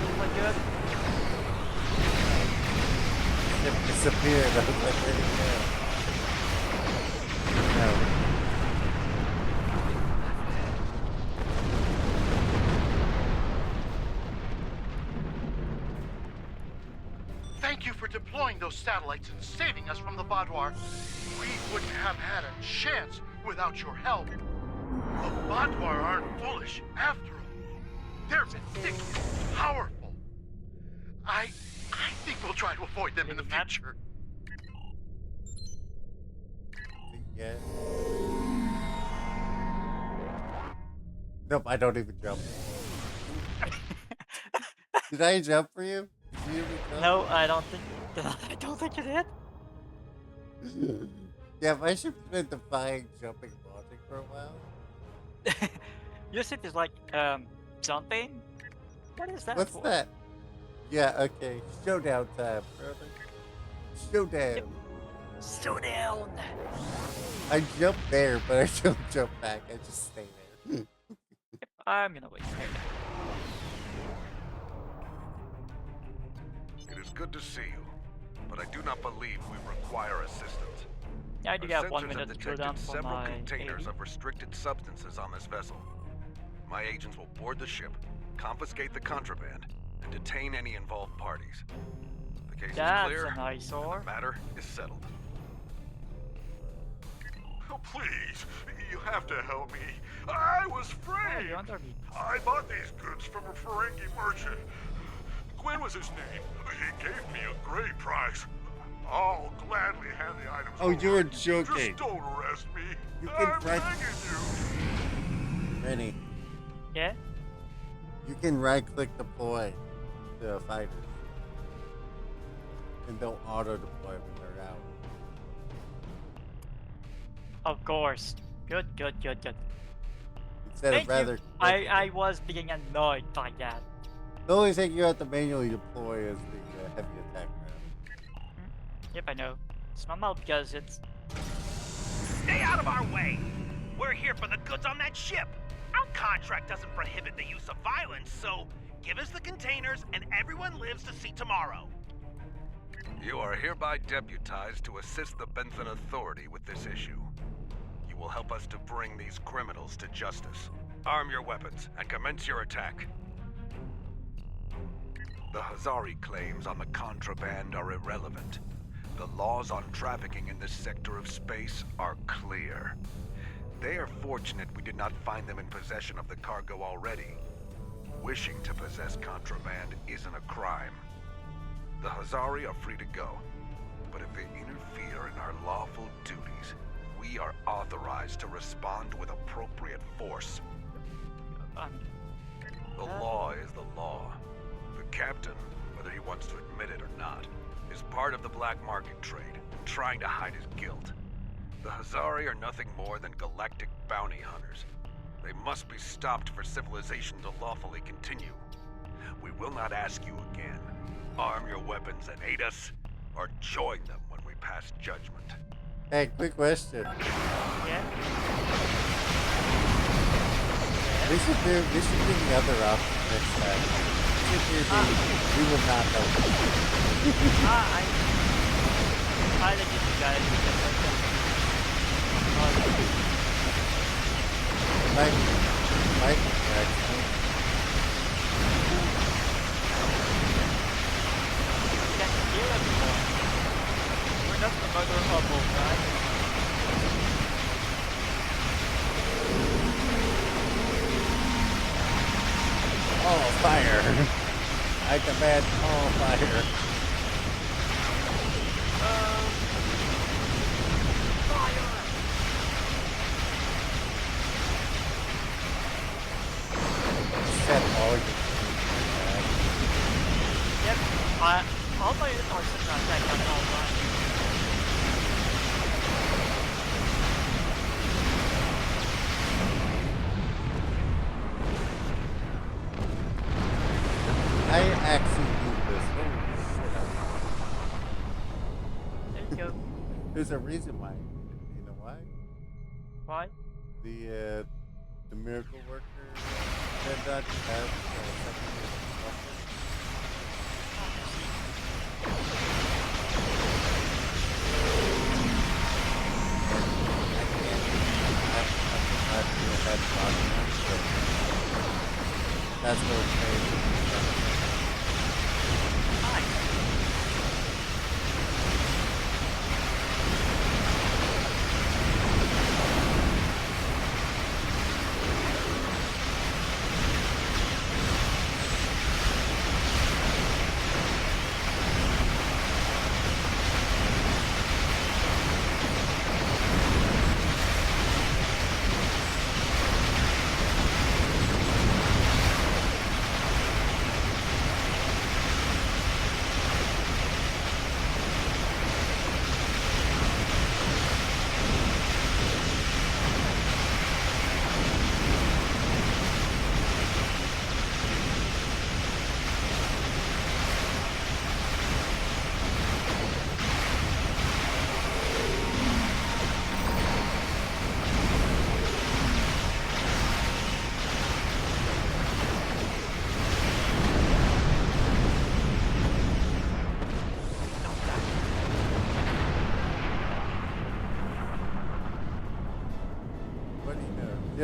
look good. It disappeared. I was like, where'd it go? No. Thank you for deploying those satellites and saving us from the Vaadwaur. We wouldn't have had a chance without your help. The Vaadwaur aren't foolish, after all. They're ridiculously powerful. I think we'll try to avoid them in the future. Yeah. Nope, I don't even jump. Did I jump for you? Did you even jump? No, I don't think you did. Yeah, my ship's been defying jumping and launching for a while. Your ship is like something? What is that? What's for? that? Yeah, okay. Showdown time, brother. Showdown. Showdown. I jump there, but I don't jump back. I just stay there. I'm gonna wait. It is good to see you, but I do not believe we require assistance. I do Our have 1 sensors minute have to go down detected for several my containers alien. of restricted substances on this vessel. My agents will board the ship, confiscate the contraband, and detain any involved parties. The case That's is clear, an eyesore. and the matter is settled. Oh, please, you have to help me. I was framed. I bought these goods from a Ferengi merchant. Gwyn was his name. He gave me a great price. I'll gladly hand the items Oh, over. you were joking. Just don't arrest me. You can I'm right- begging you. Rennie, Yeah? you can right-click deploy the fighters. And they'll auto-deploy when they're out. Of course. Good. Instead Thank of rather... you. I was being annoyed by that. The only thing you have to manually deploy is the heavy attack round. Yep, I know. It's normal because it's... Stay out of our way! We're here for the goods on that ship. Our contract doesn't prohibit the use of violence, so give us the containers and everyone lives to see tomorrow. You are hereby deputized to assist the Benthan Authority with this issue. You will help us to bring these criminals to justice. Arm your weapons and commence your attack. The Hazari claims on the contraband are irrelevant. The laws on trafficking in this sector of space are clear. They are fortunate we did not find them in possession of the cargo already. Wishing to possess contraband isn't a crime. The Hazari are free to go, but if they interfere in our lawful duties, we are authorized to respond with appropriate force. The law is the law. The captain, whether he wants to admit it or not, is part of the black market trade, trying to hide his guilt. The Hazari are nothing more than galactic bounty hunters. They must be stopped for civilization to lawfully continue. We will not ask you again. Arm your weapons and aid us, or join them when we pass judgment. Hey, quick question. Yeah? We should do the other option next time. We should do the, we will not help you. I like you guys because Mike, we're not the mother of all, right? all fire. I command all fire. Set all your Yep, all my units are sitting on that gun all time. I actually do this. Holy shit. There you go. There's a reason why. You know why? Why? The miracle worker said that has second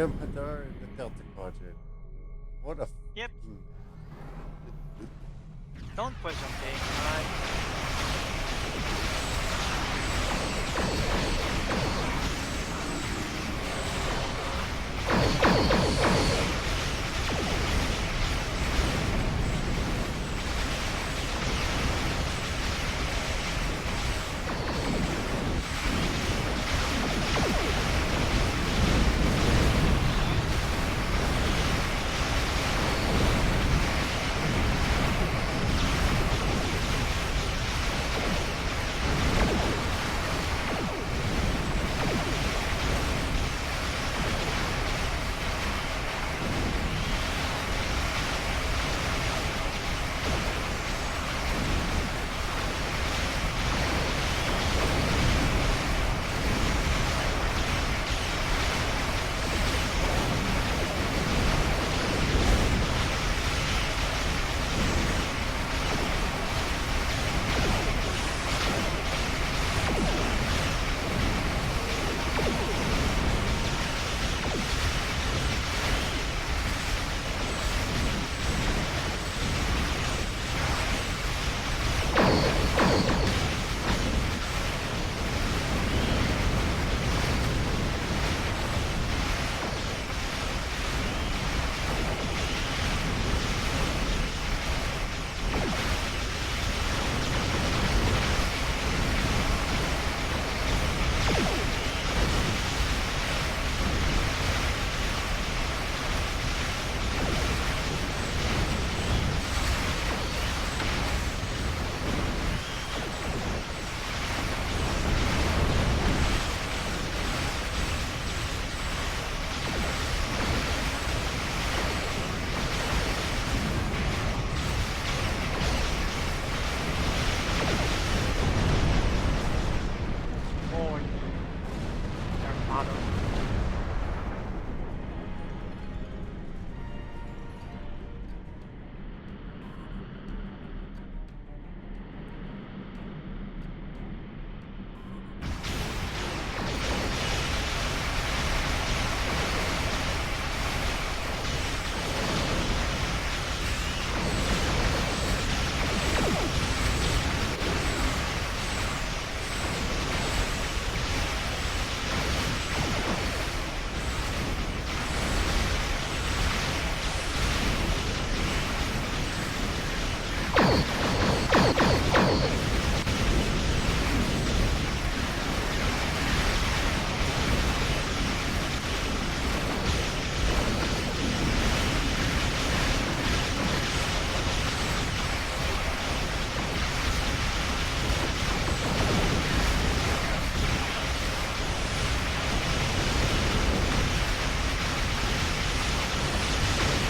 Jem'Hadar in the Delta Quadrant. What a Yep. f***ing- Don't push on things, alright?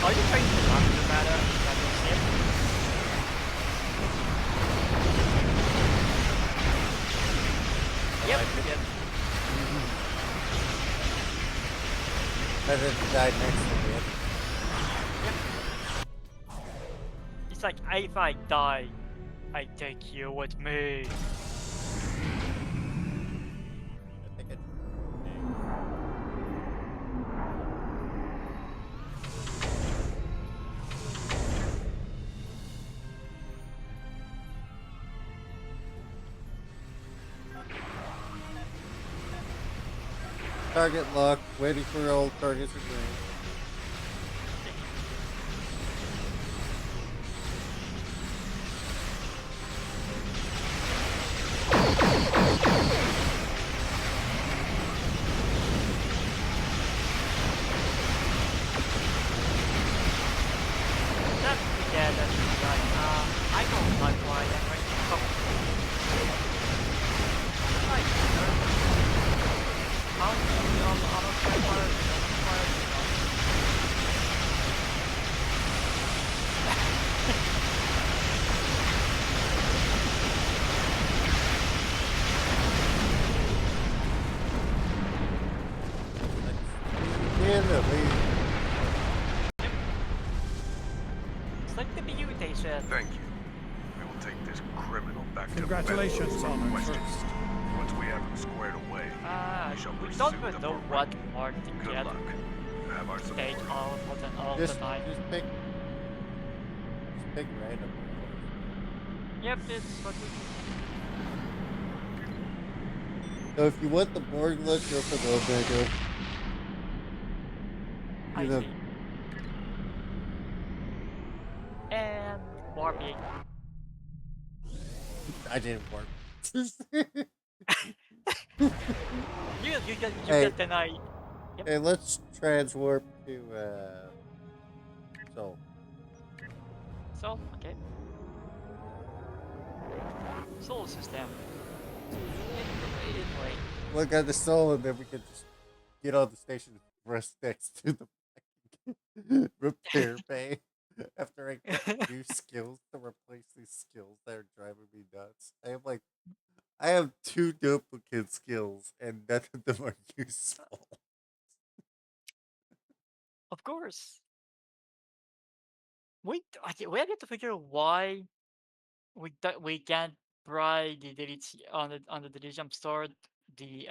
Are you trying to run the matter? That is him. Yep. Yep. Better to die next to me. Yep. It's like, if I die, I take you with me. I think it's target lock, waiting for all targets to green. I don't like why I'm right now. How do you It's like the mutation. Thank you. We will take this criminal back to Congratulations Meadows on for it questions. first. Once we have him squared away, we shall We pursue don't them even know for what reckoning. part to Good get. luck. have our stage support. all the time. Just pick random. Yep, it's what we do. So if you want the Borg look, go for the Omega. I see. And warping. I didn't warp. You Hey. get denied. Yep. Hey, let's transwarp to Sol. So, okay. Soul system. Anyway. Look at the Sol, and then we can just get on the station rest next to the fucking repair bay. After I get new skills to replace these skills that are driving me nuts. I have 2 duplicate skills, and none of them are useful. Of course. We have to figure out why we can't buy the on the Delirium store the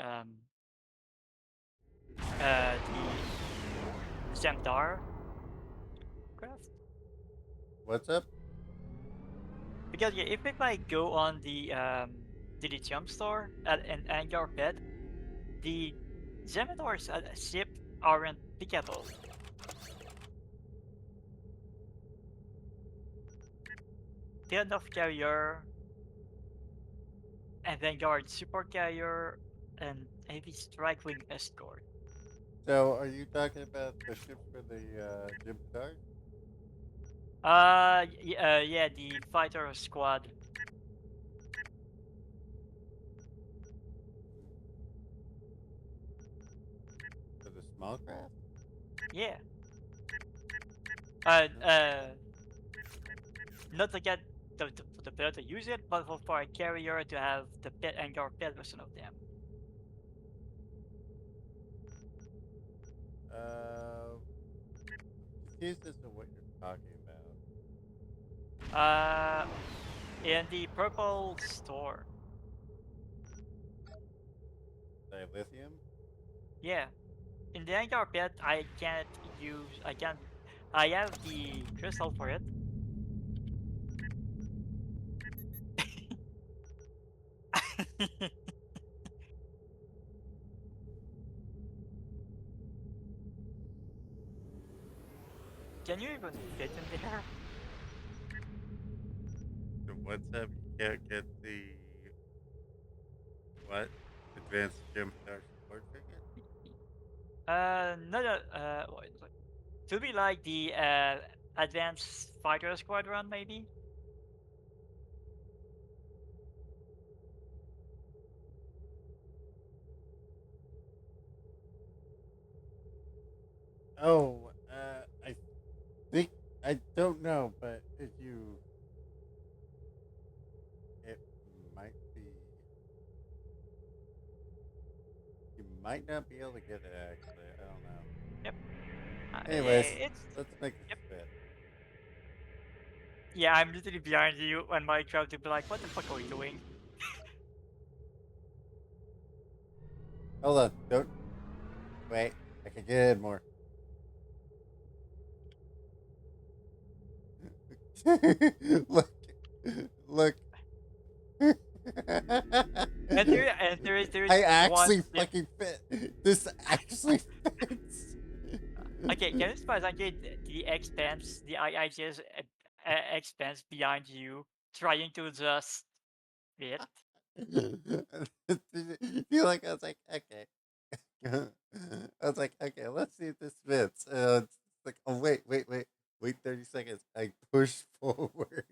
Zemdar craft. What's up? Because yeah, if we like go on the Dilithium store in Angar Pit, the Zemdars ship aren't pickable. Enough carrier, and Vanguard support carrier, and heavy strike wing escort. So, are you talking about the ship for the Jim Star? Yeah, the fighter squad. For the small craft? Yeah. Not to get the player to use it, but for a carrier to have the pet Angar pet version of them. Confused as to what you're talking about. In the purple store. Dilithium? Yeah. In the Angar pet, I have the crystal for it. Can you even fit in there? So what's up? You can't get the what? Advanced Jim Star support ticket? No, to be like the advanced fighter squadron, maybe. Oh, I think I don't know, but if you, it might be. You might not be able to get it. Actually, I don't know. Yep. Anyways, let's make this fit. Yeah, I'm literally behind you on my crowd to be like, what the fuck are we doing? Hold on, don't wait. I can get in more. Look. and there is I actually one fucking fit. This actually fits. Okay, can you suppose I get the expense, the IIG's expense behind you, trying to just fit? Feel like I was like, okay. I was like, okay, let's see if this fits. It's like, oh wait 30 seconds. I push forward.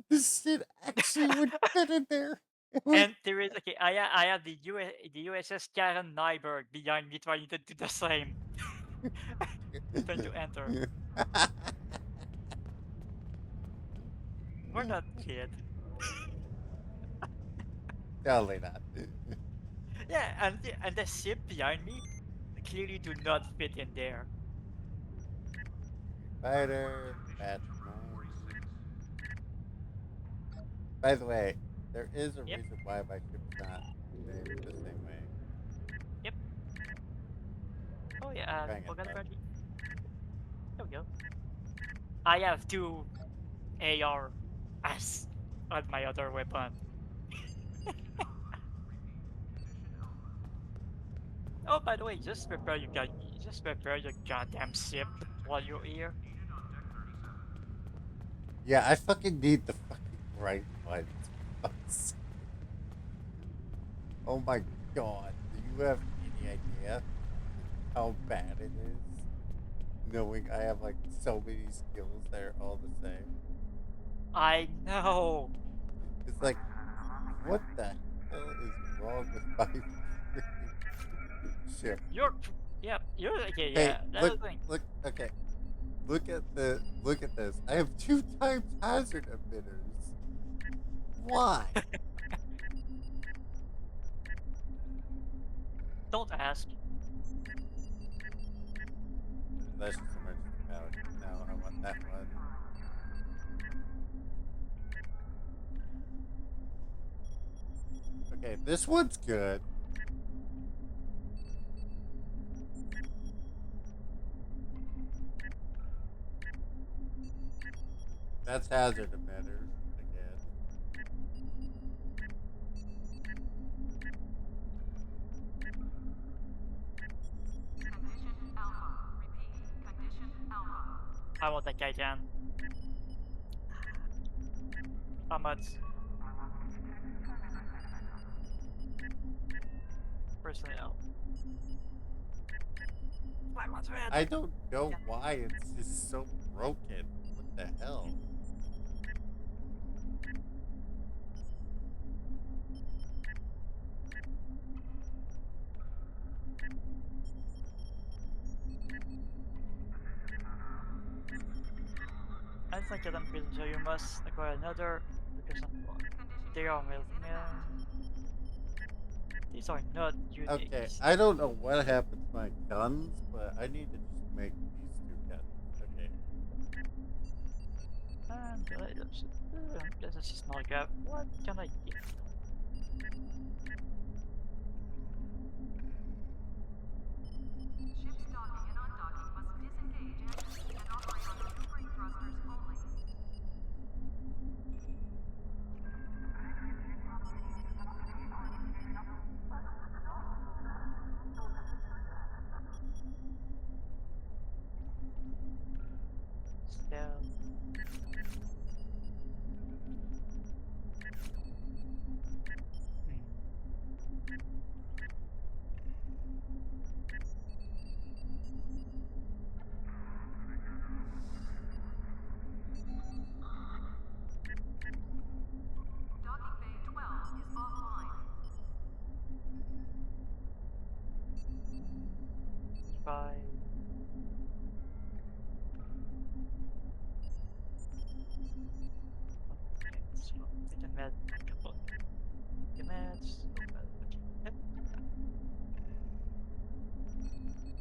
This shit actually would fit in there. And there is I have the USS Karen Nyberg behind me trying to do the same. Trying to enter. We're not kid. Totally not. Yeah, and the ship behind me clearly do not fit in there. Fighter, batch 9. By the way, there is a reason why my ship's not named the same way. Yep. Oh yeah, Bang it, forgot bang. about it. There we go. I have 2 AR as on my other weapon. Oh, by the way, just prepare your goddamn ship while you're here. Yeah, I fucking need the fucking right ones. Oh my god, do you have any idea how bad it is? Knowing I have like so many skills that are all the same. I know. It's like, what the hell is wrong with my ship? You're okay. Hey, Yeah, that's look, the thing. okay. Look at this. I have 2 times hazard emitters. Why? Don't ask. That's just emergency power. No, I want that one. Okay, this one's good. That's hazard emitter again. I want that guy down. How much? Personnel. 500. I don't know why it's just so broken. What the hell? I think I'm pretty sure you must acquire another because they are these are not unique. Okay, I don't know what happened to my guns, but I need to just make these 2 guns. Okay. This is a small gap. What can I get? Ships docking and undocking must disengage and operate on maneuvering thrusters only. Still. Docking bay 12 is offline. Bye. Okay, so get a med, couple. Get meds. Yep.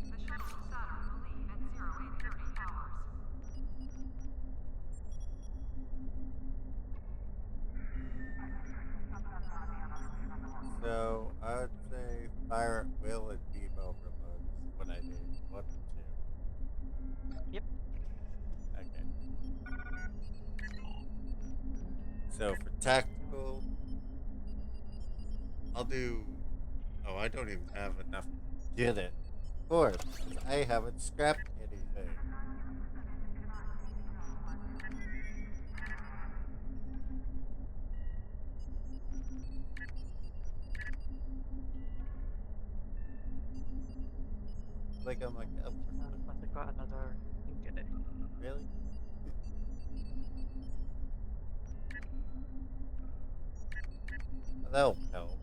The shuttle to Saturn will leave at 0830 hours. So I would say fire at will and beam overload is what I need. 1 and 2. Yep. Okay. So for tactical, I'll do. Oh, I don't even have enough to get it. Of course, 'cause I haven't scrapped anything. Like I'm like, oh, I got another. Okay. really? That'll help.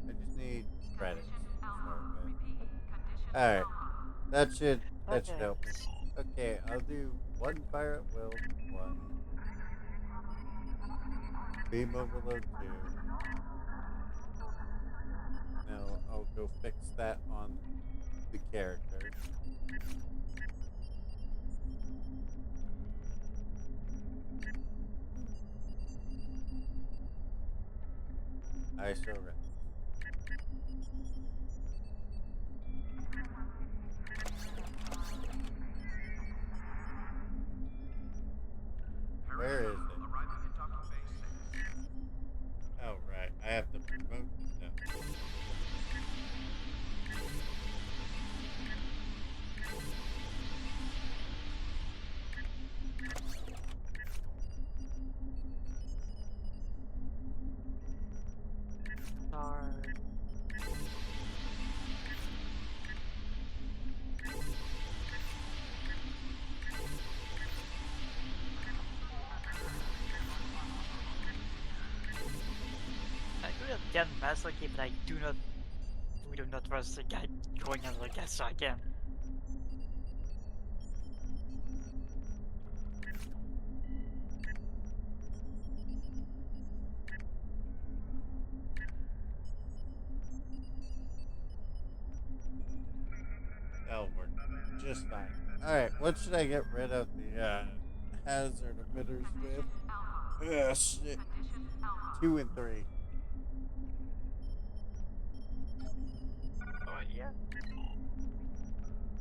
I just need credits. Alright. That should help me. Okay, I'll do 1 fire at will, 1. Beam overload 2. Now I'll go fix that on the character. I shall rest. can master key, but I do not trust the guy going as a guest, so I can. That'll work just fine. Alright, what should I get rid of the hazard emitters with? Ugh, shit. 2 and 3. Oh yeah.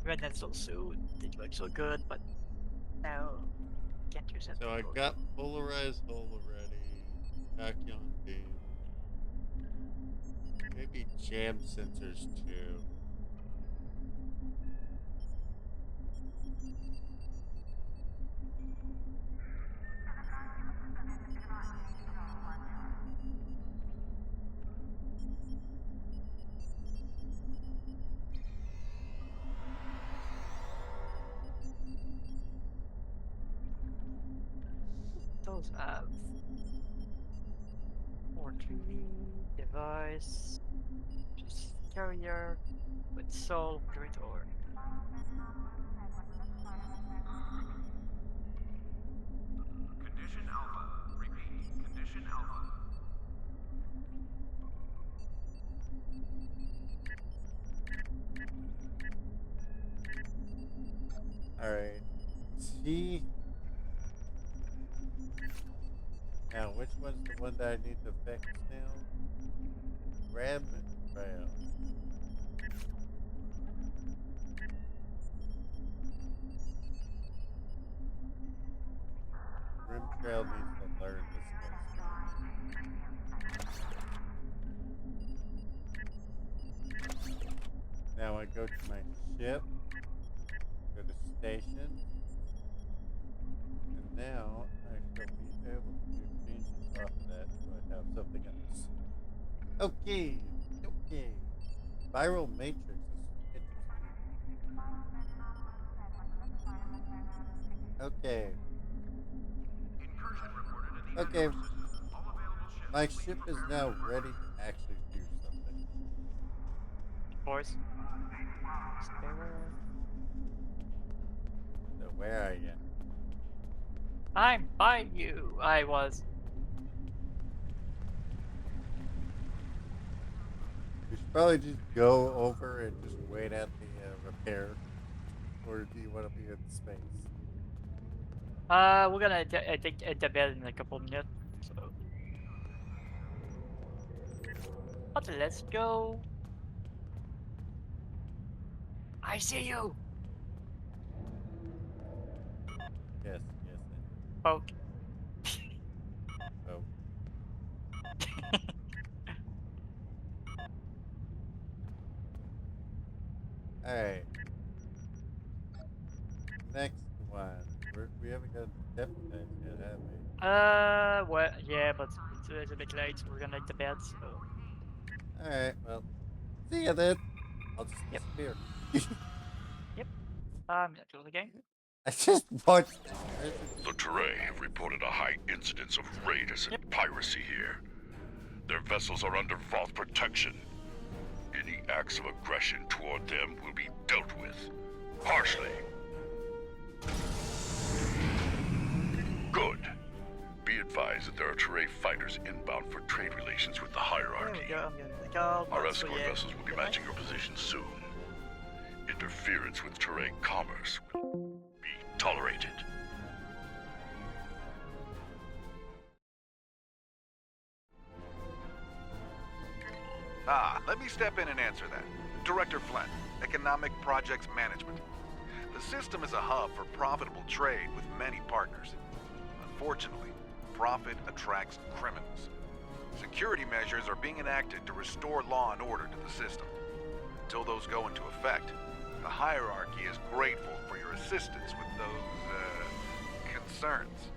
Red not so soon. Didn't look so good, but now can't use it. So I got polarized hole already. Tachyon beam. Maybe jam sensors too. Those have Orderly device, just carrier with soul corridor. Condition Alpha. Repeat. Condition Alpha. Alright. T. Now, which one's the one that I need to fix now? Rabbit Trail. Rim Trail needs to learn this skill. Now I go to my ship, go to station, and now I shall be able to change it off of that so I have something else. Okay, okay. Viral matrix is interesting. Okay. Okay. My ship is now ready to actually do something. Boys. So where are you? I'm by you. I was. You should probably just go over and just wait at the repair. Or do you want to be in space? We're gonna take the bed in a couple minutes. So. But let's go. I see you. Yes, yes. Poke. Oh. Alright. Next one. We haven't got deputized yet, have we? Well, yeah, but it's a bit late. We're gonna take the bed, so. Alright, well. See ya then. I'll just disappear. Yep. Not close again. I just watched. The Teray have reported a high incidence of raiders and piracy here. Their vessels are under Voth protection. Any acts of aggression toward them will be dealt with harshly. Good. Be advised that there are Teray fighters inbound for trade relations with the hierarchy. Our escort vessels will be matching your position soon. Interference with Teray commerce will be tolerated. Let me step in and answer that. Director Flynn, Economic Projects Management. The system is a hub for profitable trade with many partners. Unfortunately, profit attracts criminals. Security measures are being enacted to restore law and order to the system. Until those go into effect, the hierarchy is grateful for your assistance with those, concerns.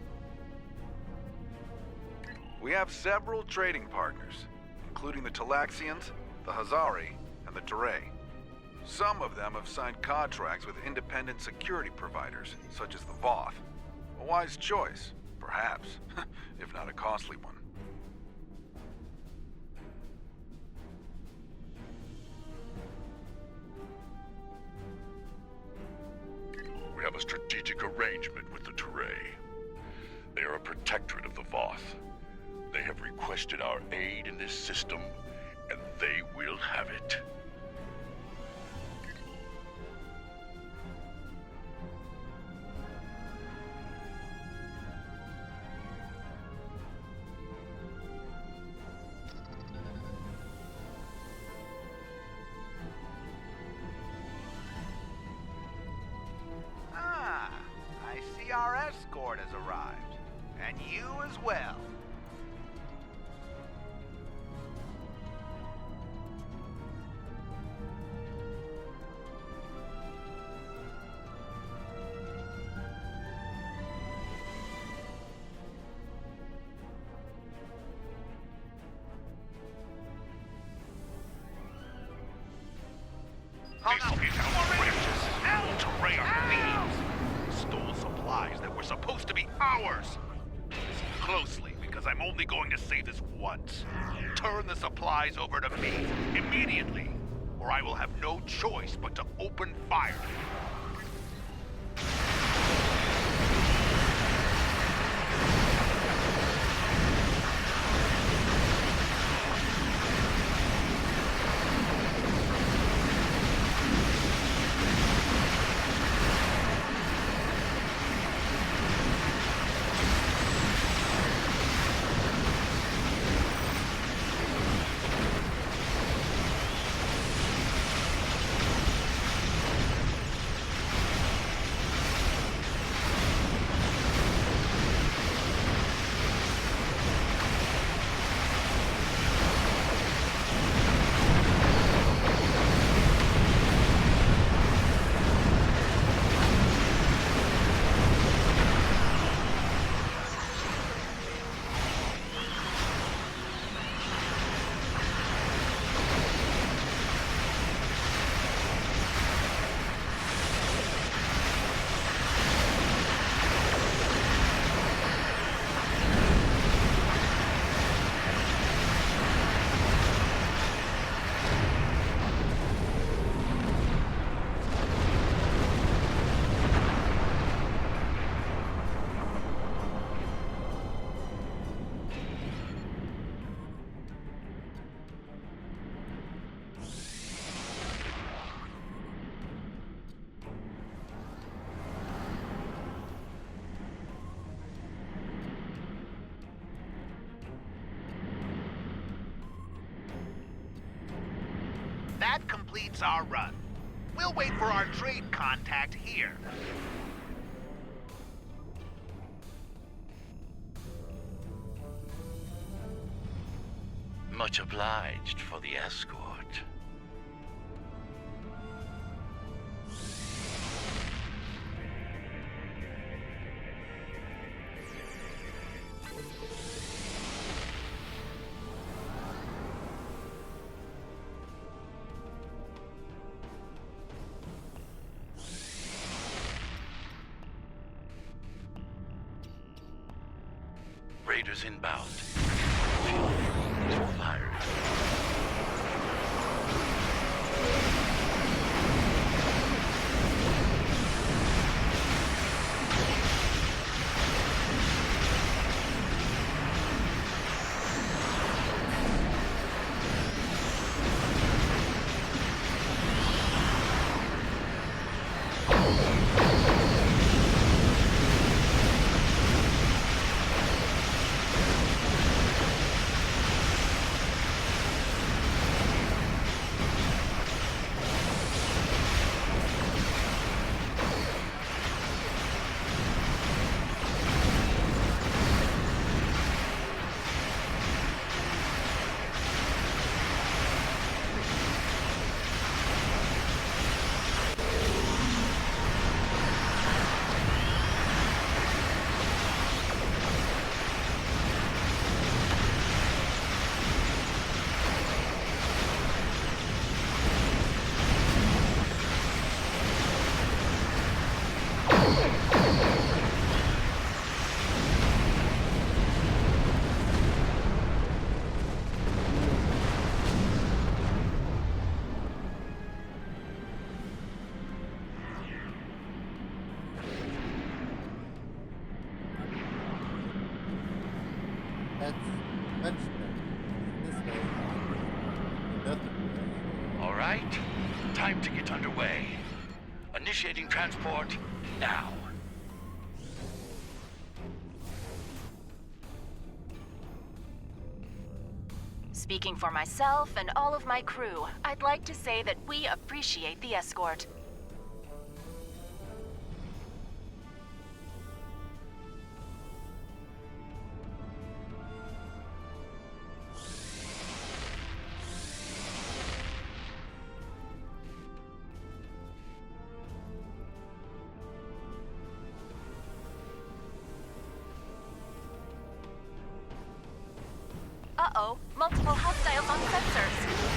We have several trading partners, including the Talaxians, the Hazari, and the Teray. Some of them have signed contracts with independent security providers, such as the Voth. A wise choice, perhaps, if not a costly one. a strategic arrangement with the Teray. They are a protectorate of the Voth. They have requested our aid in this system, and they will have it. I see our escort has arrived. And you as well. This is outrageous. The Teray are thieves. Stole supplies that were supposed to be ours. Listen closely, because I'm only going to say this once. Turn the supplies over to me, immediately, or I will have no choice but to open fire. That completes our run. We'll wait for our trade contact here. Much obliged for the escort. Raiders inbound. Feel free to fire. That's much better. This way, nothing will. All right, time to get underway. Initiating transport now. Speaking for myself and all of my crew, I'd like to say that we appreciate the escort. Uh-oh, multiple hostiles on sensors.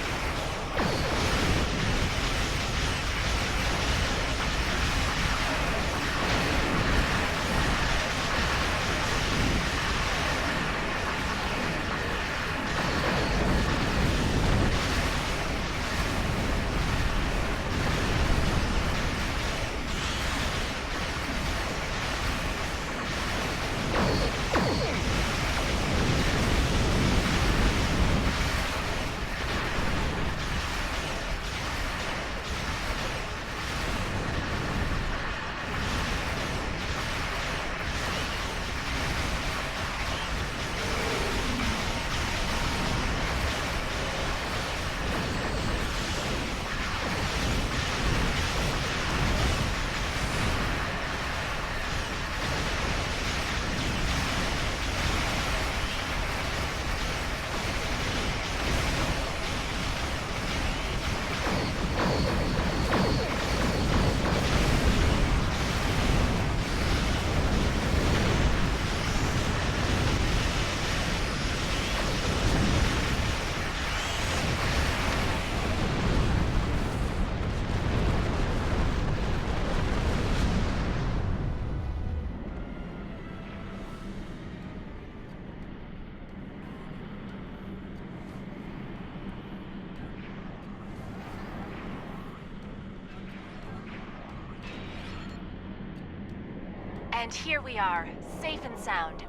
And here we are, safe and sound.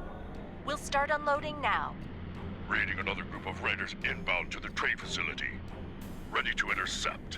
We'll start unloading now. Raiding another group of raiders inbound to the trade facility. Ready to intercept.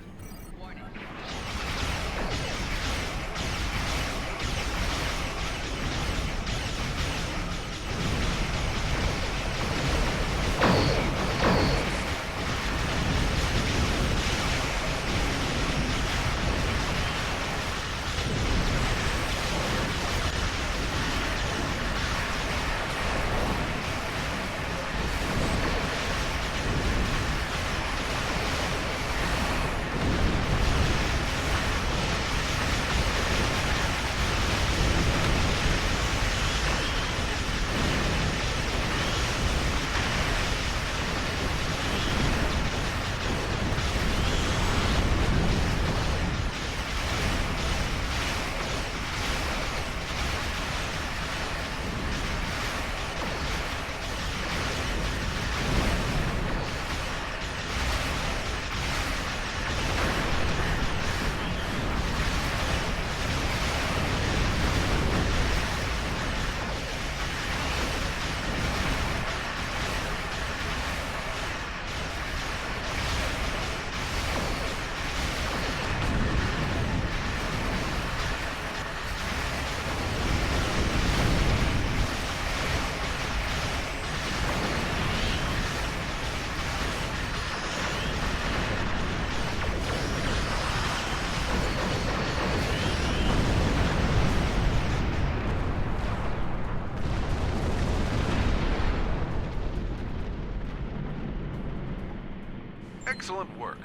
Excellent work.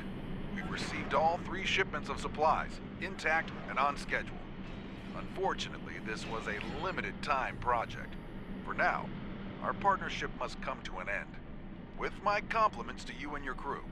We've received all 3 shipments of supplies, intact and on schedule. Unfortunately, this was a limited time project. For now, our partnership must come to an end. With my compliments to you and your crew.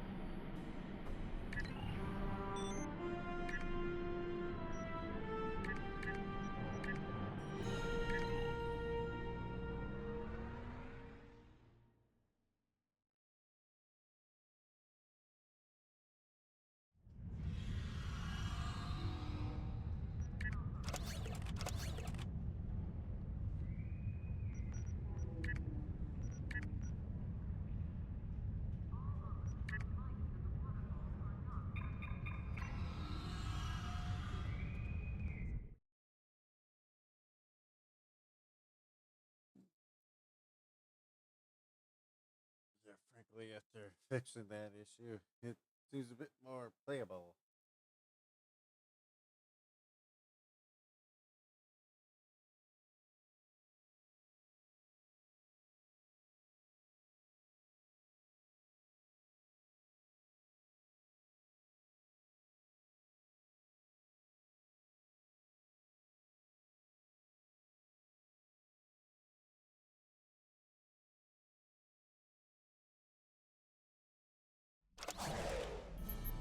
frankly, after fixing that issue. It seems a bit more playable.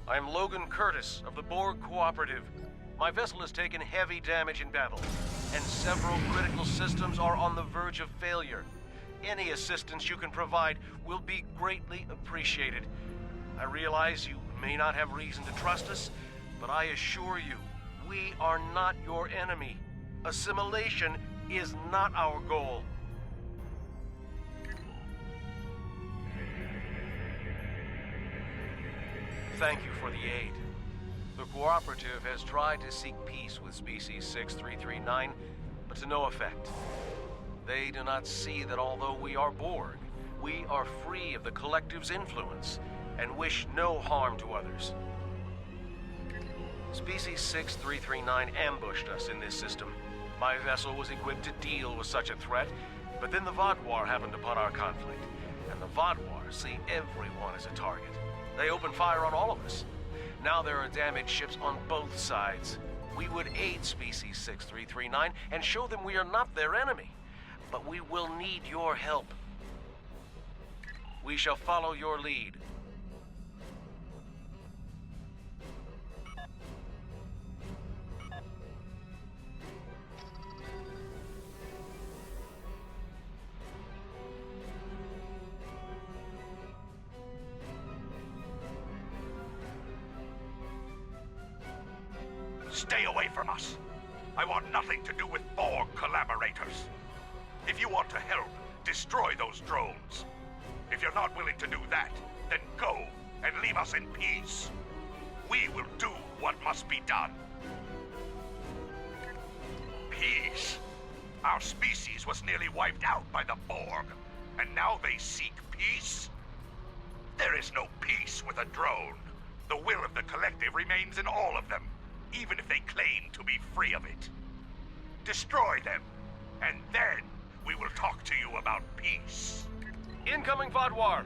I'm Logan Curtis of the Borg Cooperative. My vessel has taken heavy damage in battle, and several critical systems are on the verge of failure. Any assistance you can provide will be greatly appreciated. I realize you may not have reason to trust us, but I assure you, we are not your enemy. Assimilation is not our goal. Thank you for the aid. The Cooperative has tried to seek peace with Species 6339, but to no effect. They do not see that although we are Borg, we are free of the Collective's influence and wish no harm to others. Species 6339 ambushed us in this system. My vessel was equipped to deal with such a threat, but then the Vaadwaur happened upon our conflict, and the Vaadwaur see everyone as a target. They open fire on all of us. Now there are damaged ships on both sides. We would aid Species 6339 and show them we are not their enemy. But we will need your help. We shall follow your lead. Stay away from us. I want nothing to do with Borg collaborators. If you want to help, destroy those drones. If you're not willing to do that, then go and leave us in peace. We will do what must be done. Peace? Our species was nearly wiped out by the Borg, and now they seek peace? There is no peace with a drone. The will of the Collective remains in all of them, even if they claim to be free of it. Destroy them, and then we will talk to you about peace. Incoming Vaadwaur!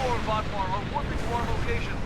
more Vatmar are warping to our location.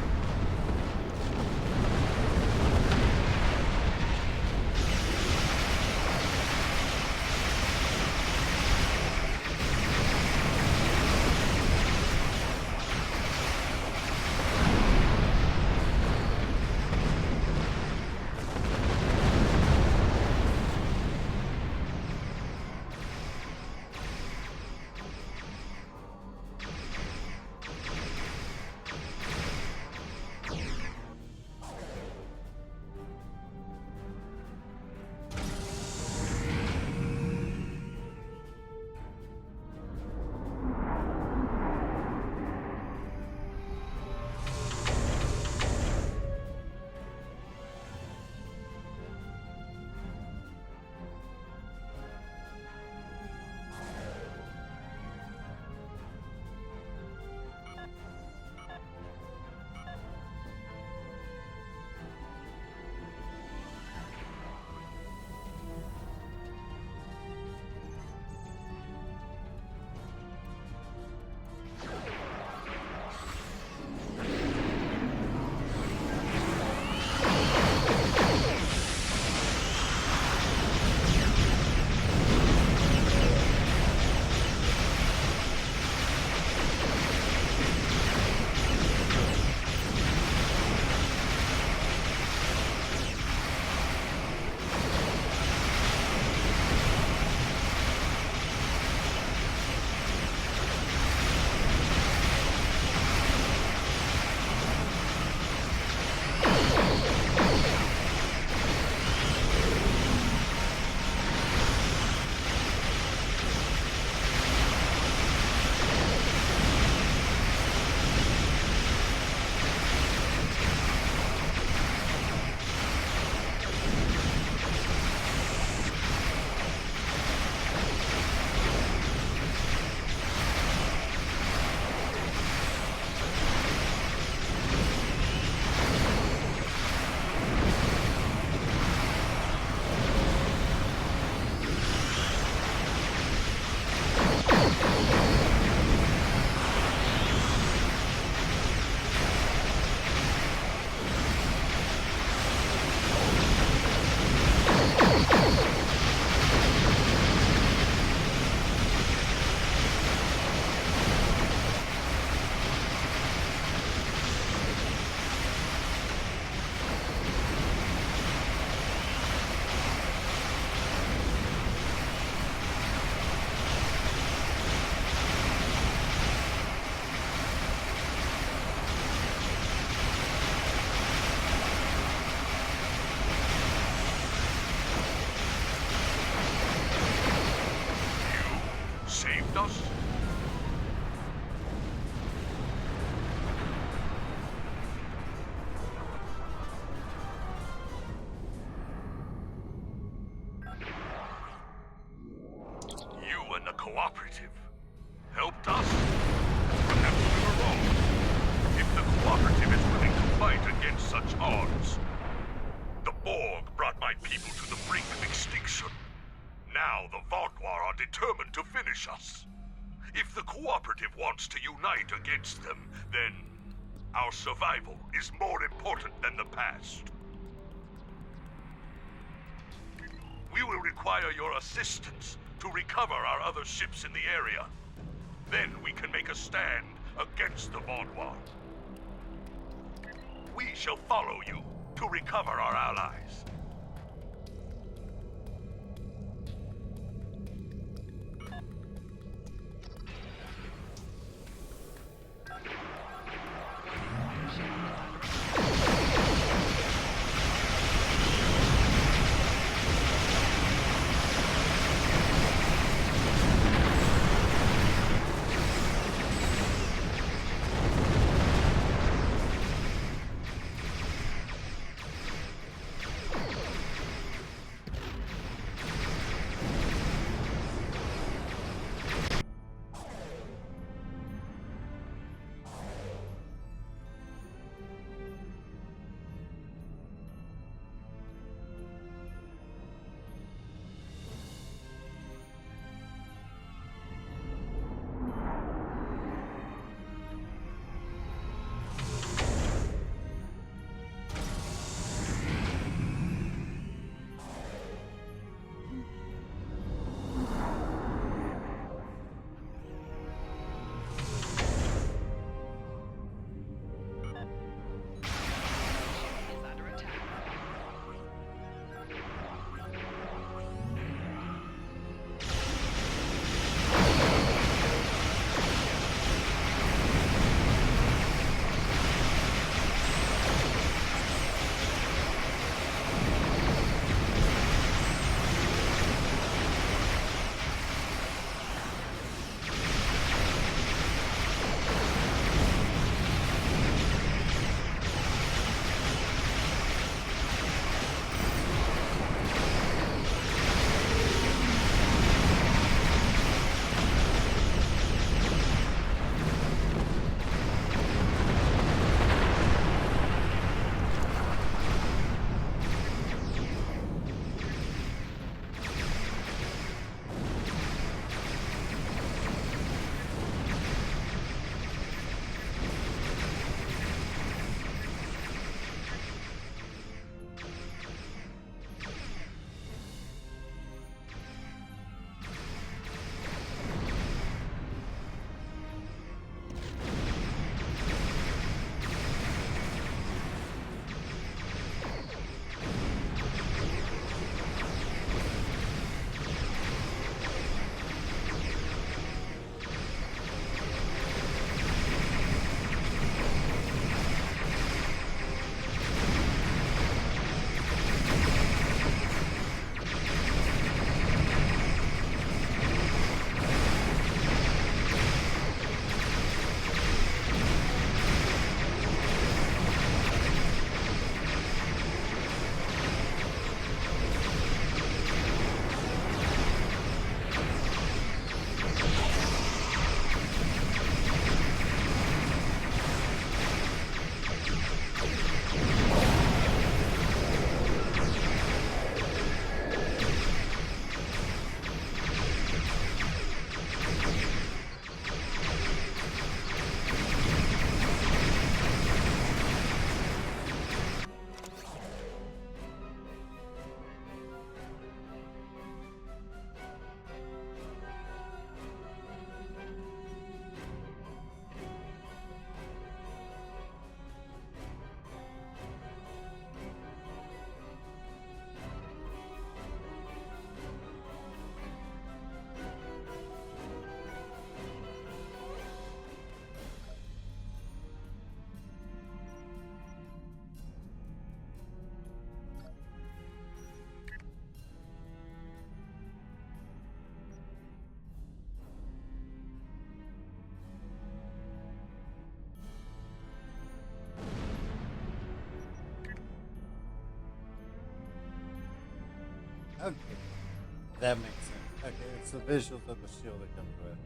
us? You and the Cooperative helped us? Perhaps we were wrong. If the Cooperative is willing to fight against such odds, the Borg brought my people to the brink of extinction. Now the Vaadwaur are determined to finish us. If the Cooperative wants to unite against them, then our survival is more important than the past. We will require your assistance to recover our other ships in the area. Then we can make a stand against the Vaadwaur. We shall follow you to recover our allies. Okay. That makes sense. Okay, it's the visuals of the shield that comes with.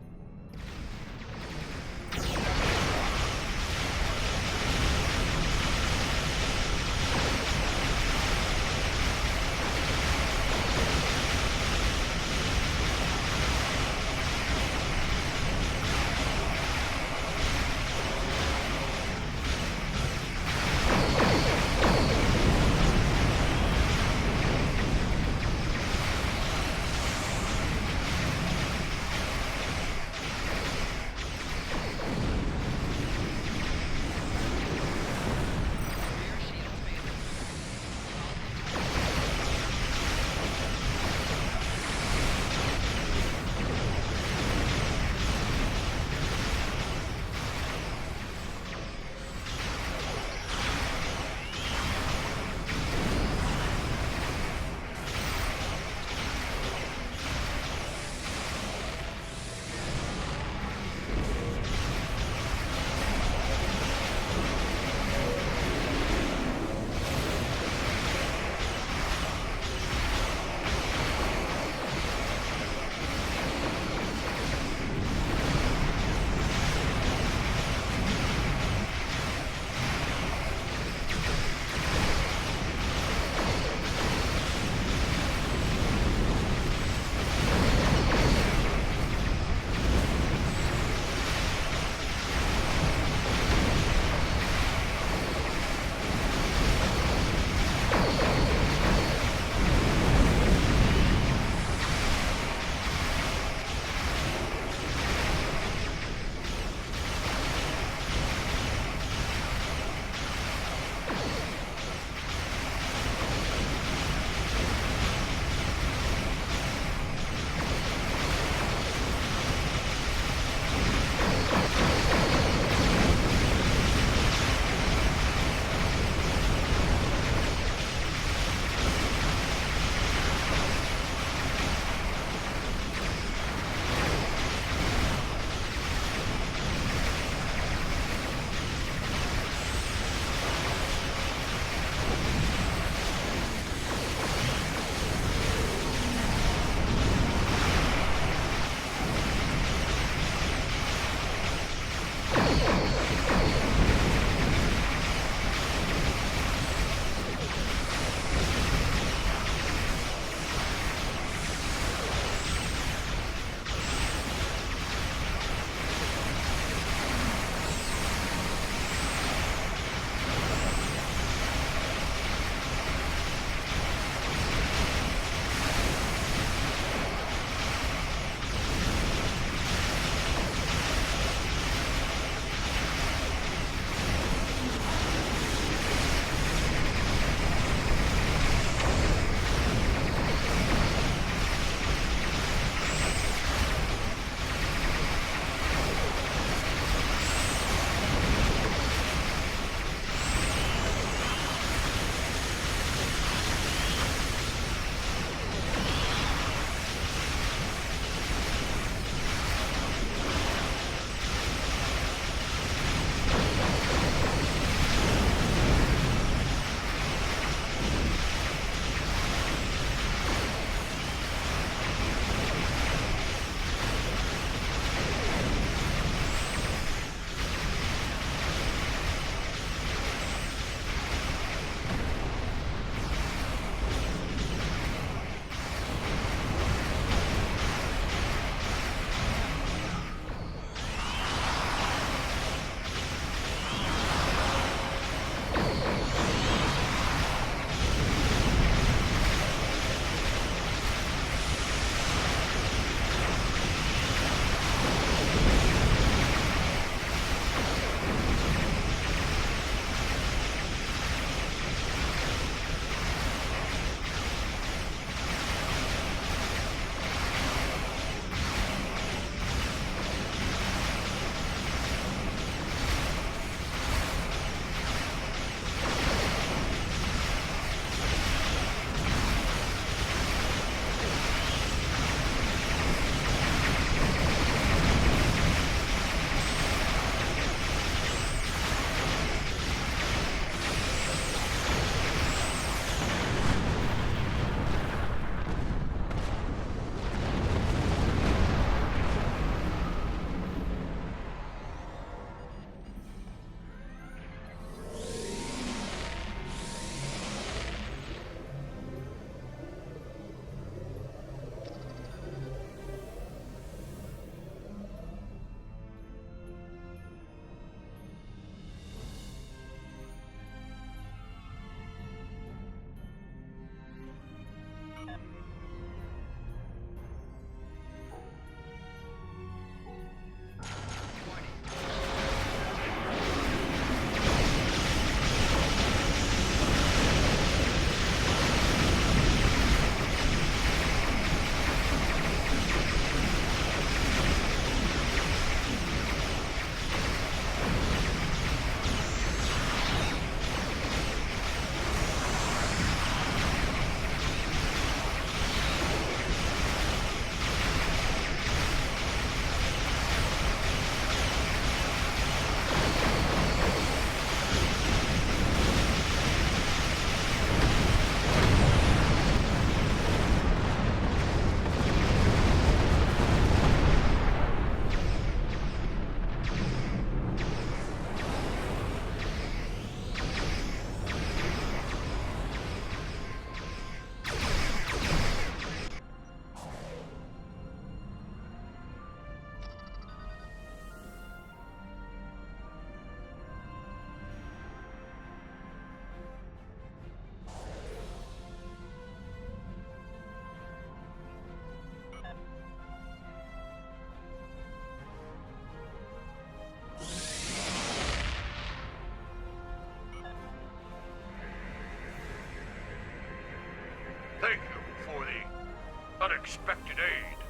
expected aid.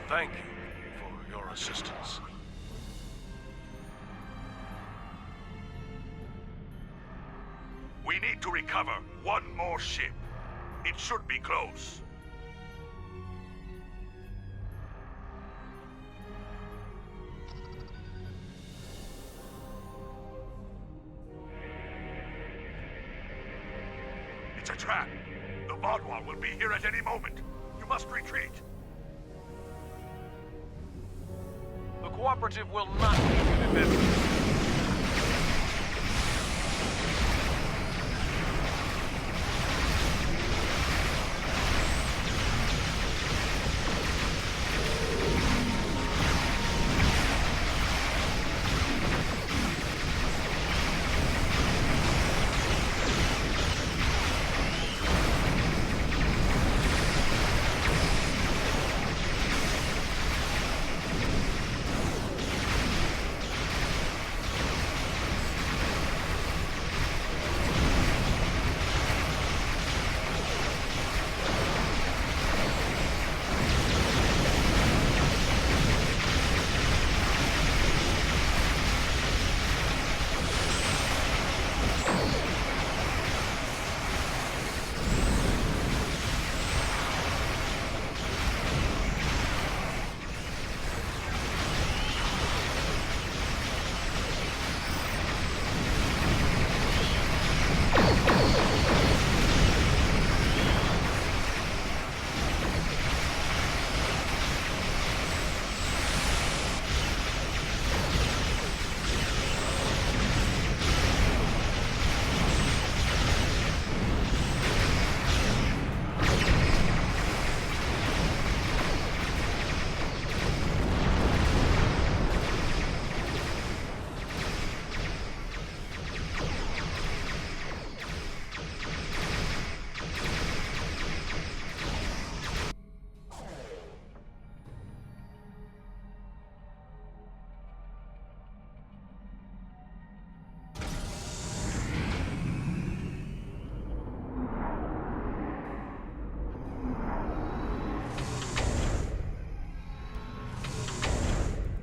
Thank you for your assistance. We need to recover one more ship. It should be close. It's a trap. The Vaadwaur will be here at any moment. You must retreat. The Cooperative will not leave you to business.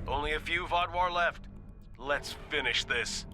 Only a few Vaadwaur left. Let's finish this.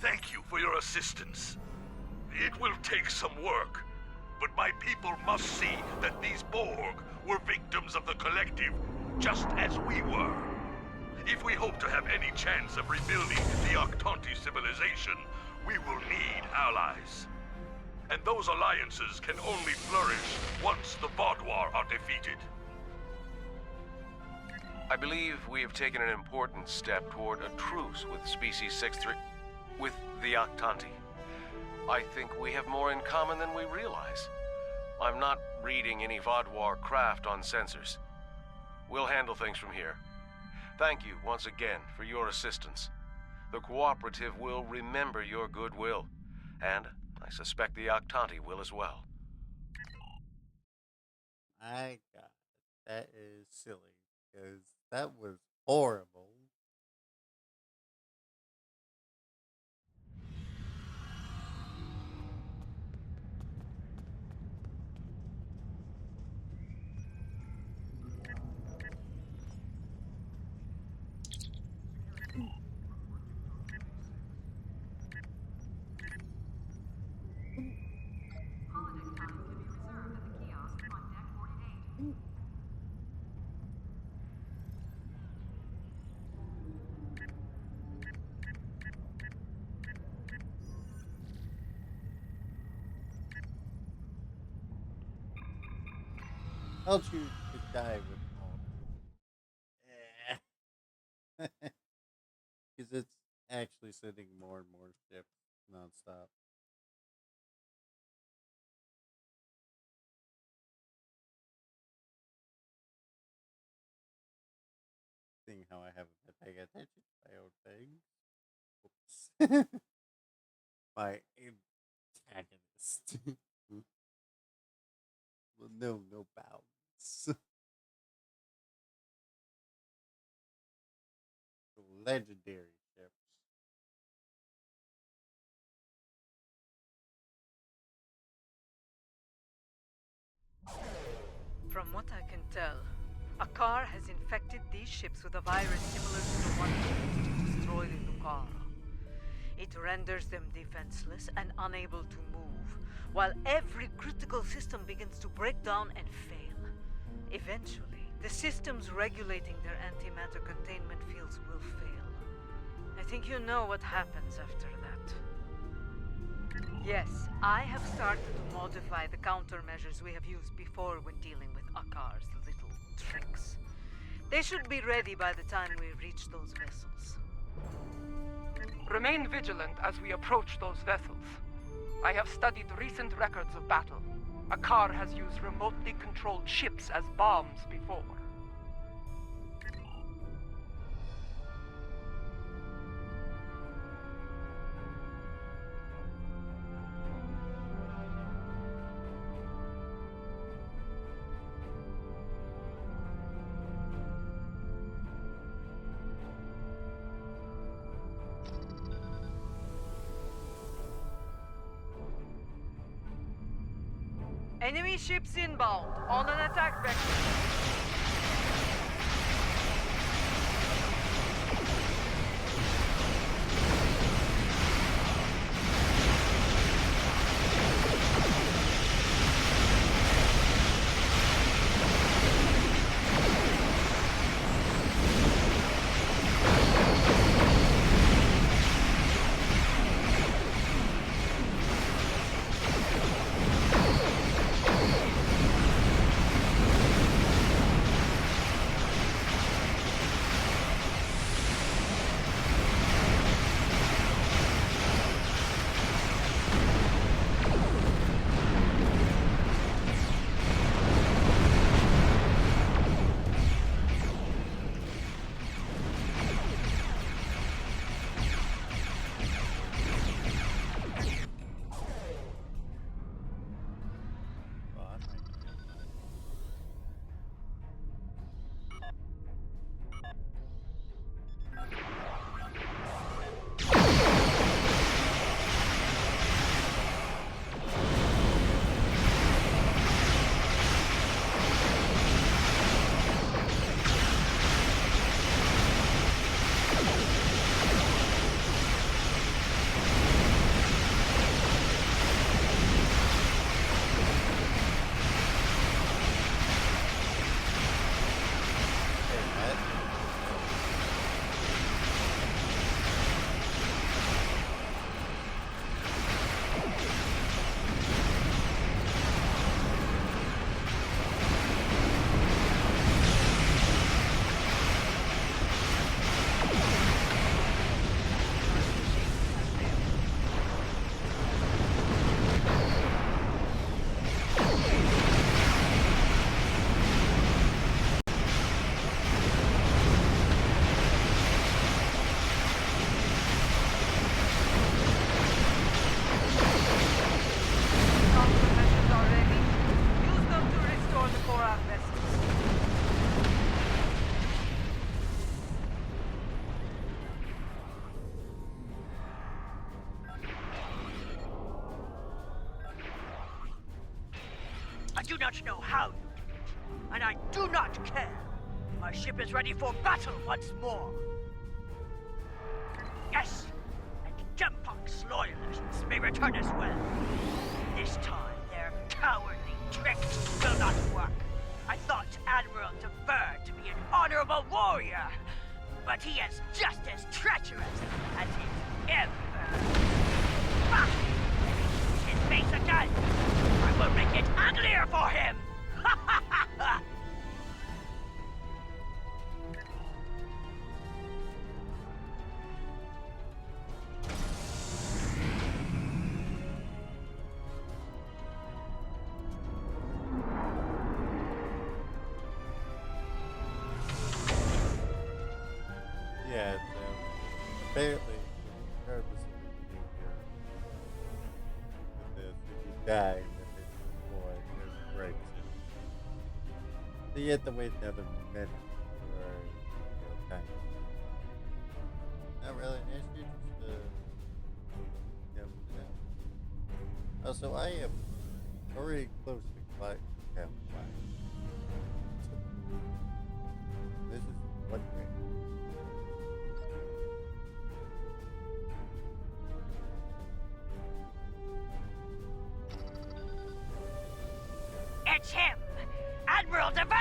Thank you for your assistance. It will take some work, but my people must see that these Borg were victims of the Collective, just as we were. If we hope to have any chance of rebuilding the Octanti civilization, we will need allies. And those alliances can only flourish once the Vaadwaur are defeated. I believe we have taken an important step toward a truce with Species 6-3... with the Octanti. I think we have more in common than we realize. I'm not reading any Vaadwaur craft on sensors. We'll handle things from here. Thank you once again for your assistance. The Cooperative will remember your goodwill, and I suspect the Octanti will as well. My God, that is silly, because that was horrible. I'll choose to die with all. Because it's actually sending more and more ships nonstop. Seeing how I haven't been paying attention to my own things. Oops. My antagonist. Well, no bounds. Legendary ships. From what I can tell, Akar has infected these ships with a virus similar to the one used to destroy the Nukara. It renders them defenseless and unable to move, while every critical system begins to break down and fail. Eventually, the systems regulating their antimatter containment fields will fail. I think you know what happens after that. Yes, I have started to modify the countermeasures we have used before when dealing with Akar's little tricks. They should be ready by the time we reach those vessels. Remain vigilant as we approach those vessels. I have studied recent records of battle. Akar has used remotely controlled ships as bombs before. Enemy ships inbound, on an attack vector. I do not know how you did it, and I do not care. My ship is ready for battle once more. Yes, and Gempox loyalists may return as well. This time, their cowardly tricks will not work. I thought Admiral Defer to be an honorable warrior, but he is just as treacherous as his emperor. Ah! His face again! I will make it uglier for him! Ha ha ha ha! Yeah, apparently, regardless of what you do here, with this, if you die, then it's boy, there's breaks. So you have to wait another minute for time. Not really an issue, just oh, so I am already close to campfire. This is one thing. It's him! Admiral Dever!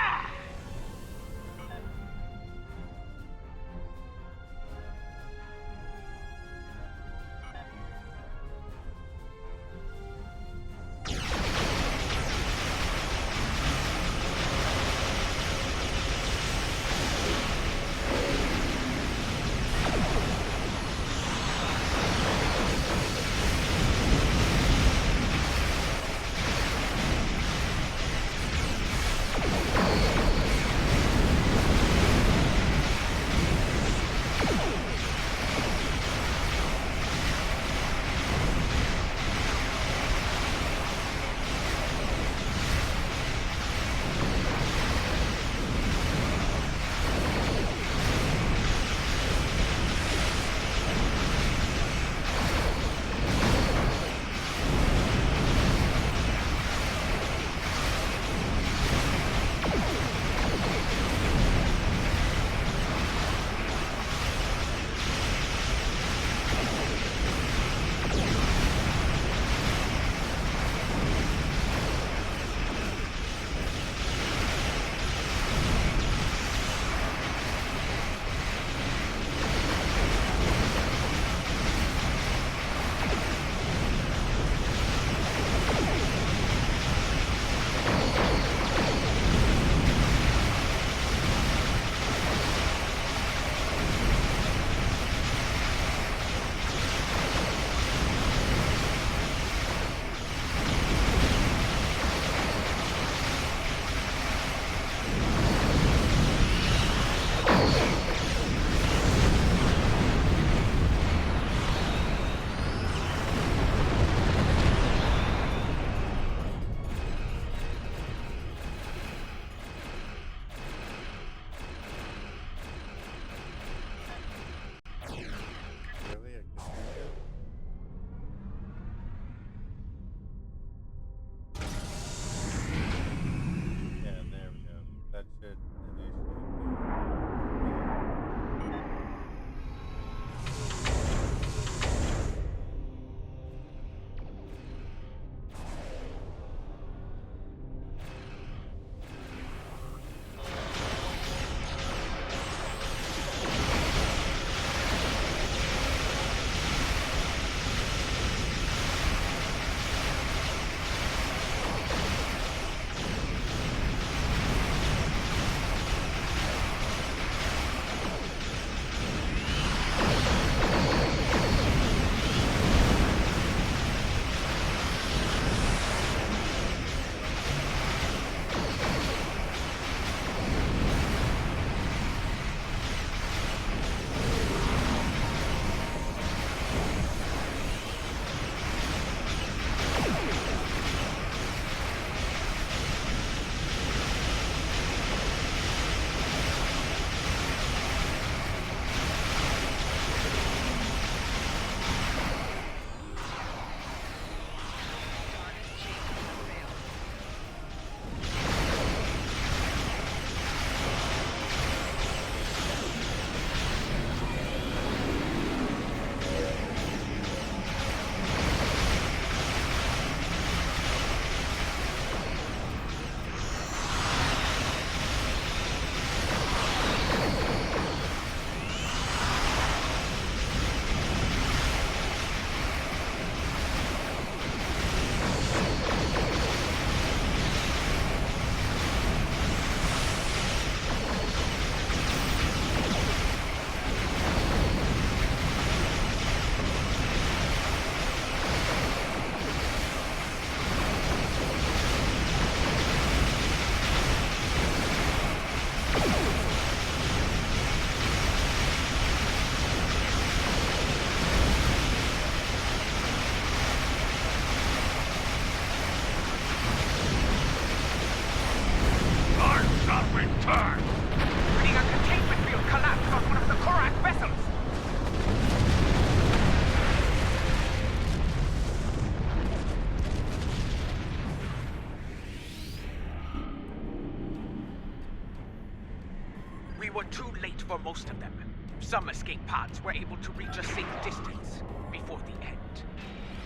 We were too late for most of them. Some escape pods were able to reach a safe distance before the end.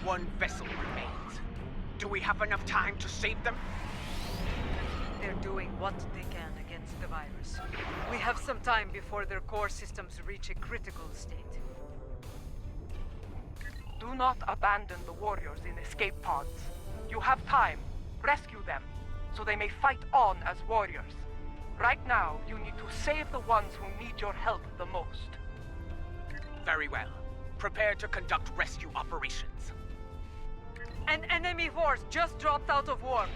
One vessel remains. Do we have enough time to save them? They're doing what they can against the virus. We have some time before their core systems reach a critical state. Do not abandon the warriors in escape pods. You have time. Rescue them, so they may fight on as warriors. Right now, you need to save the ones who need your help the most. Very well. Prepare to conduct rescue operations. An enemy force just dropped out of warp.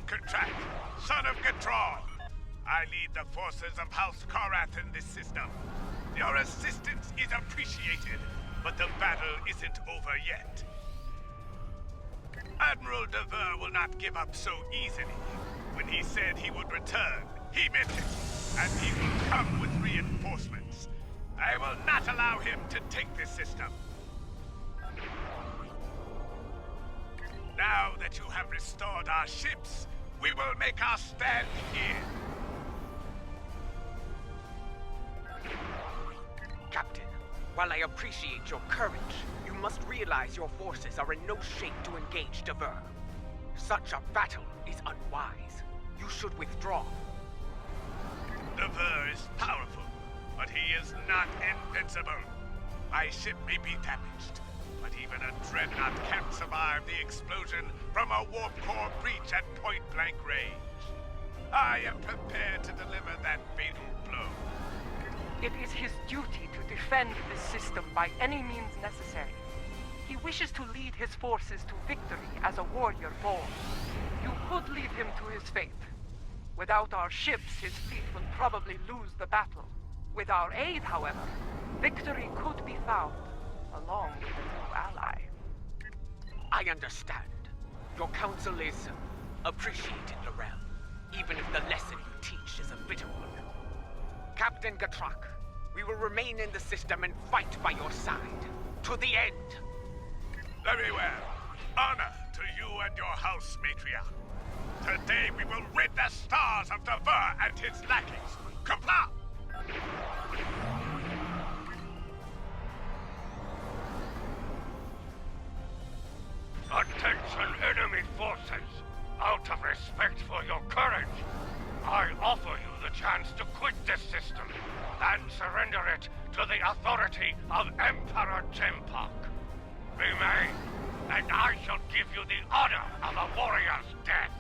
Contract, son of Gatron. I lead the forces of House Korath in this system. Your assistance is appreciated, but the battle isn't over yet. Admiral Dever will not give up so easily. When he said he would return, he meant it. And he will come with reinforcements. I will not allow him to take this system. Now that you have restored our ships, we will make our stand here. Captain, while I appreciate your courage, you must realize your forces are in no shape to engage Dever. Such a battle is unwise. You should withdraw. Dever is powerful, but he is not invincible. My ship may be damaged, but even a dreadnought can't survive the explosion from a warp core breach at point-blank range. I am prepared to deliver that fatal blow. It is his duty to defend this system by any means necessary. He wishes to lead his forces to victory as a warrior born. You could leave him to his fate. Without our ships, his fleet will probably lose the battle. With our aid, however, victory could be found, along with a new ally. I understand. Your counsel is appreciated, L'Rell, even if the lesson you teach is a bitter one. Captain Gatrak, we will remain in the system and fight by your side, to the end. Very well. Honor to you and your house, Matriarch. Today we will rid the stars of Dever and his lackeys. Comply! Attention, enemy forces! Out of respect for your courage, I offer you the chance to quit this system and surrender it to the authority of Emperor Jempok. Remain, and I shall give you the honor of a warrior's death.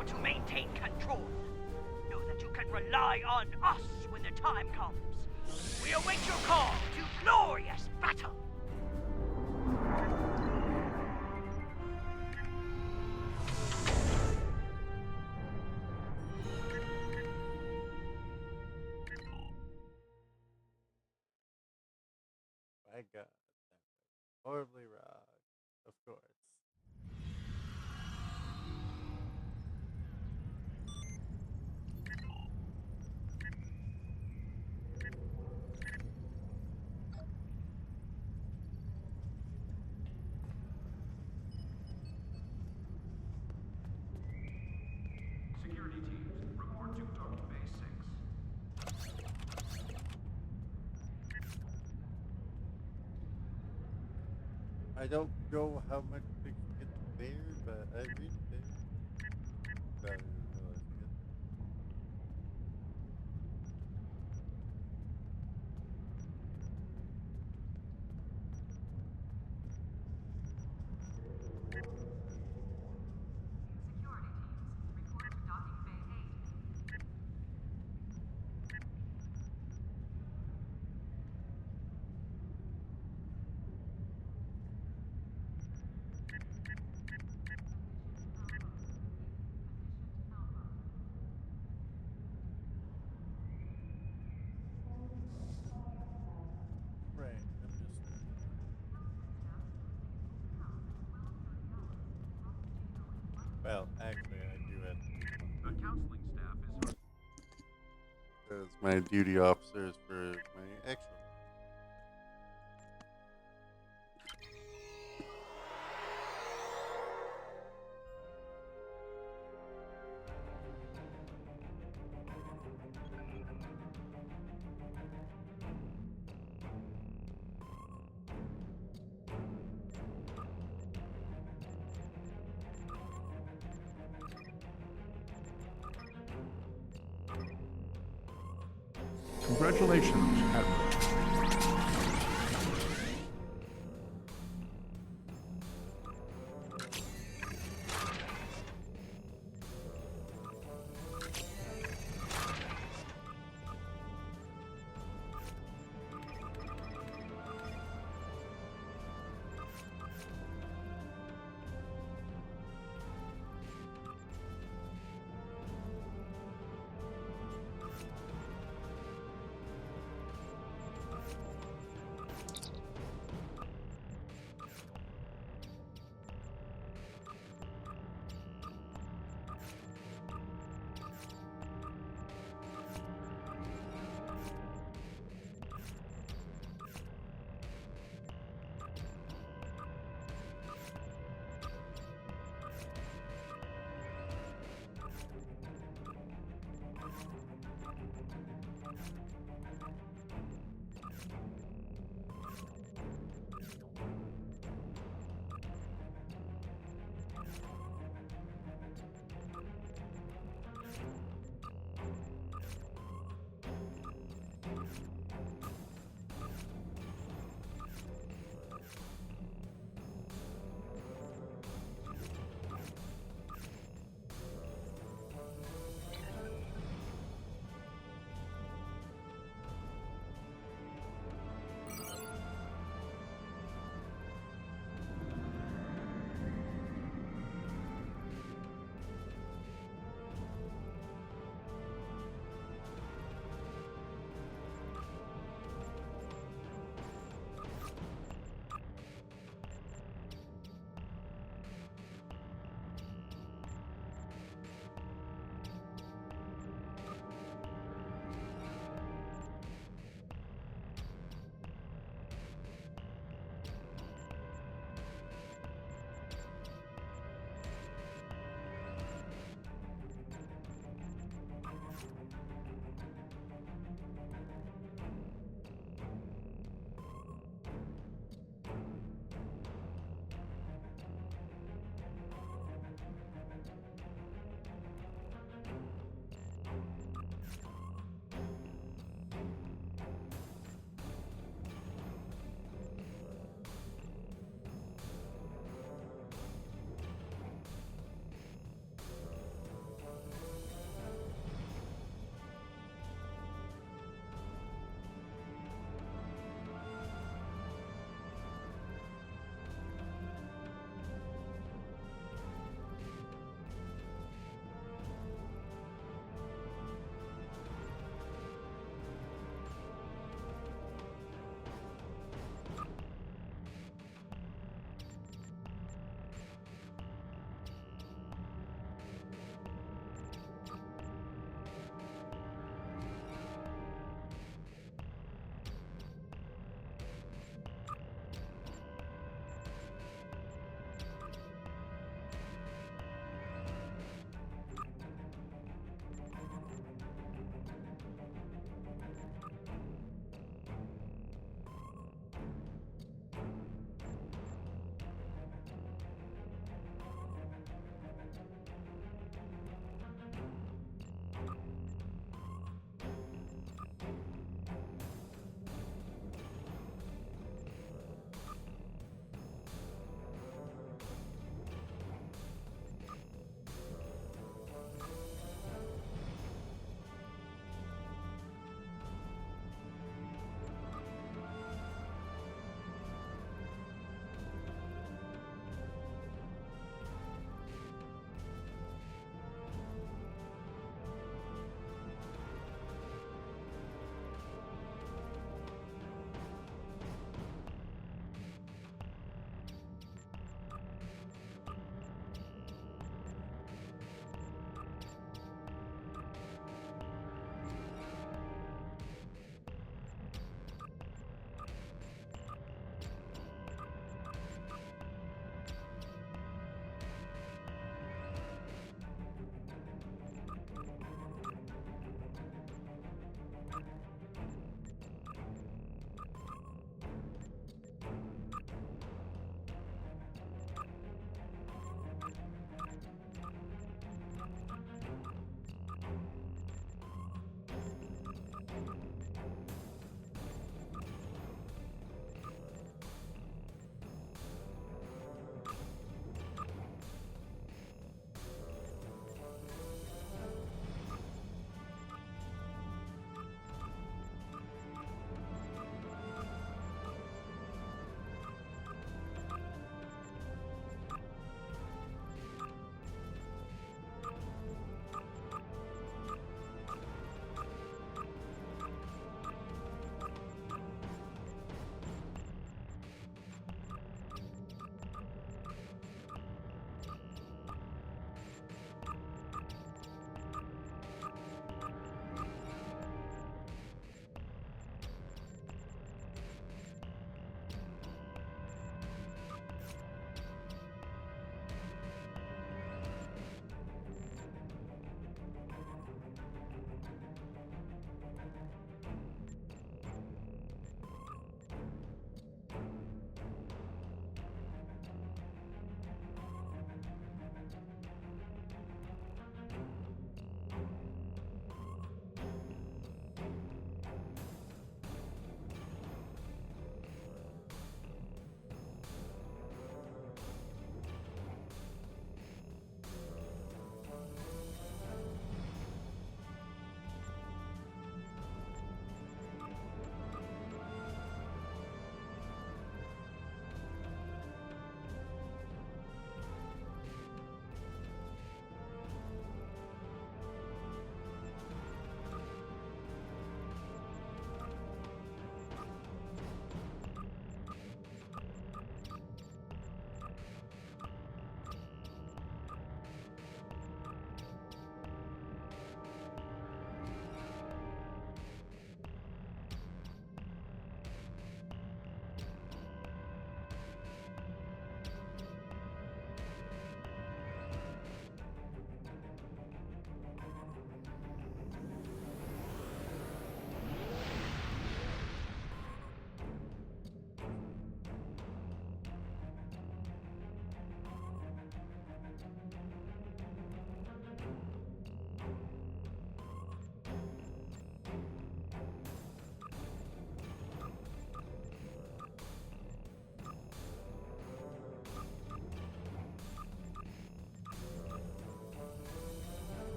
able to maintain control. Know that you can rely on us when the time comes. We await your call to glorious battle. My God, horribly wrong, of course. Security teams, report to Dr. Bay 6. I don't know how much we can get there, but I read there. I didn't realize it. Right, I'm just... Well, actually, I do have to. The counseling staff is... Because my duty officers for my actual. Congratulations, Admiral.